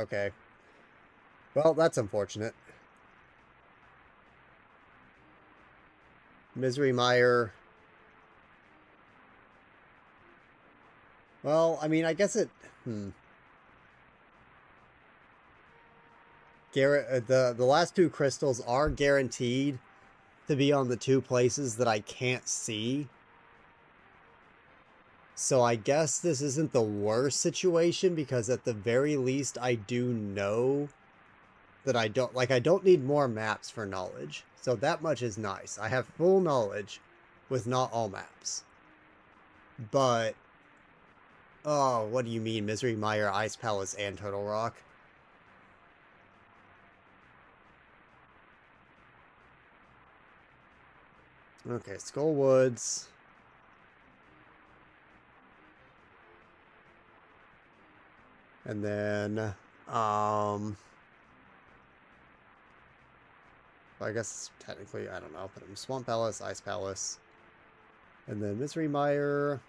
Speaker 1: Okay. Well, that's unfortunate. Misery Mire. Well, I mean, I guess it... The last two crystals are guaranteed to be on the two places that I can't see. So I guess this isn't the worst situation, because at the very least I do know that I don't need more maps for knowledge. So that much is nice. I have full knowledge with not all maps. But, oh, what do you mean? Misery Mire, Ice Palace, and Total Rock? Okay, Skullwoods. And then, I guess technically, I don't know, put them Swamp Palace, Ice Palace, and then Misery Mire,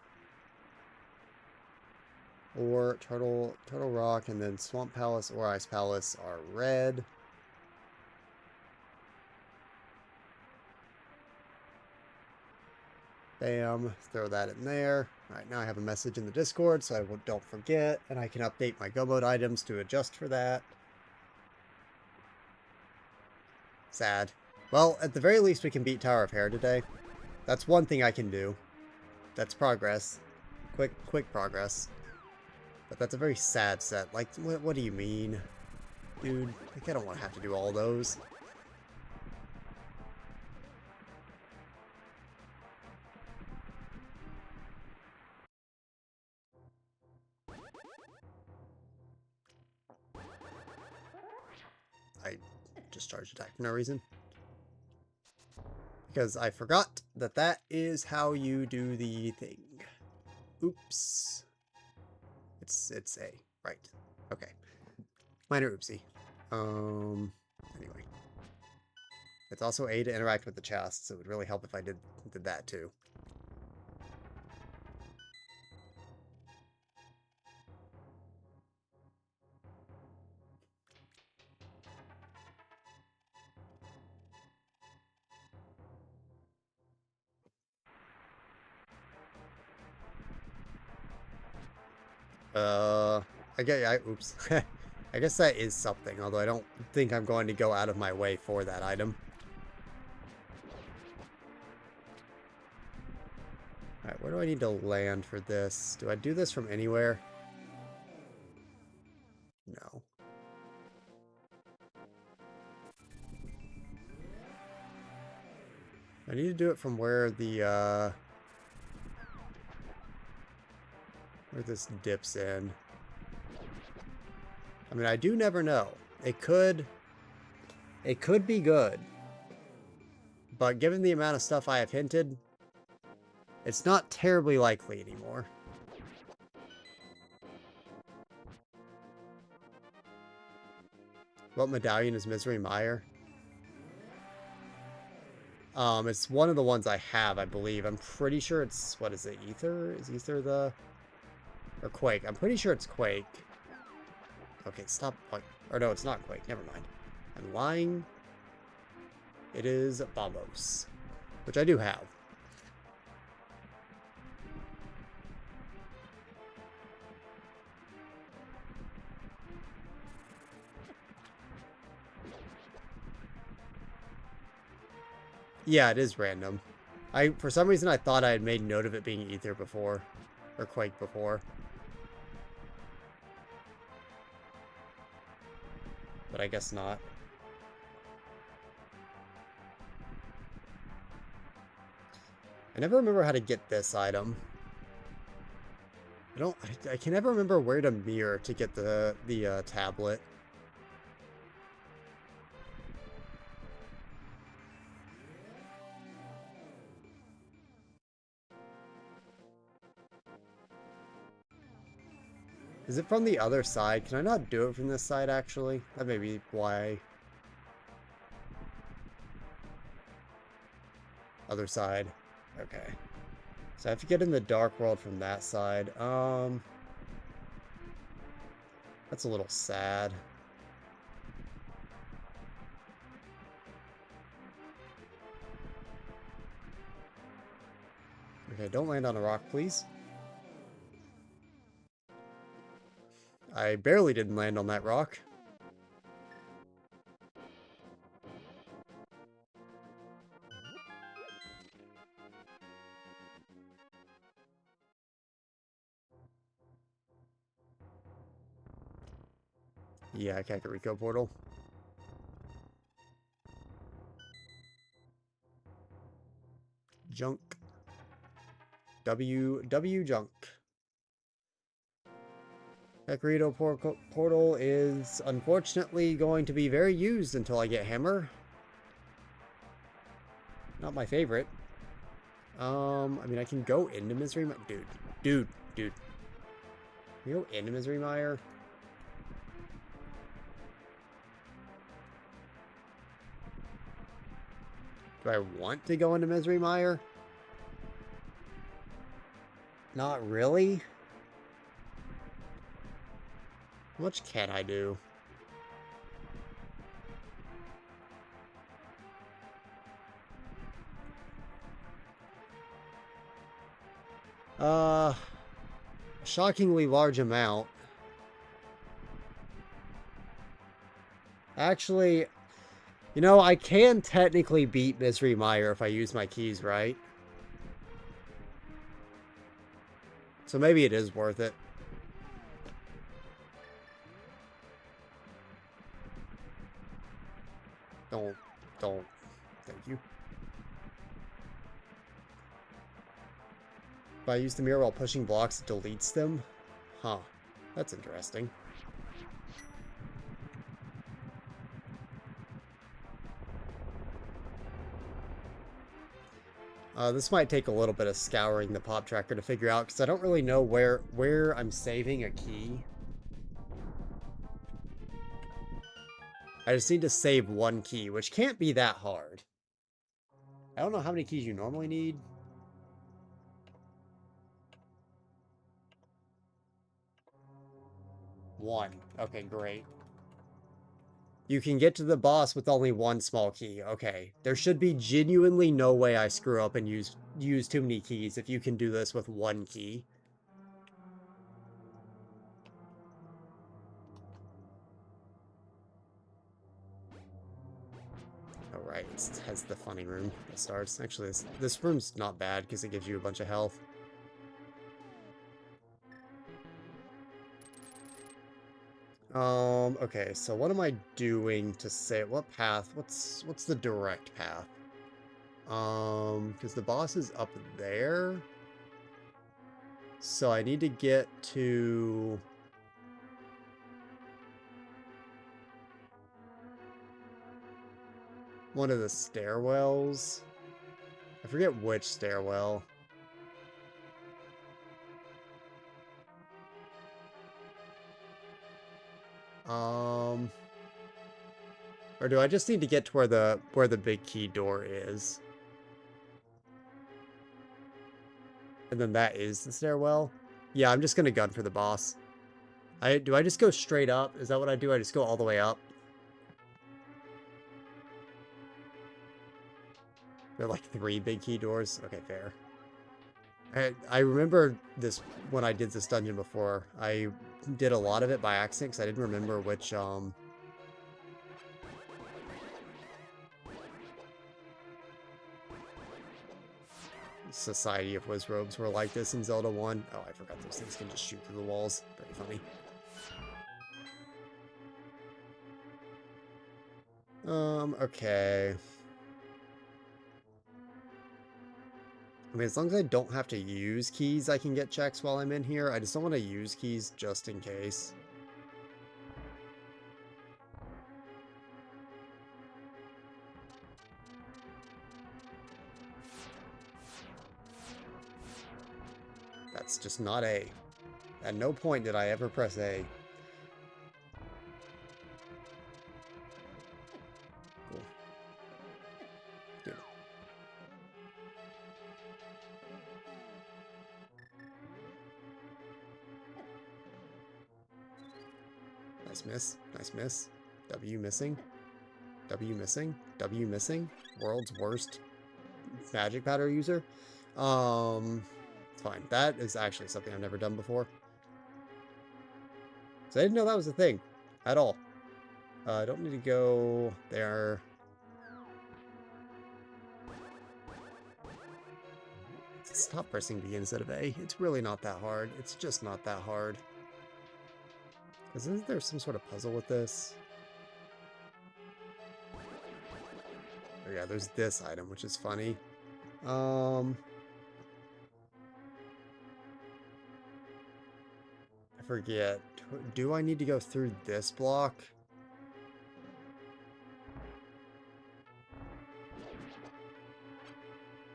Speaker 1: or Turtle Rock, and then Swamp Palace or Ice Palace are red. Bam, throw that in there. Alright, now I have a message in the Discord, so don't forget, and I can update my go mode items to adjust for that. Sad. Well, at the very least, we can beat Tower of Hair today. That's one thing I can do. That's progress. Quick progress. But that's a very sad set. Like, what do you mean? Dude, like, I don't want to have to do all those. I just charged attack for no reason. Because I forgot that that is how you do the thing. Oops. It's A. Right. Okay. Minor oopsie. Anyway. It's also A to interact with the chest, so it would really help if I did that too. Oops. I guess that is something, although I don't think I'm going to go out of my way for that item. Alright, where do I need to land for this? Do I do this from anywhere? No. I need to do it from where the, where this dips in. I mean, I do never know. It could be good. But given the amount of stuff I have hinted, it's not terribly likely anymore. What medallion is Misery Mire? It's one of the ones I have, I believe. I'm pretty sure it's, what is it, Ether? Is Ether the... Or Quake. I'm pretty sure it's Quake. Okay, stop. Or no, it's not Quake. Never mind. I'm lying. It is Babos, which I do have. Yeah, it is random. For some reason, I thought I had made note of it being Ether before. Or Quake before. But I guess not. I never remember how to get this item. I can never remember where to mirror to get the tablet. Is it from the other side? Can I not do it from this side, actually? That may be why. Other side. Okay. So I have to get in the Dark World from that side. That's a little sad. Okay, don't land on a rock, please. I barely didn't land on that rock. Yeah, Kakariko portal. Junk. W junk. Kakariko portal is unfortunately going to be very used until I get Hammer. Not my favorite. I mean, I can go into Misery Mire. Dude. Can you go into Misery Mire? Do I want to go into Misery Mire? Not really. How much can I do? Uh, shockingly large amount. Actually, you know, I can technically beat Misery Mire if I use my keys right. So maybe it is worth it. Don't. Thank you. If I use the mirror while pushing blocks, it deletes them? Huh. That's interesting. This might take a little bit of scouring the pop tracker to figure out, because I don't really know where I'm saving a key. I just need to save one key, which can't be that hard. I don't know how many keys you normally need. One. Okay, great. You can get to the boss with only one small key. Okay. There should be genuinely no way I screw up and use too many keys if you can do this with one key. Oh, right. It has the funny room that starts. Actually, this room's not bad because it gives you a bunch of health. Okay, so what am I doing to say what path? What's the direct path? Because the boss is up there. So I need to get to one of the stairwells. I forget which stairwell. Or do I just need to get to where the big key door is? And then that is the stairwell? Yeah, I'm just gonna gun for the boss. Do I just go straight up? Is that what I do? I just go all the way up? There are like 3 big key doors? Okay, fair. I remember this when I did this dungeon before. I did a lot of it by accident because I didn't remember which Society of Wizrobes were like this in Zelda 1. Oh, I forgot those things can just shoot through the walls. Very funny. Okay. I mean, as long as I don't have to use keys, I can get checks while I'm in here. I just don't want to use keys just in case. That's just not A. At no point did I ever press A. Cool. Good. Nice miss. Nice miss. W missing. W missing. W missing. World's worst magic powder user. It's fine. That is actually something I've never done before. So I didn't know that was a thing at all. I don't need to go there. Stop pressing B instead of A. It's really not that hard. It's just not that hard. Because isn't there some sort of puzzle with this? Oh yeah, there's this item, which is funny. I forget. Do I need to go through this block?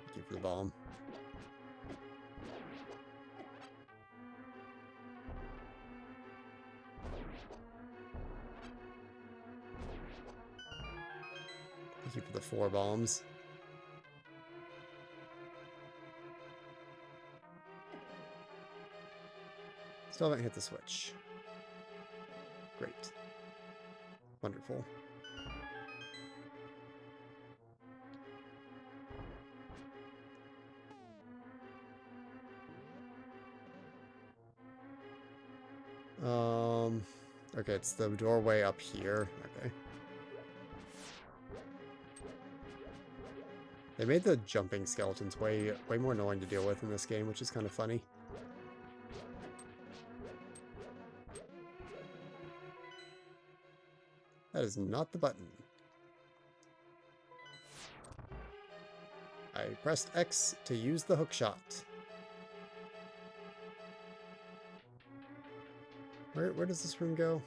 Speaker 1: Thank you for the bomb. Thank you for the 4 bombs. Still haven't hit the switch. Great. Wonderful. Okay, it's the doorway up here. Okay. They made the jumping skeletons way more annoying to deal with in this game, which is kind of funny. That is not the button. I pressed X to use the hook shot. Where does this room go?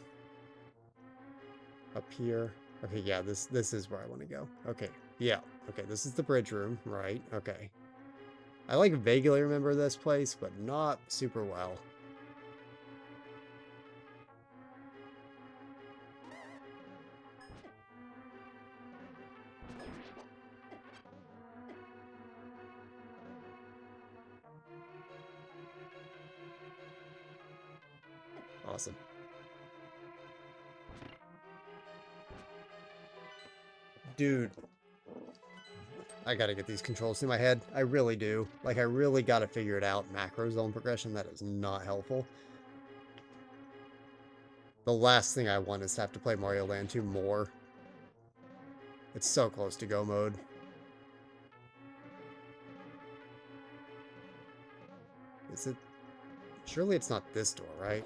Speaker 1: Up here. Okay, yeah, this is where I want to go. Okay, yeah. Okay, this is the bridge room, right? Okay. I like vaguely remember this place, but not super well. Awesome. Dude. I gotta get these controls through my head. I really do. Like, I really gotta figure it out. Macro zone progression, that is not helpful. The last thing I want is to have to play Mario Land 2 more. It's so close to go mode. Is it? Surely it's not this door, right?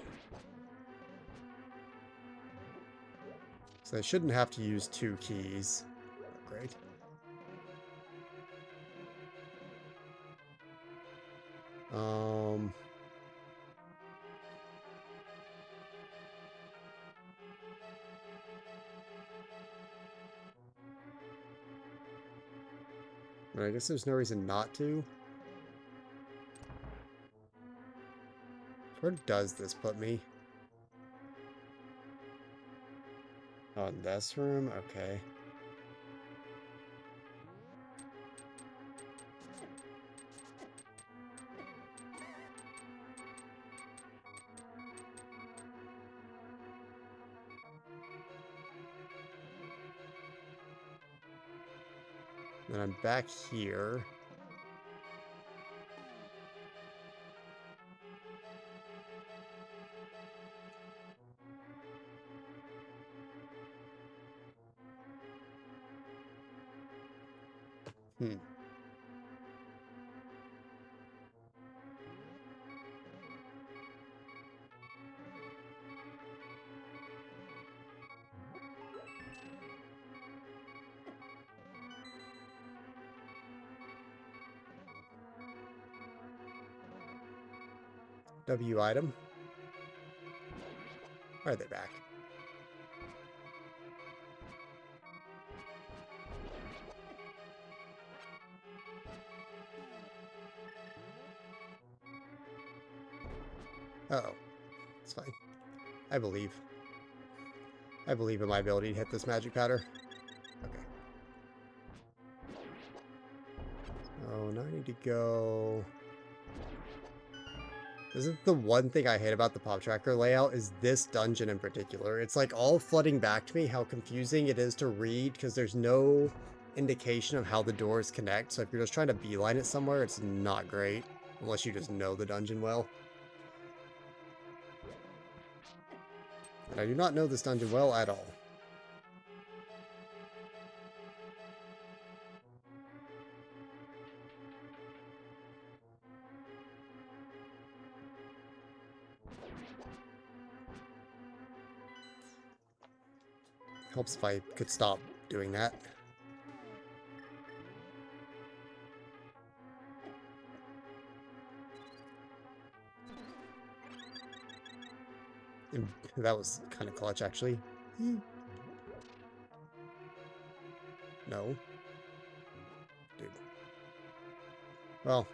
Speaker 1: So I shouldn't have to use 2 keys. Oh, great. But I guess there's no reason not to. Where does this put me? Oh, in this room? Okay. Then I'm back here. Hmm. W item. Why are they back? Uh-oh. It's fine. I believe. I believe in my ability to hit this magic powder. Okay. Oh, now I need to go... This is the one thing I hate about the pop tracker layout, is this dungeon in particular. It's like all flooding back to me how confusing it is to read, because there's no indication of how the doors connect. So if you're just trying to beeline it somewhere, it's not great, unless you just know the dungeon well. And I do not know this dungeon well at all. Helps if I could stop doing that. That was kind of clutch, actually. No. Dude. Well.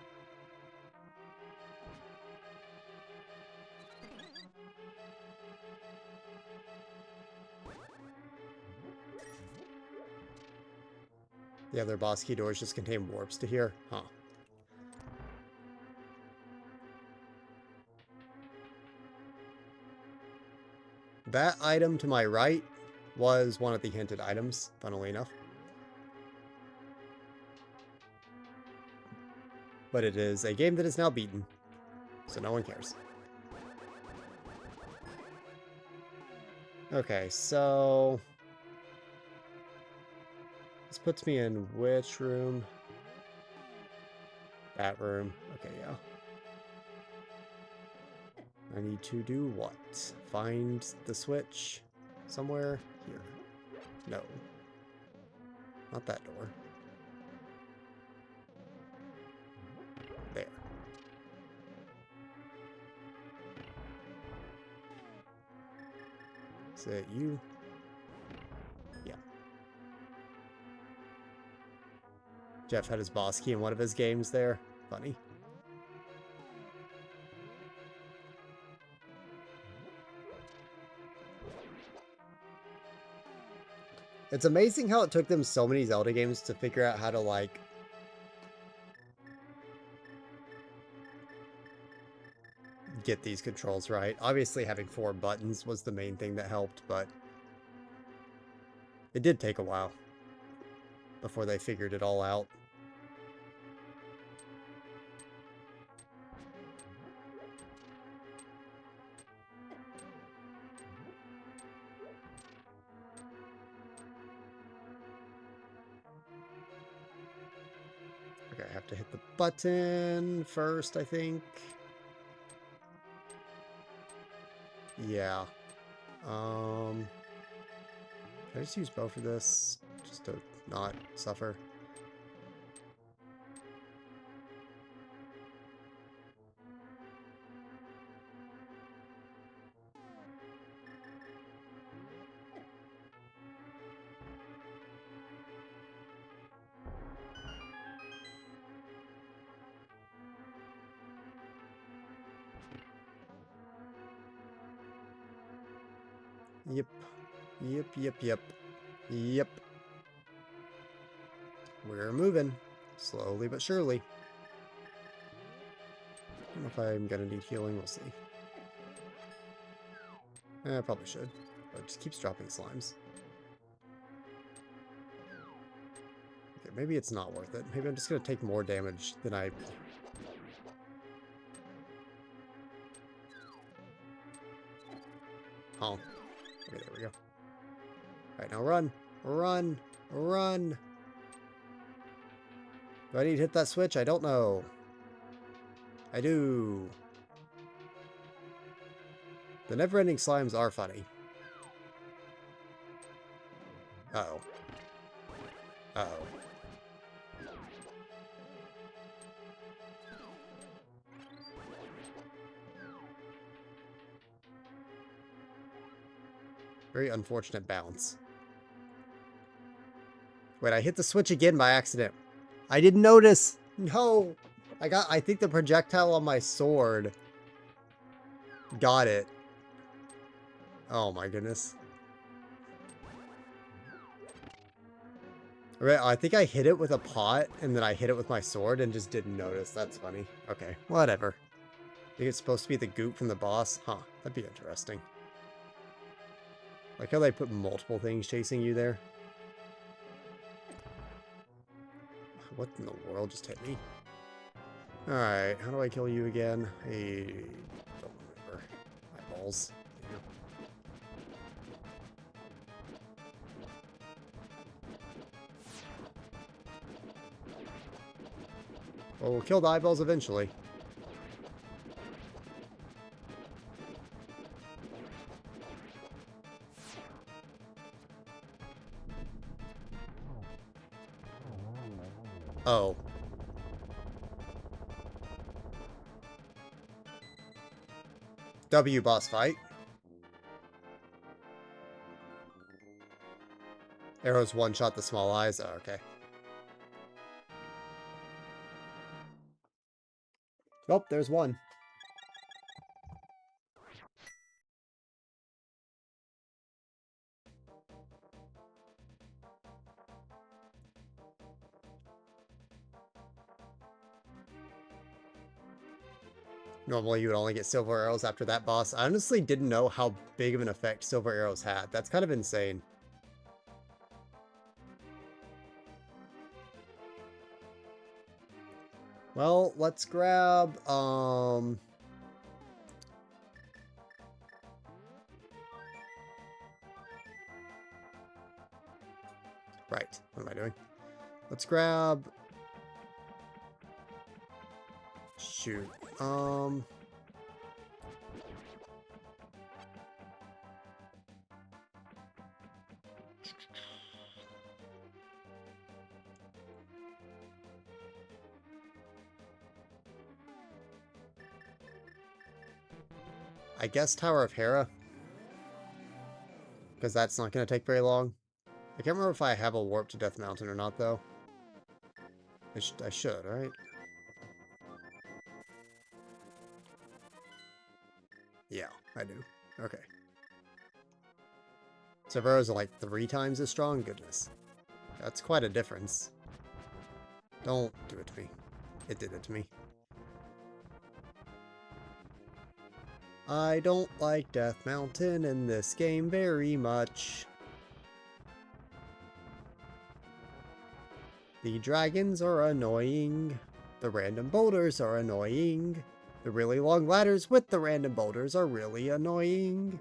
Speaker 1: The other boss key doors just contain warps to here? Huh. That item to my right was one of the hinted items, funnily enough. But it is a game that is now beaten, so no one cares. Okay, so this puts me in which room? That room. Okay, yeah. I need to do what? Find the switch somewhere here. No. Not that door. There. Is it you? Yeah. Jeff had his boss key in one of his games there. Funny. It's amazing how it took them so many Zelda games to figure out how to, like, get these controls right. Obviously, having 4 buttons was the main thing that helped, but it did take a while before they figured it all out. Okay, I have to hit the button first, I think. Yeah. Can I just use both of this just to not suffer? Yep. Yep, yep, yep. Yep. We're moving. Slowly but surely. I don't know if I'm gonna need healing. We'll see. I probably should. But it just keeps dropping slimes. Okay, maybe it's not worth it. Maybe I'm just gonna take more damage than I... Oh. Okay, there we go. Alright, now run! Run! Run! Do I need to hit that switch? I don't know. I do. The never-ending slimes are funny. Uh-oh. Uh-oh. Very unfortunate bounce. Wait, I hit the switch again by accident. I didn't notice. No. I think the projectile on my sword got it. Oh my goodness. I think I hit it with a pot and then I hit it with my sword and just didn't notice. That's funny. Okay, whatever. I think it's supposed to be the goop from the boss. Huh, that'd be interesting. Like how they put multiple things chasing you there. What in the world just hit me? Alright, how do I kill you again? I don't remember. Eyeballs. Well, we'll kill the eyeballs eventually. Oh. W boss fight. Arrows one-shot the small eyes. Oh, okay. Oh, there's one. Normally you would only get silver arrows after that boss. I honestly didn't know how big of an effect silver arrows had. That's kind of insane. Well, let's grab, Let's grab... Shoot. I guess Tower of Hera. Because that's not going to take very long. I can't remember if I have a warp to Death Mountain or not, though. I should, right? Yeah, I do. Okay. So if arrows are like 3 times as strong? Goodness. That's quite a difference. Don't do it to me. It did it to me. I don't like Death Mountain in this game very much. The dragons are annoying. The random boulders are annoying. The really long ladders with the random boulders are really annoying.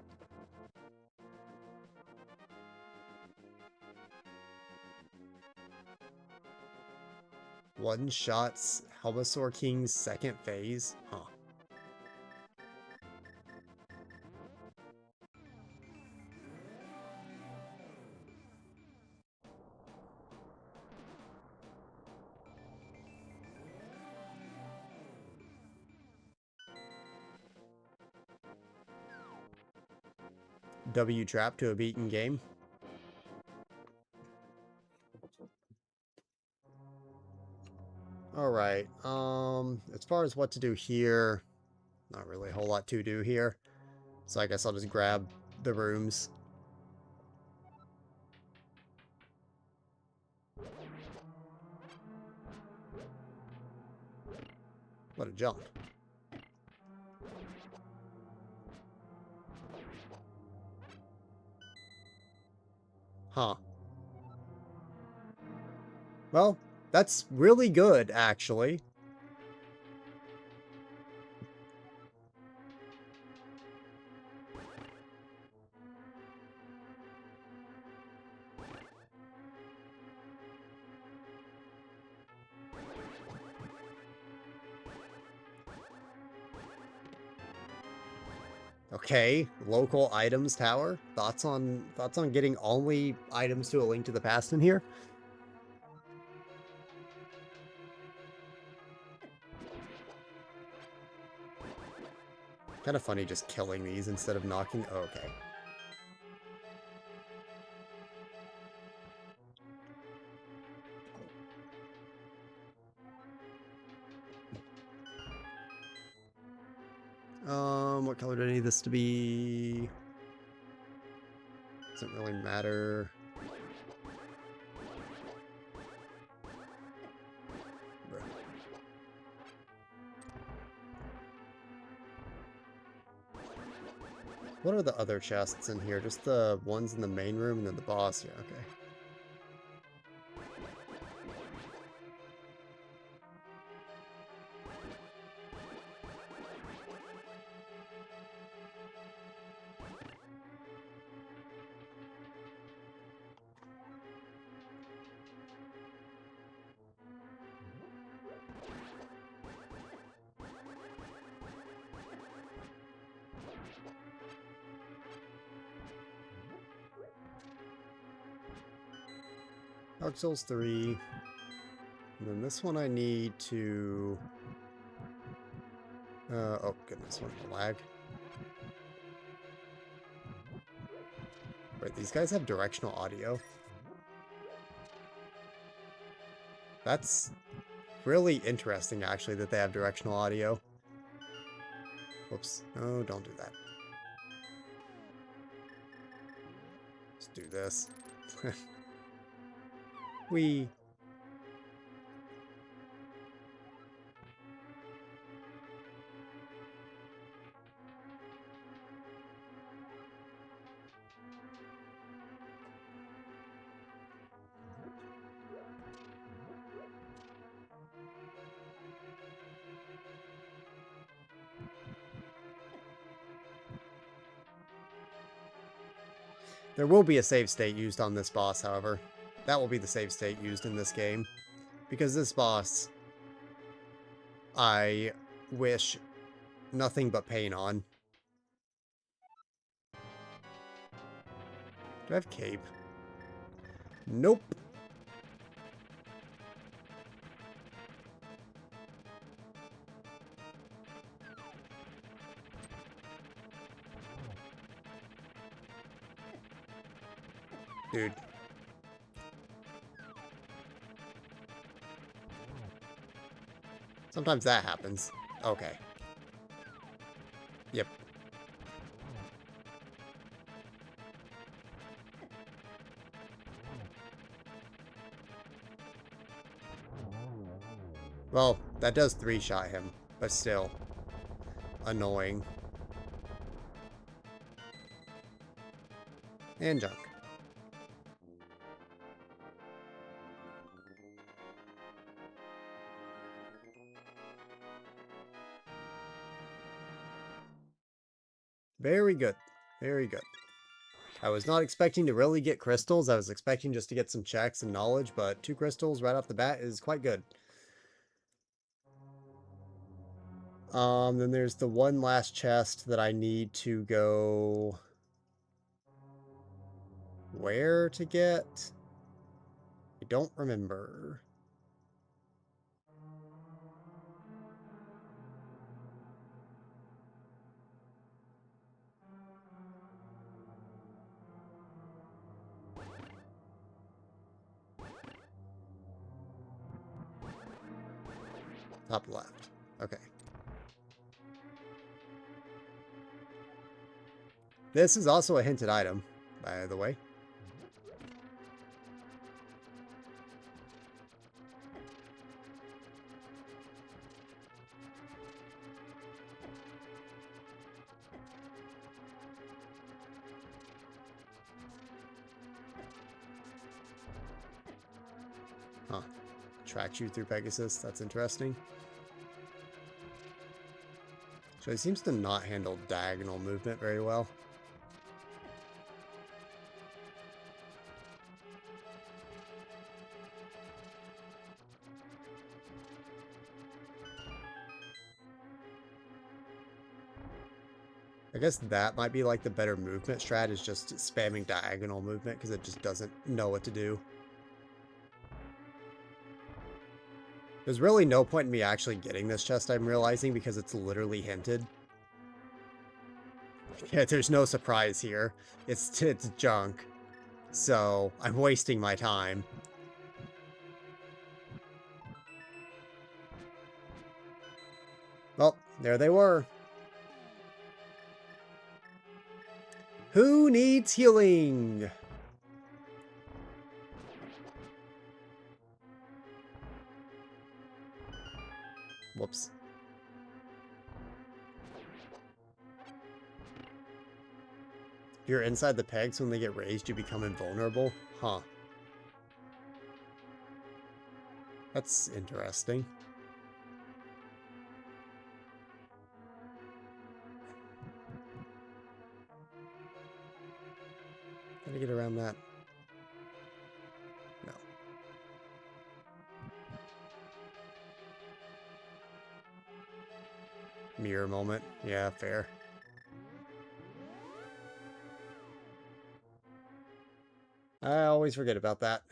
Speaker 1: One shots Helmasaur King's second phase? Huh. W trap to a beaten game. Alright, as far as what to do here, not really a whole lot to do here. So I guess I'll just grab the rooms. What a jump. Huh. Well, that's really good, actually. Okay, local items tower. Thoughts on getting only items to A Link to the Past in here? Kind of funny just killing these instead of knocking. Oh, okay. What color do I need this to be? Doesn't really matter. Bruh. What are the other chests in here? Just the ones in the main room and then the boss? Yeah, okay. Dark Souls 3. And then this one I need to... oh goodness, what the lag. Right, these guys have directional audio. That's really interesting, actually, that they have directional audio. Whoops. No, don't do that. Let's do this. Whee! There will be a save state used on this boss, however. That will be the save state used in this game. Because this boss, I wish nothing but pain on. Do I have cape? Nope. Dude. Sometimes that happens. Okay. Yep. Well, that does 3-shot him, but still annoying. And junk. Very good. Very good. I was not expecting to really get crystals. I was expecting just to get some checks and knowledge, but 2 crystals right off the bat is quite good. Then there's the one last chest that I need to go... Where to get? I don't remember. Top left. Okay. This is also a hinted item, by the way. Huh. Tracks you through Pegasus. That's interesting. So he seems to not handle diagonal movement very well. I guess that might be like the better movement strat, is just spamming diagonal movement because it just doesn't know what to do. There's really no point in me actually getting this chest, I'm realizing, because it's literally hinted. Yeah, there's no surprise here. It's junk. So, I'm wasting my time. Well, there they were. Who needs healing? Whoops. If you're inside the pegs when they get raised, you become invulnerable? Huh. That's interesting. How to get around that? No. Mirror moment. Yeah, fair. I always forget about that.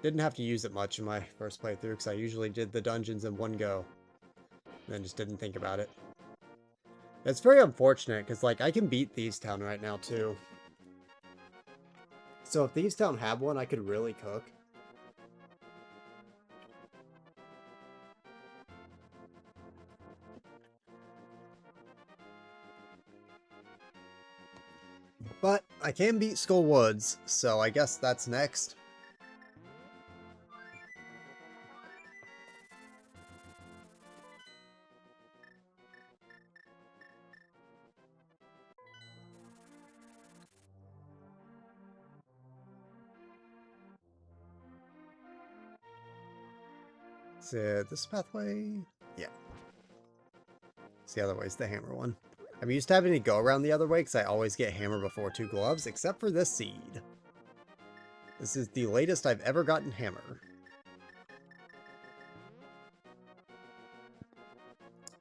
Speaker 1: Didn't have to use it much in my first playthrough because I usually did the dungeons in one go. And then just didn't think about it. It's very unfortunate because, like, I can beat Thieves Town right now too. So if Thieves Town had one, I could really cook. But I can beat Skull Woods, so I guess that's next. Is it this pathway? Yeah. It's the other way, it's the hammer one. I'm used to having to go around the other way because I always get hammer before 2 gloves, except for this seed. This is the latest I've ever gotten hammer.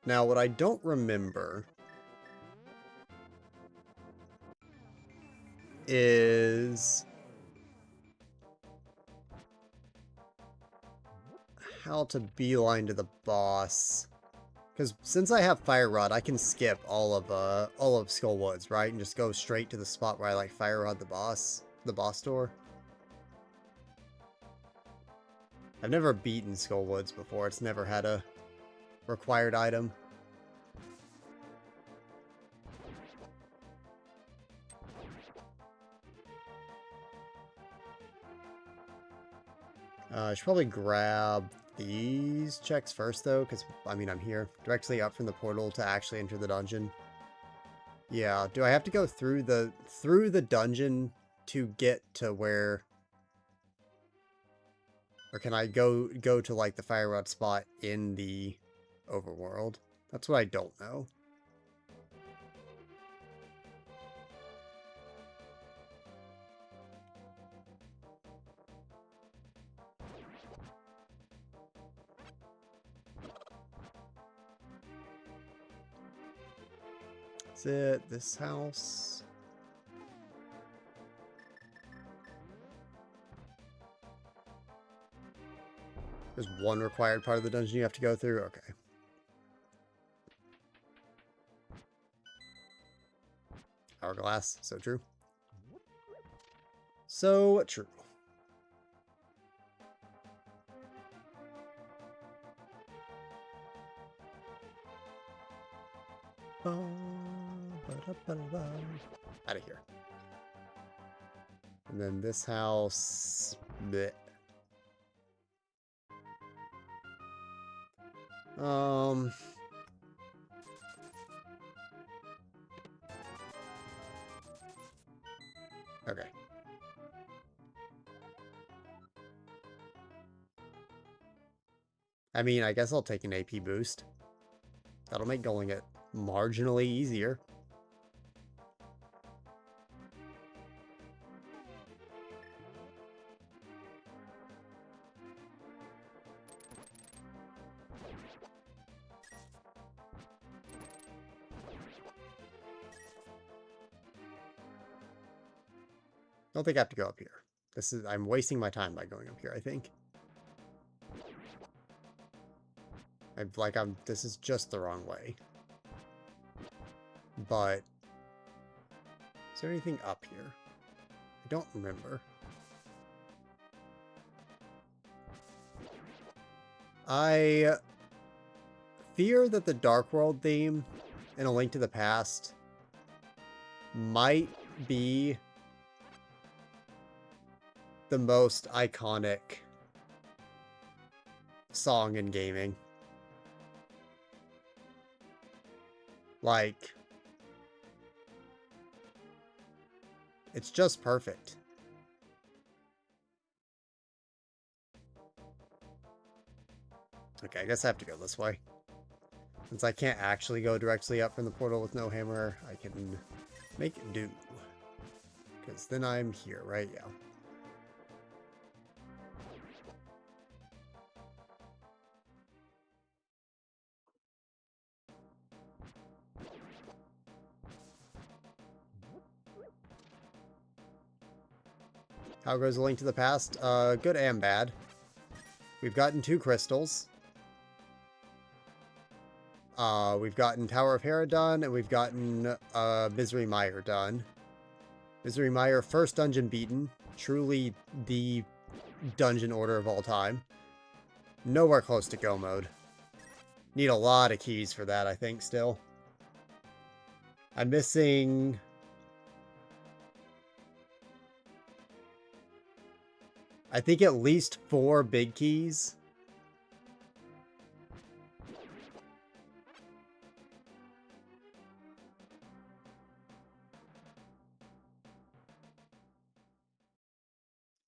Speaker 1: Now, what I don't remember is how to beeline to the boss. Because since I have Fire Rod, I can skip all of Skull Woods, right? And just go straight to the spot where I like Fire Rod the boss door. I've never beaten Skull Woods before. It's never had a required item. I should probably grab these checks first, though, because, I mean, I'm here. Directly up from the portal to actually enter the dungeon. Yeah, do I have to go through the dungeon to get to where... Or can I go to, like, the Fire Rod spot in the overworld? That's what I don't know. Is it this house? There's one required part of the dungeon you have to go through? Okay. Hourglass, so true. So true. Out of here. And then this house... Bleh. Okay. I mean, I guess I'll take an AP boost. That'll make going it marginally easier. I don't think I have to go up here. I'm wasting my time by going up here, I think. This is just the wrong way. But is there anything up here? I don't remember. I fear that the Dark World theme in A Link to the Past might be the most iconic song in gaming. Like, it's just perfect. Okay, I guess I have to go this way. Since I can't actually go directly up from the portal with no hammer, I can make it do. Because then I'm here, right? Yeah. How goes A Link to the Past? Good and bad. We've gotten 2 crystals. We've gotten Tower of Hera done, and we've gotten Misery Mire done. Misery Mire, first dungeon beaten. Truly the dungeon order of all time. Nowhere close to go mode. Need a lot of keys for that, I think, still. I'm missing... I think at least 4 big keys.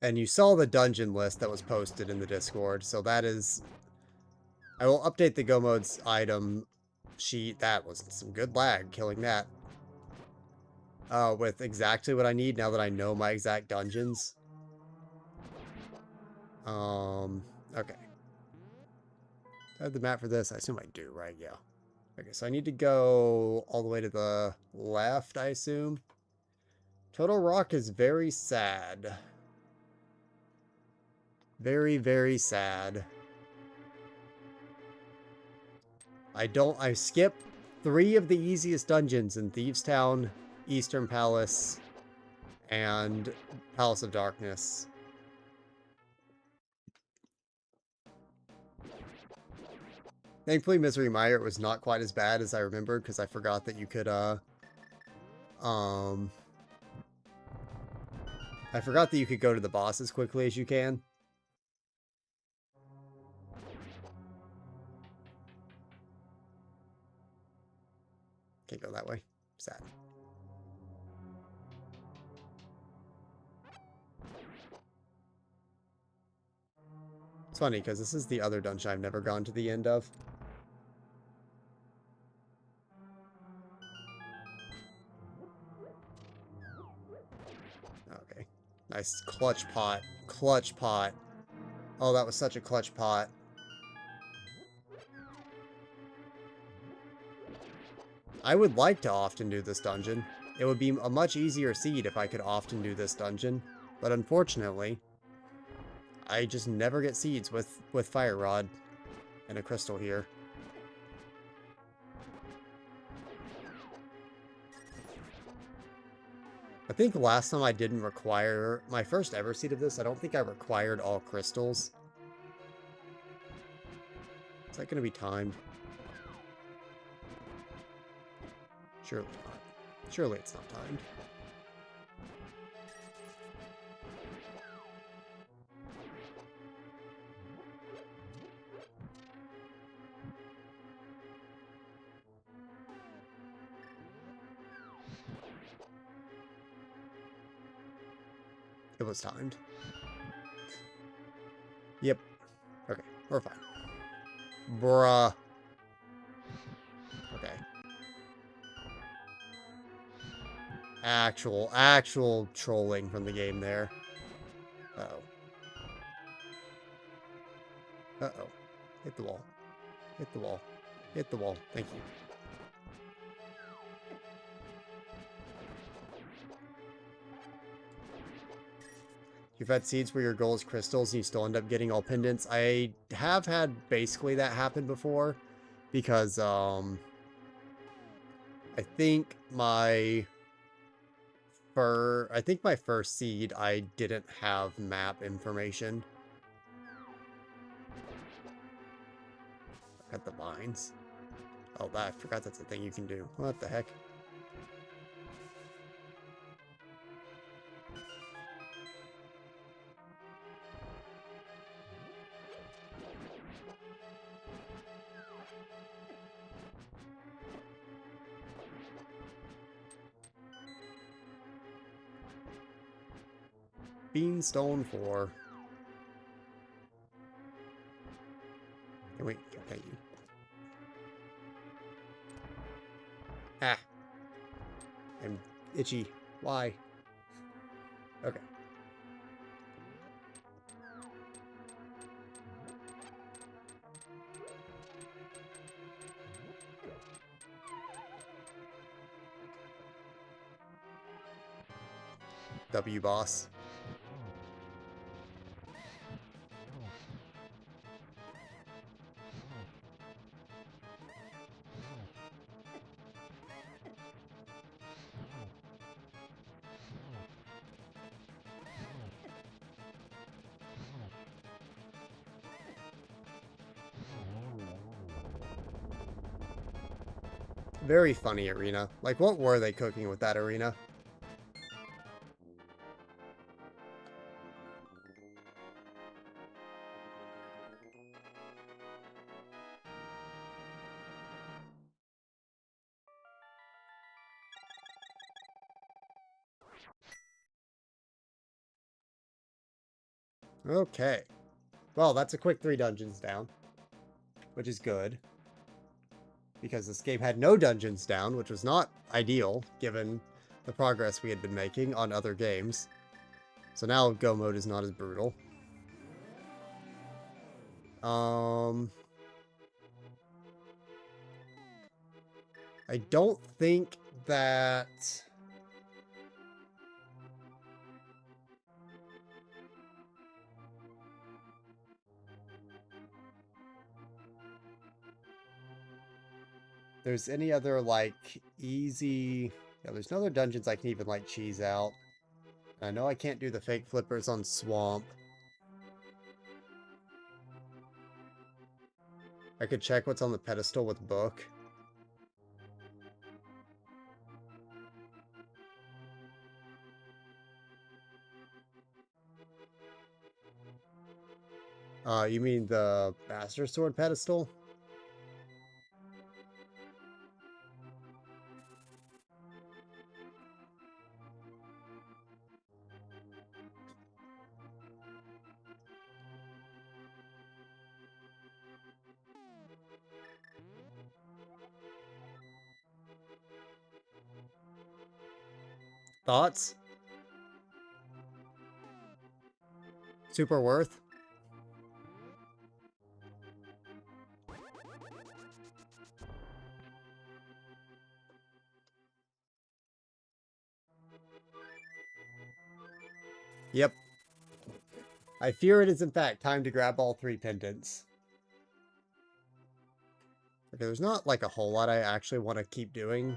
Speaker 1: And you saw the dungeon list that was posted in the Discord, so that is... I will update the Go Modes item sheet. That was some good lag, killing that. With exactly what I need now that I know my exact dungeons. Okay. Do I have the map for this? I assume I do, right? Yeah. Okay, so I need to go all the way to the left, I assume. Total Rock is very sad. Very, very sad. I skip 3 of the easiest dungeons in Thieves Town, Eastern Palace, and Palace of Darkness. Thankfully, Misery Mire was not quite as bad as I remembered, because I forgot that you could, I forgot that you could go to the boss as quickly as you can. Can't go that way. Sad. It's funny, because this is the other dungeon I've never gone to the end of. Okay. Nice clutch pot. Clutch pot. Oh, that was such a clutch pot. I would like to often do this dungeon. It would be a much easier seed if I could often do this dungeon. But unfortunately, I just never get seeds with Fire Rod and a crystal here. I think last time I didn't require my first ever seed of this. I don't think I required all crystals. Is that going to be timed? Surely not. Surely it's not timed. It was timed. Yep. Okay, we're fine. Bruh. Okay. Actual trolling from the game there. Uh-oh. Uh-oh. Hit the wall. Hit the wall. Hit the wall. Thank you. You've had seeds where your goal is crystals and you still end up getting all pendants. I have had basically that happen before because I think my first seed I didn't have map information. At the vines. Oh, I forgot that's a thing you can do. What the heck? Beanstone 4. Wait, okay, you. Ah. I'm itchy. Why? Okay. W boss. Very funny arena. Like, what were they cooking with that arena? Okay. Well, that's a quick 3 dungeons down, which is good. Because this game had no dungeons down, which was not ideal, given the progress we had been making on other games. So now Go mode is not as brutal. I don't think that... there's any other, like, easy... Yeah, there's no other dungeons I can even, like, cheese out. I know I can't do the fake flippers on Swamp. I could check what's on the pedestal with Book. You mean the Master Sword pedestal? Thoughts? Super worth? Yep. I fear it is in fact time to grab all 3 pendants. Okay, there's not like a whole lot I actually want to keep doing.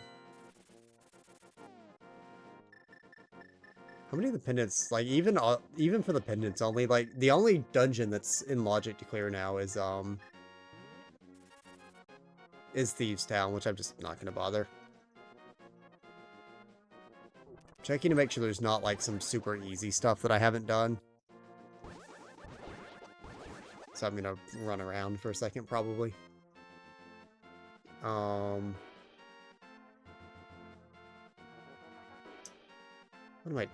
Speaker 1: How many of the pendants, like even for the pendants only, like the only dungeon that's in logic to clear now is Thieves Town, which I'm just not gonna bother. Checking to make sure there's not like some super easy stuff that I haven't done. So I'm gonna run around for a second probably. What am I...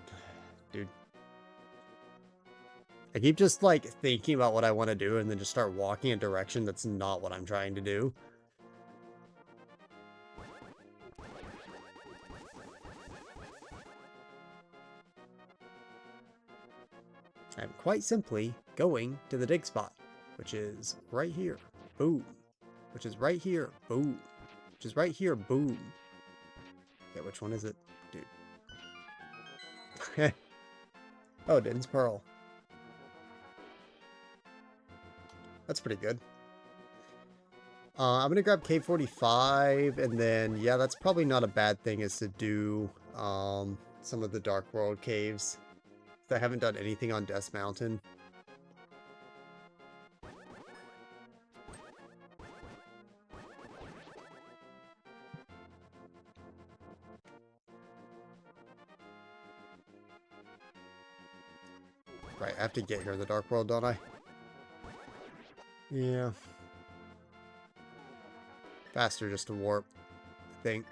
Speaker 1: Dude. I keep just, like, thinking about what I want to do and then just start walking in a direction that's not what I'm trying to do. I'm quite simply going to the dig spot, which is right here. Boom. Which is right here. Boom. Which is right here. Boom. Yeah, which one is it? Dude. Oh, Din's Pearl. That's pretty good. I'm gonna grab K45, and then, yeah, that's probably not a bad thing, is to do some of the Dark World caves. I haven't done anything on Death Mountain. Right, I have to get here in the Dark World, don't I? Yeah. Faster just to warp, I think.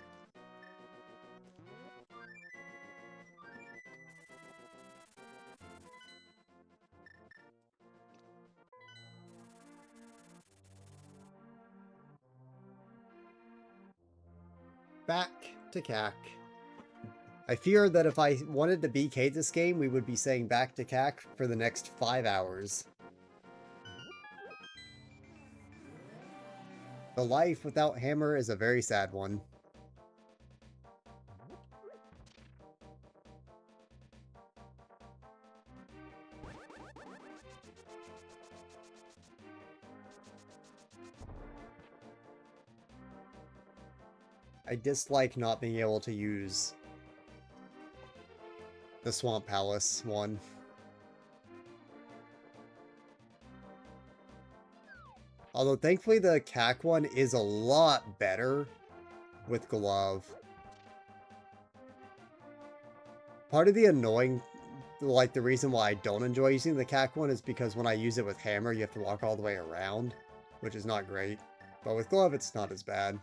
Speaker 1: Back to CAC. I fear that if I wanted to BK this game, we would be saying back to CAC for the next 5 hours. The life without Hammer is a very sad one. I dislike not being able to use the Swamp Palace one. Although thankfully the CAC one is a lot better with Glove. Part of the annoying, like the reason why I don't enjoy using the CAC one is because when I use it with Hammer, you have to walk all the way around, which is not great. But with Glove, it's not as bad.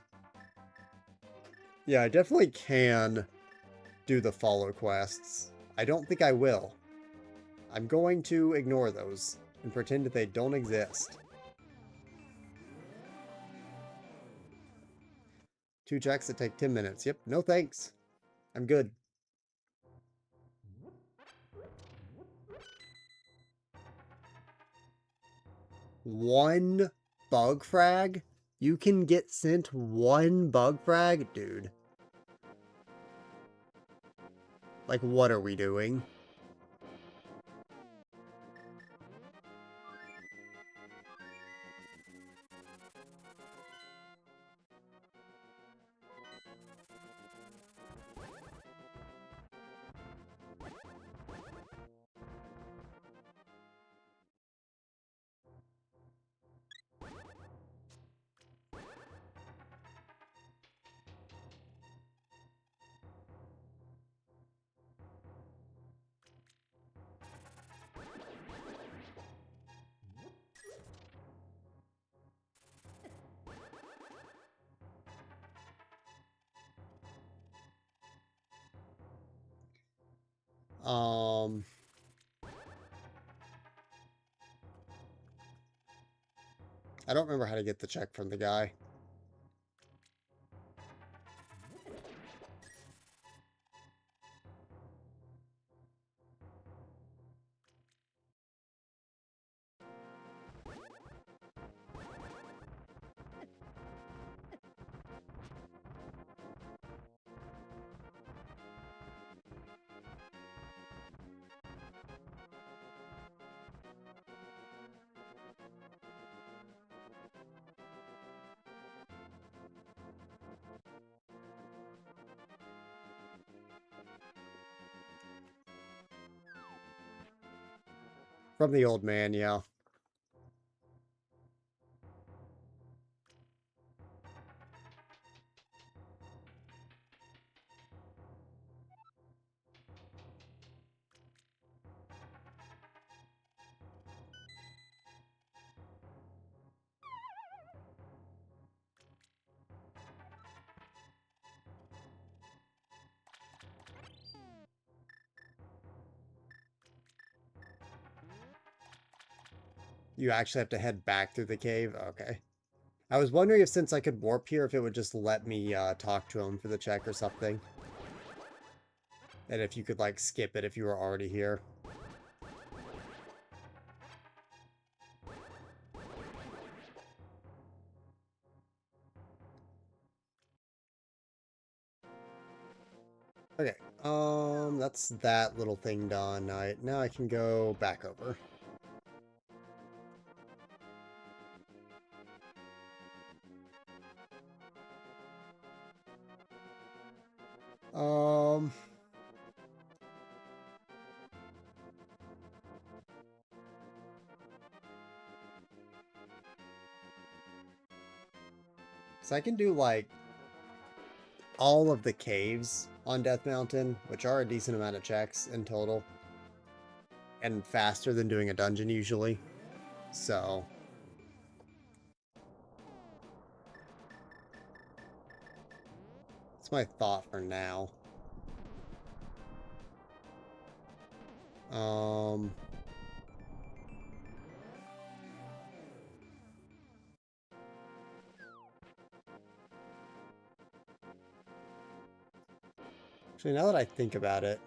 Speaker 1: Yeah, I definitely can do the follow quests. I don't think I will. I'm going to ignore those and pretend that they don't exist. 2 checks that take 10 minutes. Yep, no thanks. I'm good. One bug frag? You can get sent one bug frag? Dude. Like, what are we doing? I don't remember how to get the check from the guy. From the old man, yeah. You actually have to head back through the cave? Okay. I was wondering if since I could warp here, if it would just let me talk to him for the check or something. And if you could, like, skip it if you were already here. Okay, that's that little thing done. Now I can go back over. Um... So I can do, like, all of the caves on Death Mountain, which are a decent amount of checks in total. And faster than doing a dungeon usually. So... that's my thought for now. Actually, now that I think about it,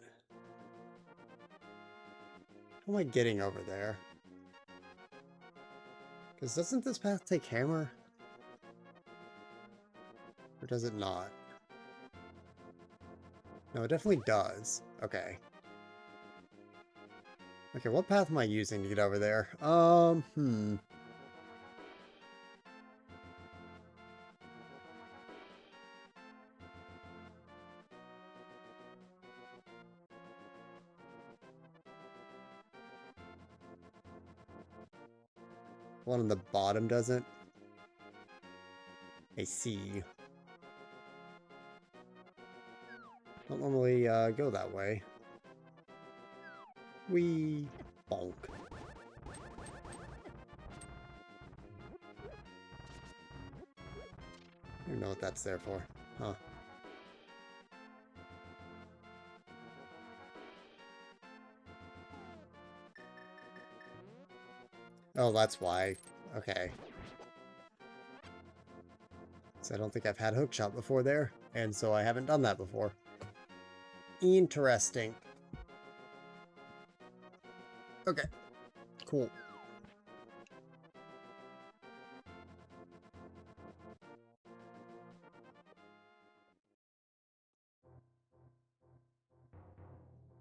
Speaker 1: how am I getting over there? Because doesn't this path take hammer? Or does it not? No, it definitely does. Okay. Okay, what path am I using to get over there? One on the bottom doesn't? I see. Don't normally go that way. Wee bonk. I don't know what that's there for. Huh. Oh, that's why. Okay. So I don't think I've had hookshot before there, and so I haven't done that before. Interesting. Okay. Cool.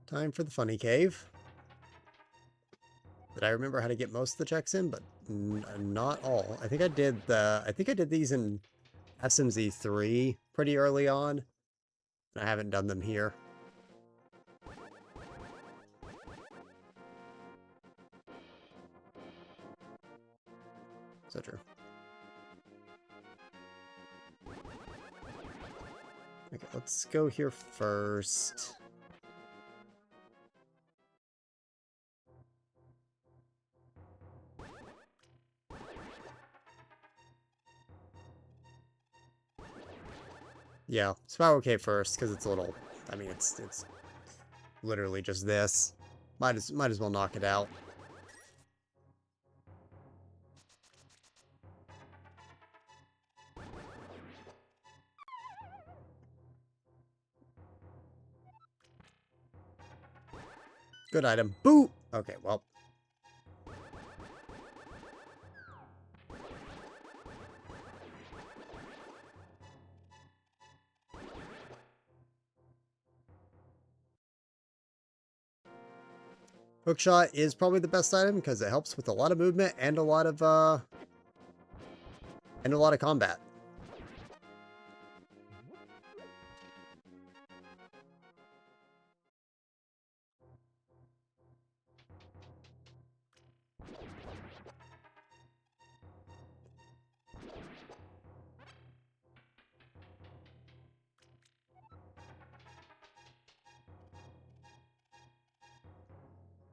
Speaker 1: Time for the funny cave. Did I remember how to get most of the checks in, but not all. I think I did these in SMZ3 pretty early on. I haven't done them here. So true. Okay, let's go here first. Yeah, Spiral Cave first, because it's a little... I mean, it's literally just this. Might as well knock it out. Good item. Boo! Okay, well. Hookshot is probably the best item because it helps with a lot of movement and a lot of combat.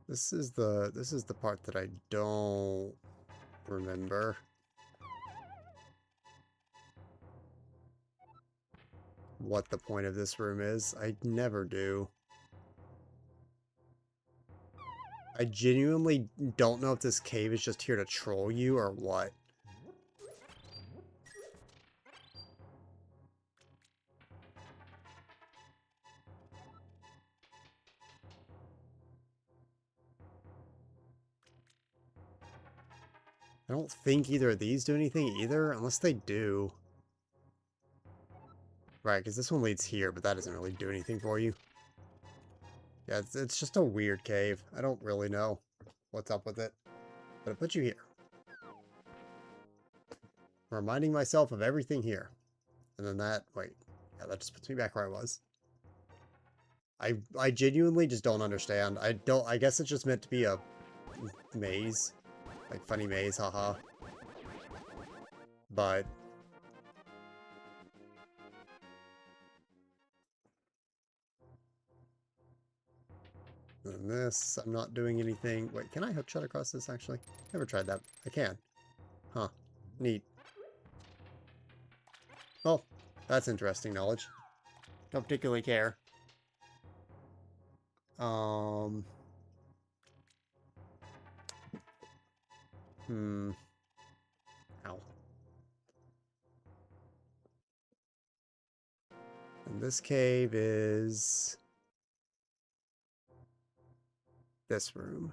Speaker 1: This is the part that I don't remember. What the point of this room is. I never do. I genuinely don't know if this cave is just here to troll you or what. I don't think either of these do anything either, unless they do. Right, because this one leads here, but that doesn't really do anything for you. Yeah, it's just a weird cave. I don't really know what's up with it. But it puts you here. Reminding myself of everything here. And then that, wait. Yeah, that just puts me back where I was. I genuinely just don't understand. I guess it's just meant to be a maze. Like, funny maze, haha. But... and this, I'm not doing anything. Wait, can I hookshot across this, actually? Never tried that. I can. Huh. Neat. Well, that's interesting knowledge. Don't particularly care. Ow. And this cave is... this room.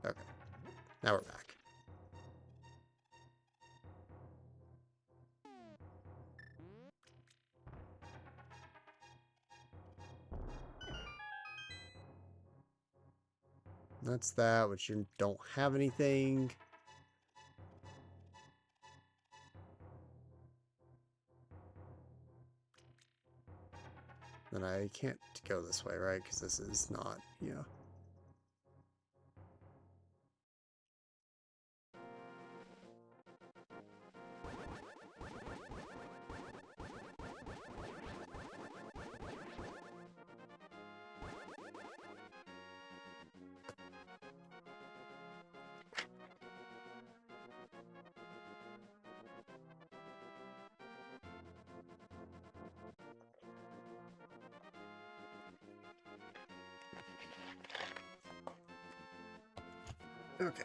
Speaker 1: Okay. Now we're back. That's that, which you don't have anything. Then I can't go this way, right? Because this is not, yeah. Okay.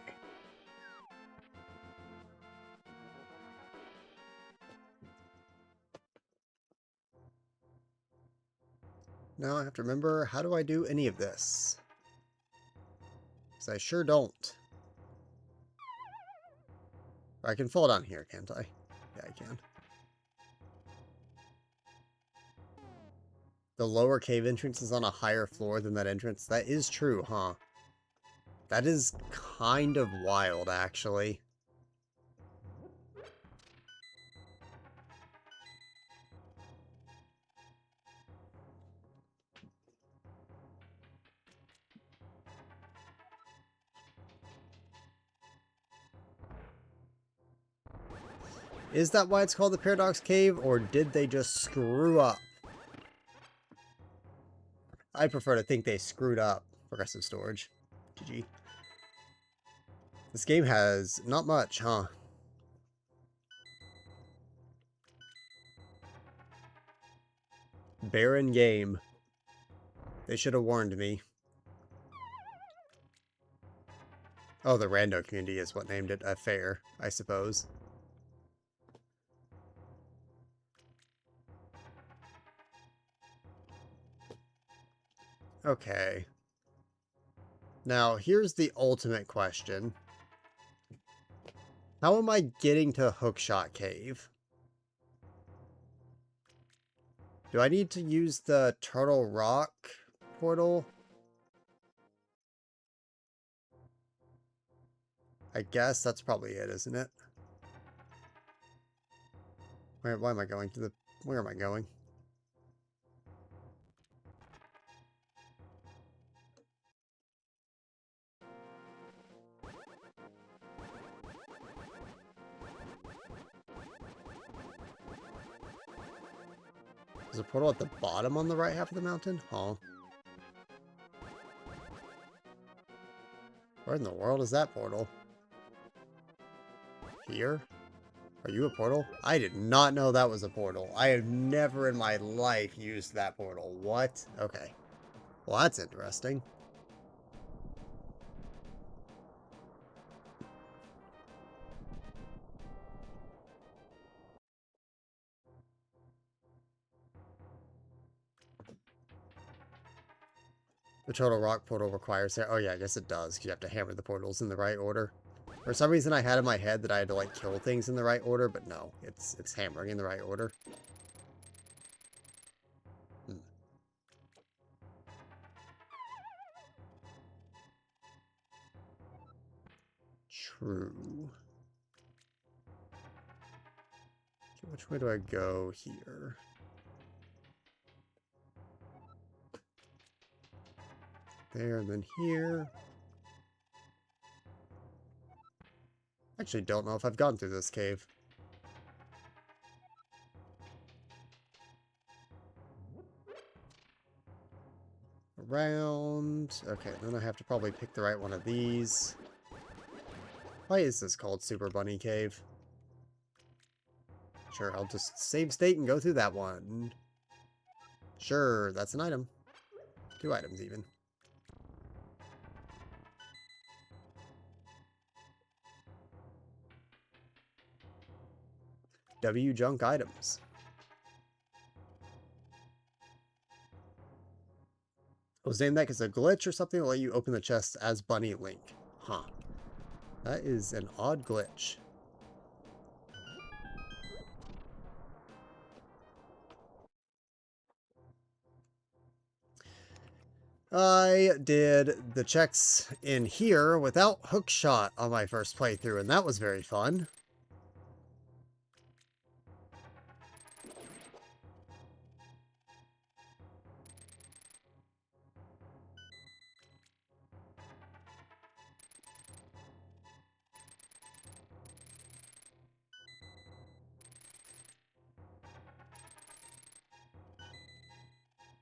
Speaker 1: Now I have to remember, how do I do any of this? Because I sure don't. I can fall down here, can't I? Yeah, I can. The lower cave entrance is on a higher floor than that entrance. That is true, huh? That is kind of wild, actually. Is that why it's called the Paradox Cave, or did they just screw up? I prefer to think they screwed up. Progressive storage. GG. This game has not much, huh? Barren game. They should have warned me. Oh, the rando community is what named it a fair, I suppose. Okay. Now, here's the ultimate question. How am I getting to Hookshot Cave? Do I need to use the Turtle Rock portal? I guess that's probably it, isn't it? Why am I going to the... Where am I going? There's a portal at the bottom on the right half of the mountain? Huh. Where in the world is that portal? Here? Are you a portal? I did not know that was a portal. I have never in my life used that portal. What? Okay. Well, that's interesting. The Turtle Rock portal requires... Oh yeah, I guess it does, because you have to hammer the portals in the right order. For some reason I had in my head that I had to like kill things in the right order, but no, it's hammering in the right order. True. Okay, which way do I go here? There and then here. Actually, don't know if I've gone through this cave. Around. Okay, then I have to probably pick the right one of these. Why is this called Super Bunny Cave? Sure, I'll just save state and go through that one. Sure, that's an item. 2 items even. W junk items. I was named that because a glitch or something will let you open the chest as Bunny Link. Huh. That is an odd glitch. I did the checks in here without hookshot on my first playthrough, and that was very fun.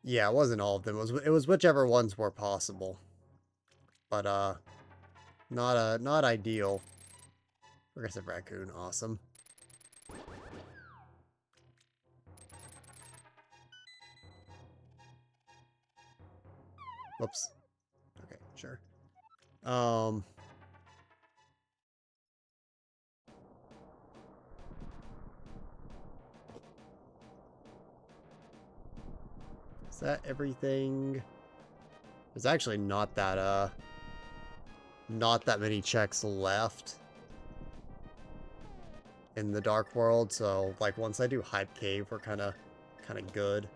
Speaker 1: Yeah, it wasn't all of them. It was whichever ones were possible. But not ideal. Progressive raccoon, awesome. Whoops. Okay, sure. Is that everything? There's actually not that many checks left in the Dark World, so like once I do Hype Cave, we're kinda good.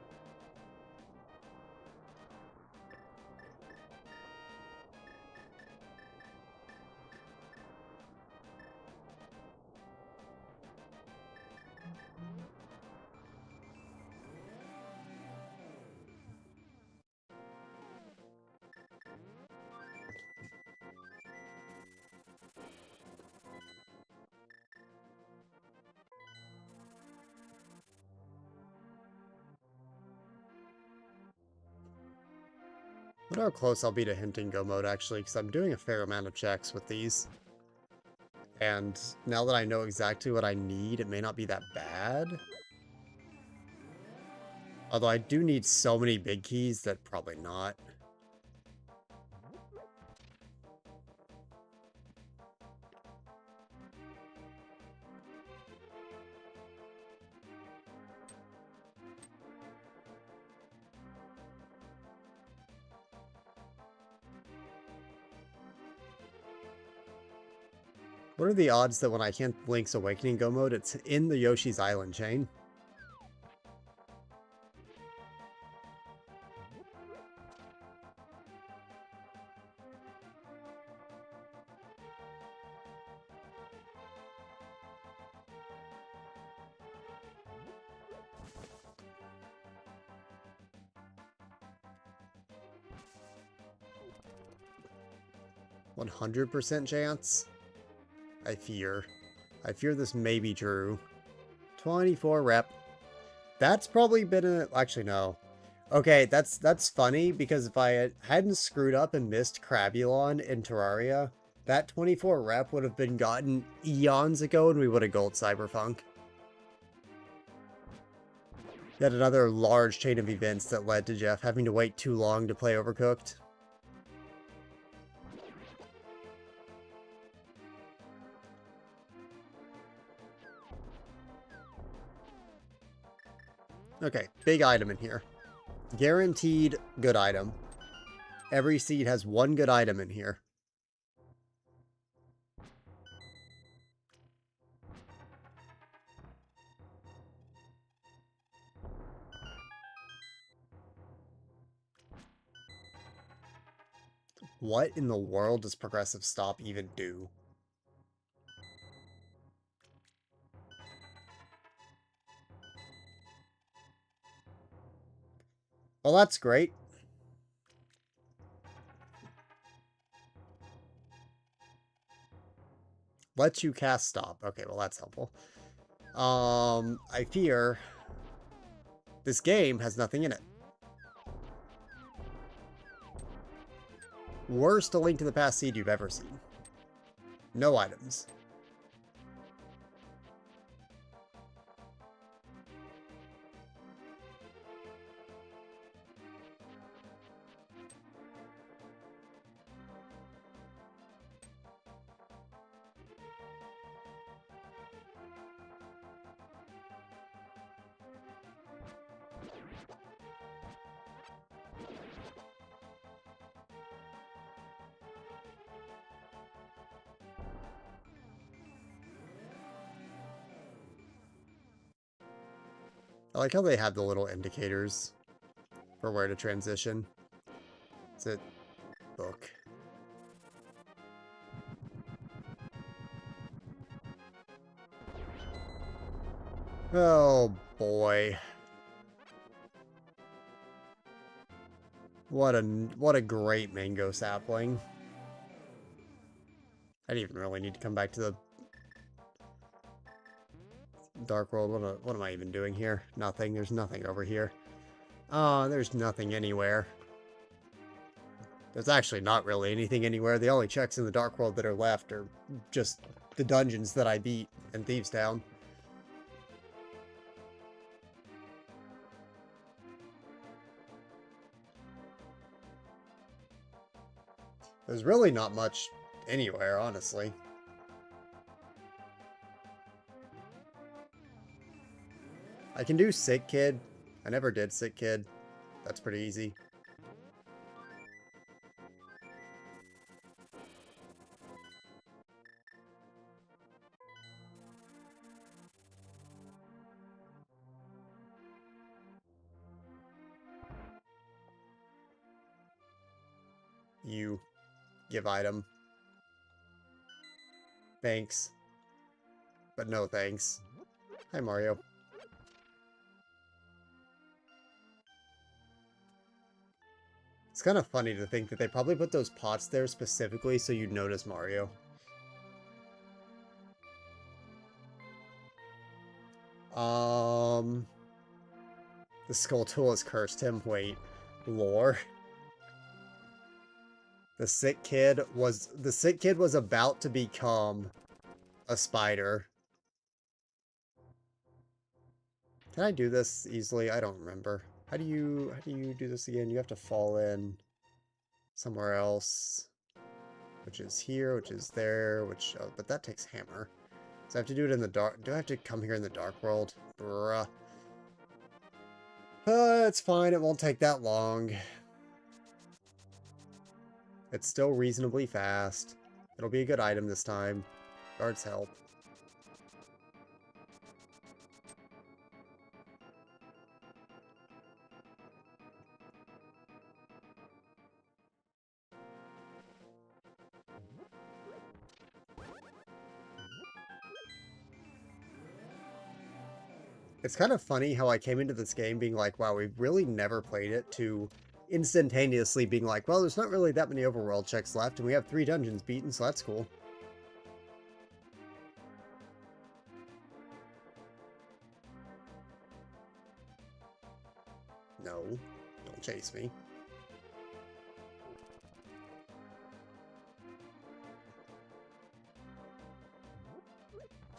Speaker 1: I wonder how close I'll be to hinting go mode, actually, because I'm doing a fair amount of checks with these. And now that I know exactly what I need, it may not be that bad. Although I do need so many big keys that probably not. What are the odds that when I can't Link's Awakening go mode, it's in the Yoshi's Island chain? %100 chance? I fear. I fear this may be true. 24 rep. That's probably been a... Actually, no. Okay, that's funny, because if I hadn't screwed up and missed Crabulon in Terraria, that 24 rep would have been gotten eons ago and we would have gold Cyberpunk. Yet another large chain of events that led to Jeff having to wait too long to play Overcooked. Okay, big item in here. Guaranteed good item. Every seed has one good item in here. What in the world does Progressive Stop even do? Well, that's great. Lets you cast Stop. Okay, well, that's helpful. I fear this game has nothing in it. Worst A Link to the Past seed you've ever seen. No items. I like how they have the little indicators for where to transition. Is it book? Oh boy. What a great mango sapling. I didn't even really need to come back to the Dark World. What am I even doing here? Nothing. There's nothing over here. There's nothing anywhere. There's actually not really anything anywhere. The only checks in the Dark World that are left are just the dungeons that I beat in Thieves Town. There's really not much anywhere, honestly. I can do Sick Kid. I never did Sick Kid. That's pretty easy. You give item. Thanks. But no thanks. Hi, Mario. It's kind of funny to think that they probably put those pots there specifically so you notice Mario. The Skull Tool has cursed him. Wait. Lore? The sick kid was about to become a spider. Can I do this easily? I don't remember. How do you do this again? You have to fall in somewhere else, which is here, which is there, which oh, but that takes hammer. So I have to do it in the dark. Do I have to come here in the dark world? Bruh. It's fine. It won't take that long. It's still reasonably fast. It'll be a good item this time. Guards help. It's kind of funny how I came into this game being like, wow, we've really never played it, to instantaneously being like, well, there's not really that many overworld checks left, and we have 3 dungeons beaten, so that's cool. No, don't chase me.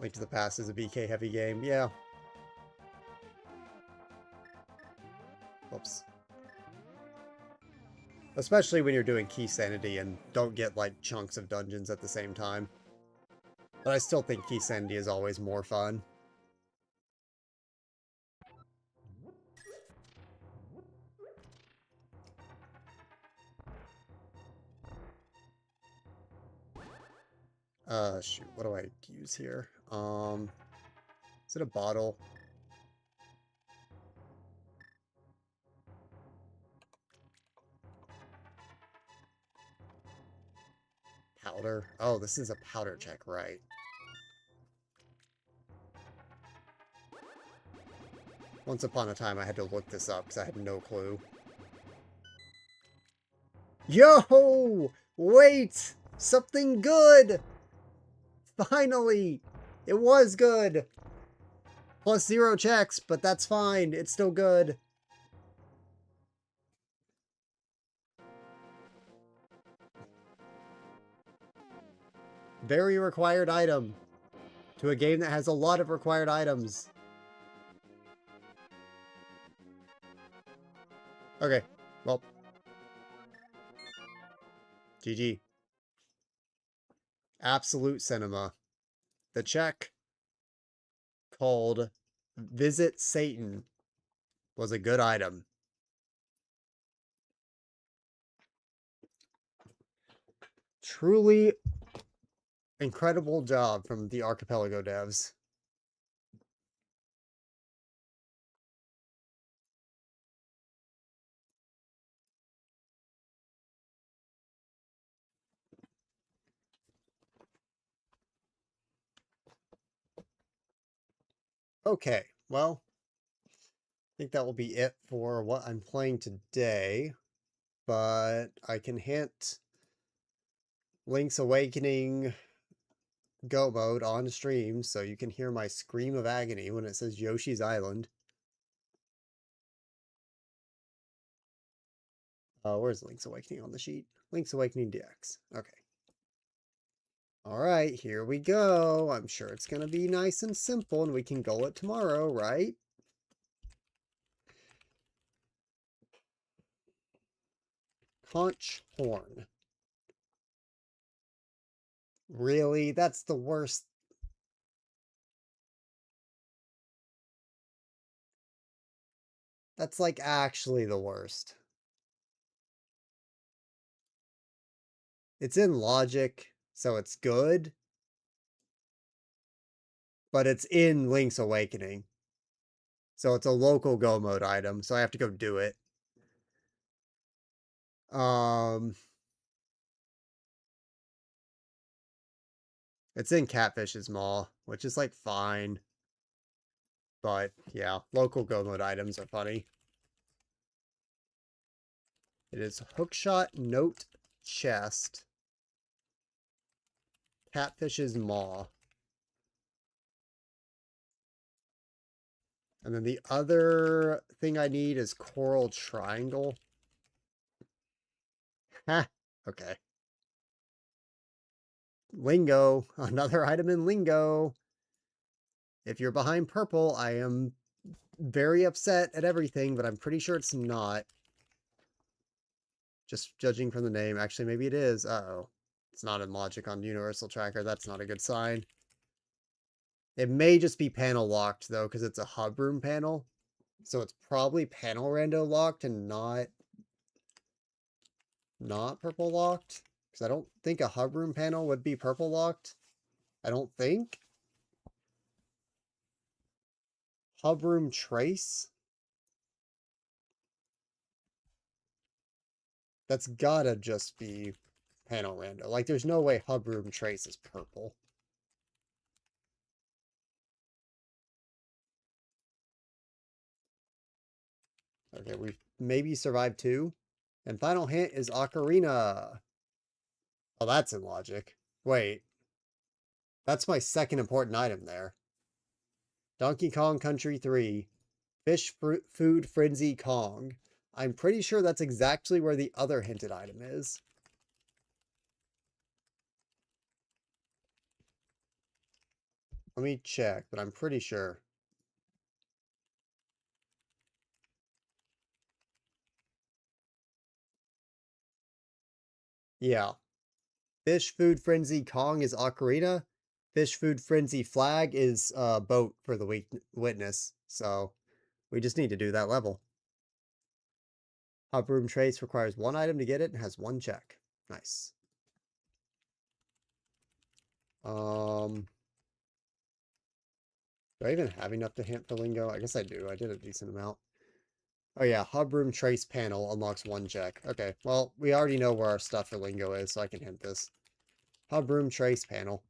Speaker 1: Link to the Past is a BK heavy game, yeah. Whoops. Especially when you're doing Key Sanity and don't get, like, chunks of dungeons at the same time. But I still think Key Sanity is always more fun. Shoot, what do I use here? Is it a bottle? Powder? Oh, this is a powder check, right. Once upon a time, I had to look this up because I had no clue. Yo! Wait! Something good! Finally! It was good! Plus 0 checks, but that's fine. It's still good. Very required item. To a game that has a lot of required items. Okay, well. GG. Absolute Cinema. The check called Visit Satan was a good item. Truly incredible job from the Archipelago devs. Okay, well, I think that will be it for what I'm playing today, but I can hint Link's Awakening Go mode on stream, so you can hear my scream of agony when it says Yoshi's Island. Where's Link's Awakening on the sheet? Link's Awakening DX. Okay. Alright, here we go. I'm sure it's going to be nice and simple, and we can goal it tomorrow, right? Conch Horn. Really? That's the worst. That's like actually the worst. It's in logic, so it's good. But it's in Link's Awakening. So it's a local go mode item, so I have to go do it. It's in Catfish's Maw, which is like fine. But yeah, local go mode items are funny. It is Hookshot Note Chest, Catfish's Maw. And then the other thing I need is Coral Triangle. Ha! Okay. Lingo. Another item in Lingo. If you're behind purple, I am very upset at everything, but I'm pretty sure it's not. Just judging from the name. Actually, maybe it is. Uh-oh. It's not in logic on Universal Tracker. That's not a good sign. It may just be panel locked, though, because it's a hub room panel. So it's probably panel rando locked and not purple locked. Because I don't think a hub room panel would be purple locked. I don't think. Hub room trace? That's gotta just be panel rando. Like, there's no way hub room trace is purple. Okay, we've maybe survived 2. And final hint is Ocarina. Oh, that's in logic. Wait. That's my second important item there. Donkey Kong Country 3. Fish Food Frenzy Kong. I'm pretty sure that's exactly where the other hinted item is. Let me check, but I'm pretty sure. Yeah. Fish Food Frenzy Kong is Ocarina. Fish Food Frenzy Flag is Boat for the Witness. So we just need to do that level. Hub Room Trace requires 1 item to get it and has 1 check. Nice. Do I even have enough to hint for Lingo? I guess I do. I did a decent amount. Oh yeah, Hub Room Trace panel unlocks 1 check. Okay, well, we already know where our stuff for Lingo is, so I can hint this. Hub Room Trace panel.